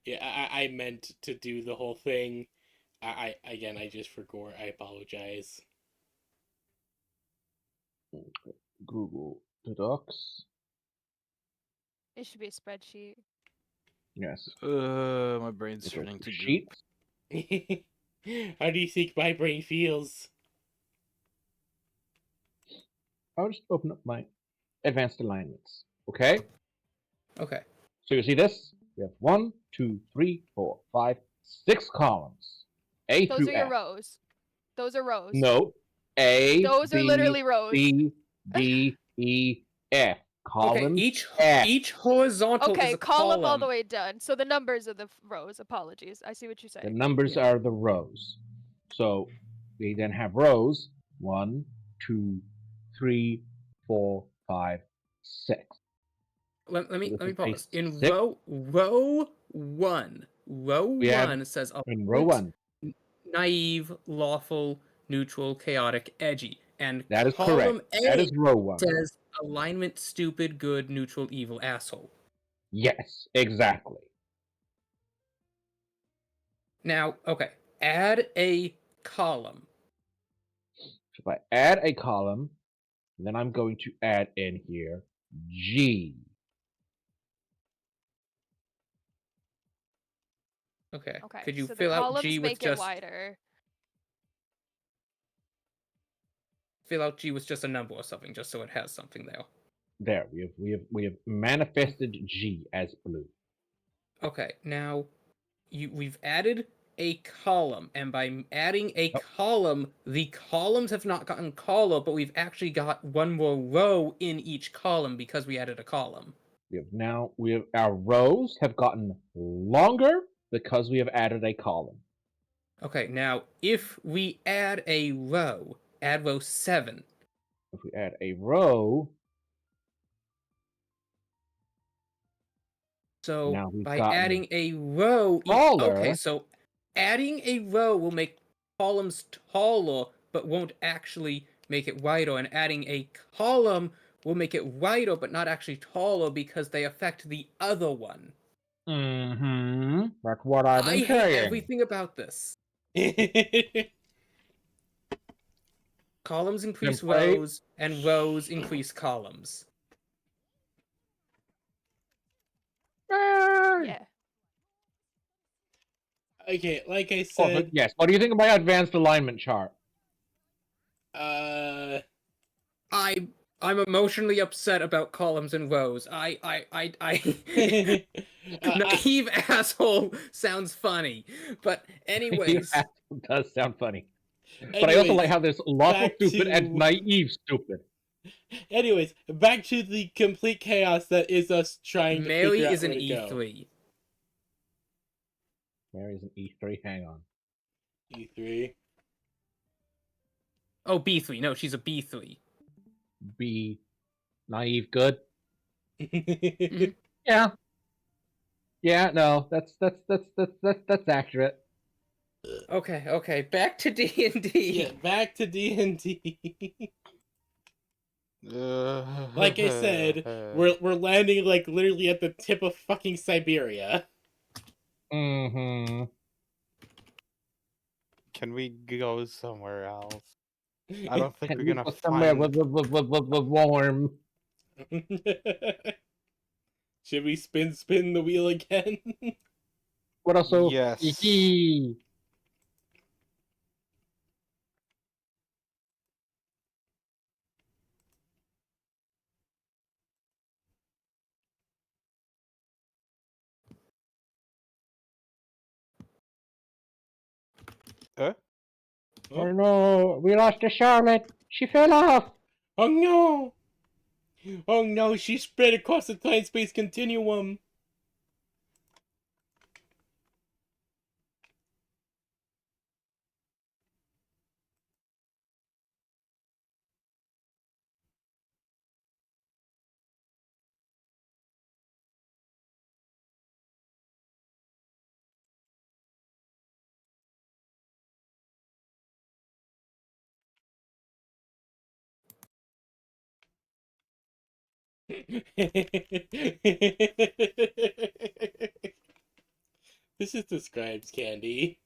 Yeah, I meant to do the whole thing. I just forgot. I apologize. Okay. Google Docs. It should be a spreadsheet. Yes. My brain's Go turning to to goop. Sheets. How do you think my brain feels? I'll just open up my advanced alignments. Okay? Okay. So you see this? We have 1, 2, 3, 4, 5, 6 columns. A Those through are your F. rows. Those are rows. No. A, Those are B, literally rows. C, D, E, F. Column Okay, F. each horizontal is Okay, a column column. all the way done. So the numbers are the rows. Apologies. I see what you're The saying. numbers Yeah. are the rows. So we then have rows 1, 2, 3, 4, 5, 6. Let me This is a pause. In 6. row one We have says in row alignment, 1. naive, lawful, neutral, chaotic, edgy, and That is column correct. That A is row 1. says alignment, stupid, good, neutral, evil, asshole. Yes, exactly. Now, okay, add a column. So if I add a column, then I'm going to add in here G. Okay. Okay. Could you So the fill out columns G with make it just wider. a number or something, just so it has something there? There, we have manifested G as blue. Okay, now we've added a column, and by adding a Oh. column, the columns have not gotten taller, but we've actually got one more row in each column because we added a column. Our rows have gotten longer because we have added a column. Okay, now if we add a row, add row 7. If we add a row, So now we've by gotten adding a row, taller. okay, so adding a row will make columns taller, but won't actually make it wider. And adding a column will make it wider, but not actually taller because they affect the other one. Mm-hmm. That's what I've been I hate saying. everything about this. Columns increase Template. rows, and rows increase columns. Yay! Yeah. Okay, like I Oh, but said, yes. What do you think of my advanced alignment chart? I'm emotionally upset about columns and rows. I, Naive asshole sounds funny, but anyways, It does sound funny. But I also anyways, like how there's lawful back stupid and to naive stupid. anyways, back to the complete chaos that is us trying to Mary figure out is where an to go. E3. Mary's an E3. Hang on. E3. Oh, B3. No, she's a B3. B. Naive good. Mhm. Yeah. Yeah. No. That's accurate. Okay. Back to D&D. Yeah, back to D&D. Like I said, we're landing like literally at the tip of fucking Siberia. Mm-hmm. Can we go somewhere else? I don't think Can we're we gonna go somewhere find. with warm? Should we spin the wheel again? What also? Yes. Huh? Oh no, we lost to Charlotte. She fell off. Oh no! Oh no, she spread across the time-space continuum. This is the scribe's candy.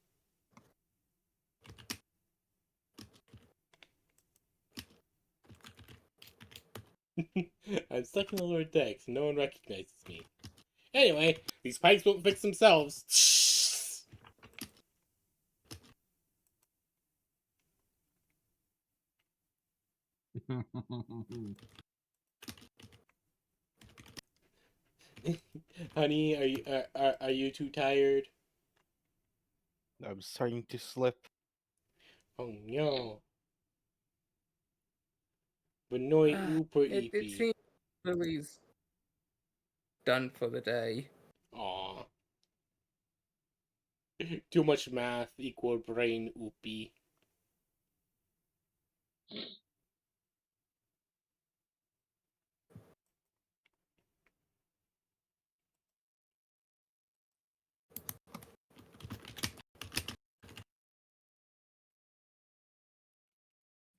I'm stuck in the lower decks and no one recognizes me. Anyway, these pipes won't fix themselves. Honey, are you too tired? I'm starting to slip. Oh no. Benoit Uper It EP. seems Lily's done for the day. Aw. Too much math equal brain oopy.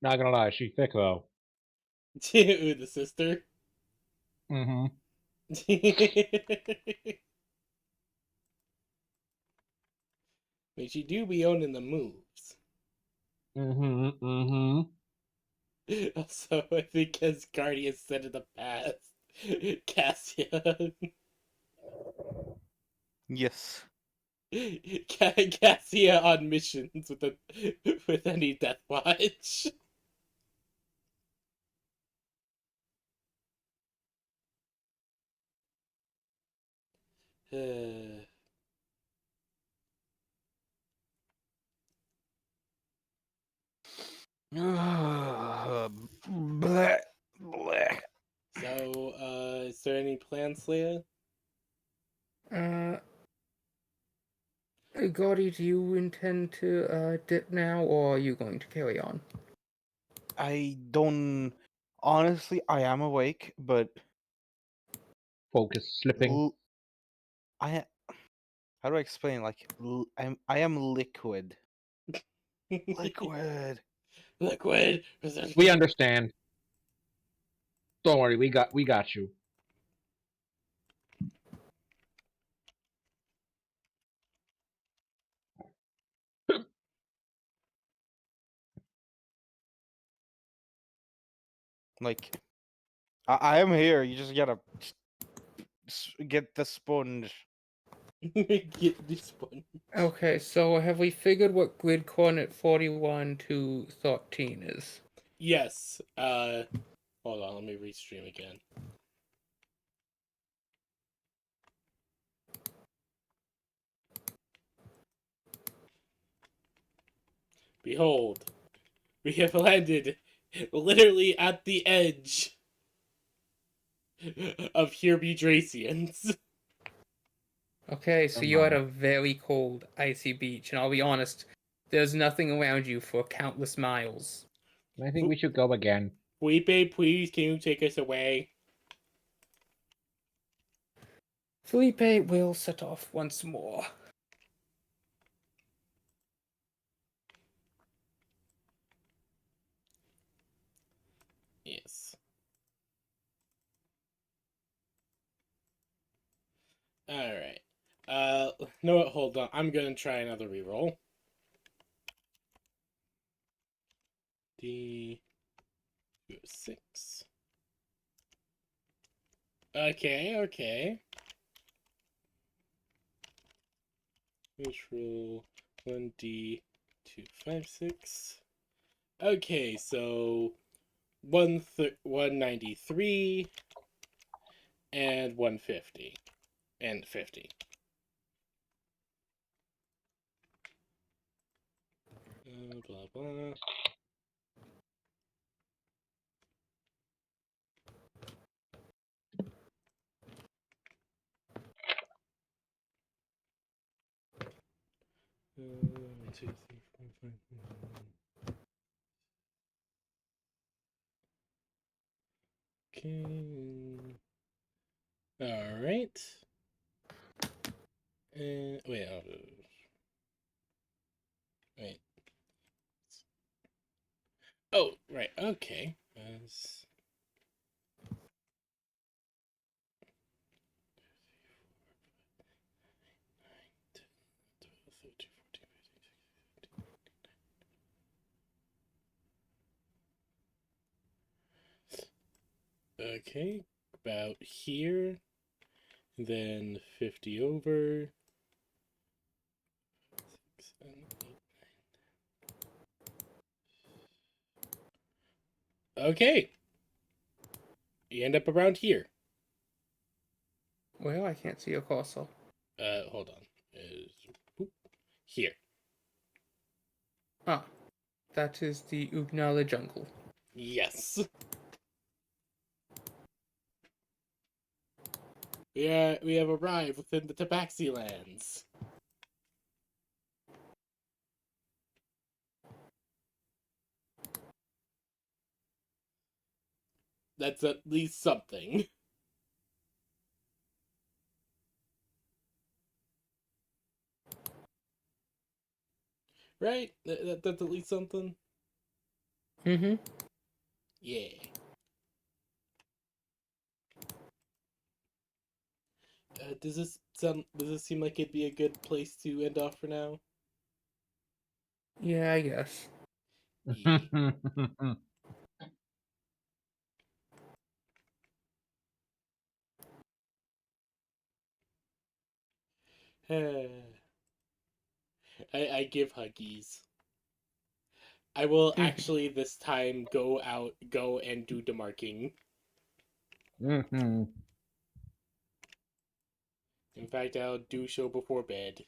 Not gonna lie, she's thick though. Ooh, the sister. Mm-hmm. But she do be owning the moves. Mm-hmm. Mm-hmm. Also, I think as Guardian said in the past, Cassia. Yes. Cassia on missions with any Death Watch. Bleh. Bleh. So, is there any plans, Leia? Gordy, do you intend to dip now, or are you going to carry on? I don't. Honestly, I am awake, but Focus slipping. I. How do I explain? Like, I am liquid. Liquid. Liquid. We understand. Don't worry, we got you. Like, I am here. You just gotta get the sponge. Get this one. Okay, so have we figured what grid coordinate 41 to 13 is? Yes. Hold on. Let me restream again. Behold, we have landed literally at the edge of Here Be Dracians. Okay, so Oh you're at my. a very cold, icy beach, and I'll be honest, there's nothing around you for countless miles. I think we should go again. Felipe, please, can you take us away? Felipe will set off once more. Yes. Alright. No, hold on. I'm gonna try another reroll. D6. Okay. Let's roll 1d256. Okay, so 193 and 150 and 50. Blah blah. One, two, three, four, five, okay. All right. Wait. Wait. Oh, right. Okay. Okay, about here, then 50 over. 6, 7, 8. Okay, you end up around here. Well, I can't see your cursor. Hold on. Here. Ah, that is the Ugnala jungle. Yes. We have arrived within the Tabaxi lands. That's at least something. Right? That's at least something? Mm-hmm. Yeah. Does this seem like it'd be a good place to end off for now? Yeah, I guess. Yeah. I give huggies. I will actually this time go and do demarking. Mhm. In fact, I'll do show before bed.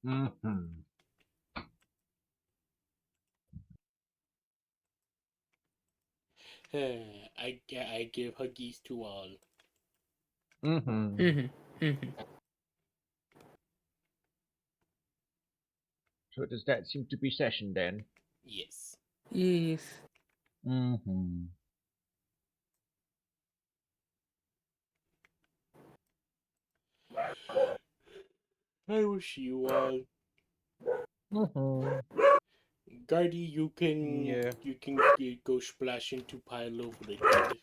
Mhm. I give huggies to all. Mhm. Mm-hmm. Mm-hmm. So does that seem to be session then? Yes. Yes. Mhm. I wish you all. Mhm. Guardy, you can Yeah. go splash into pile of liquid.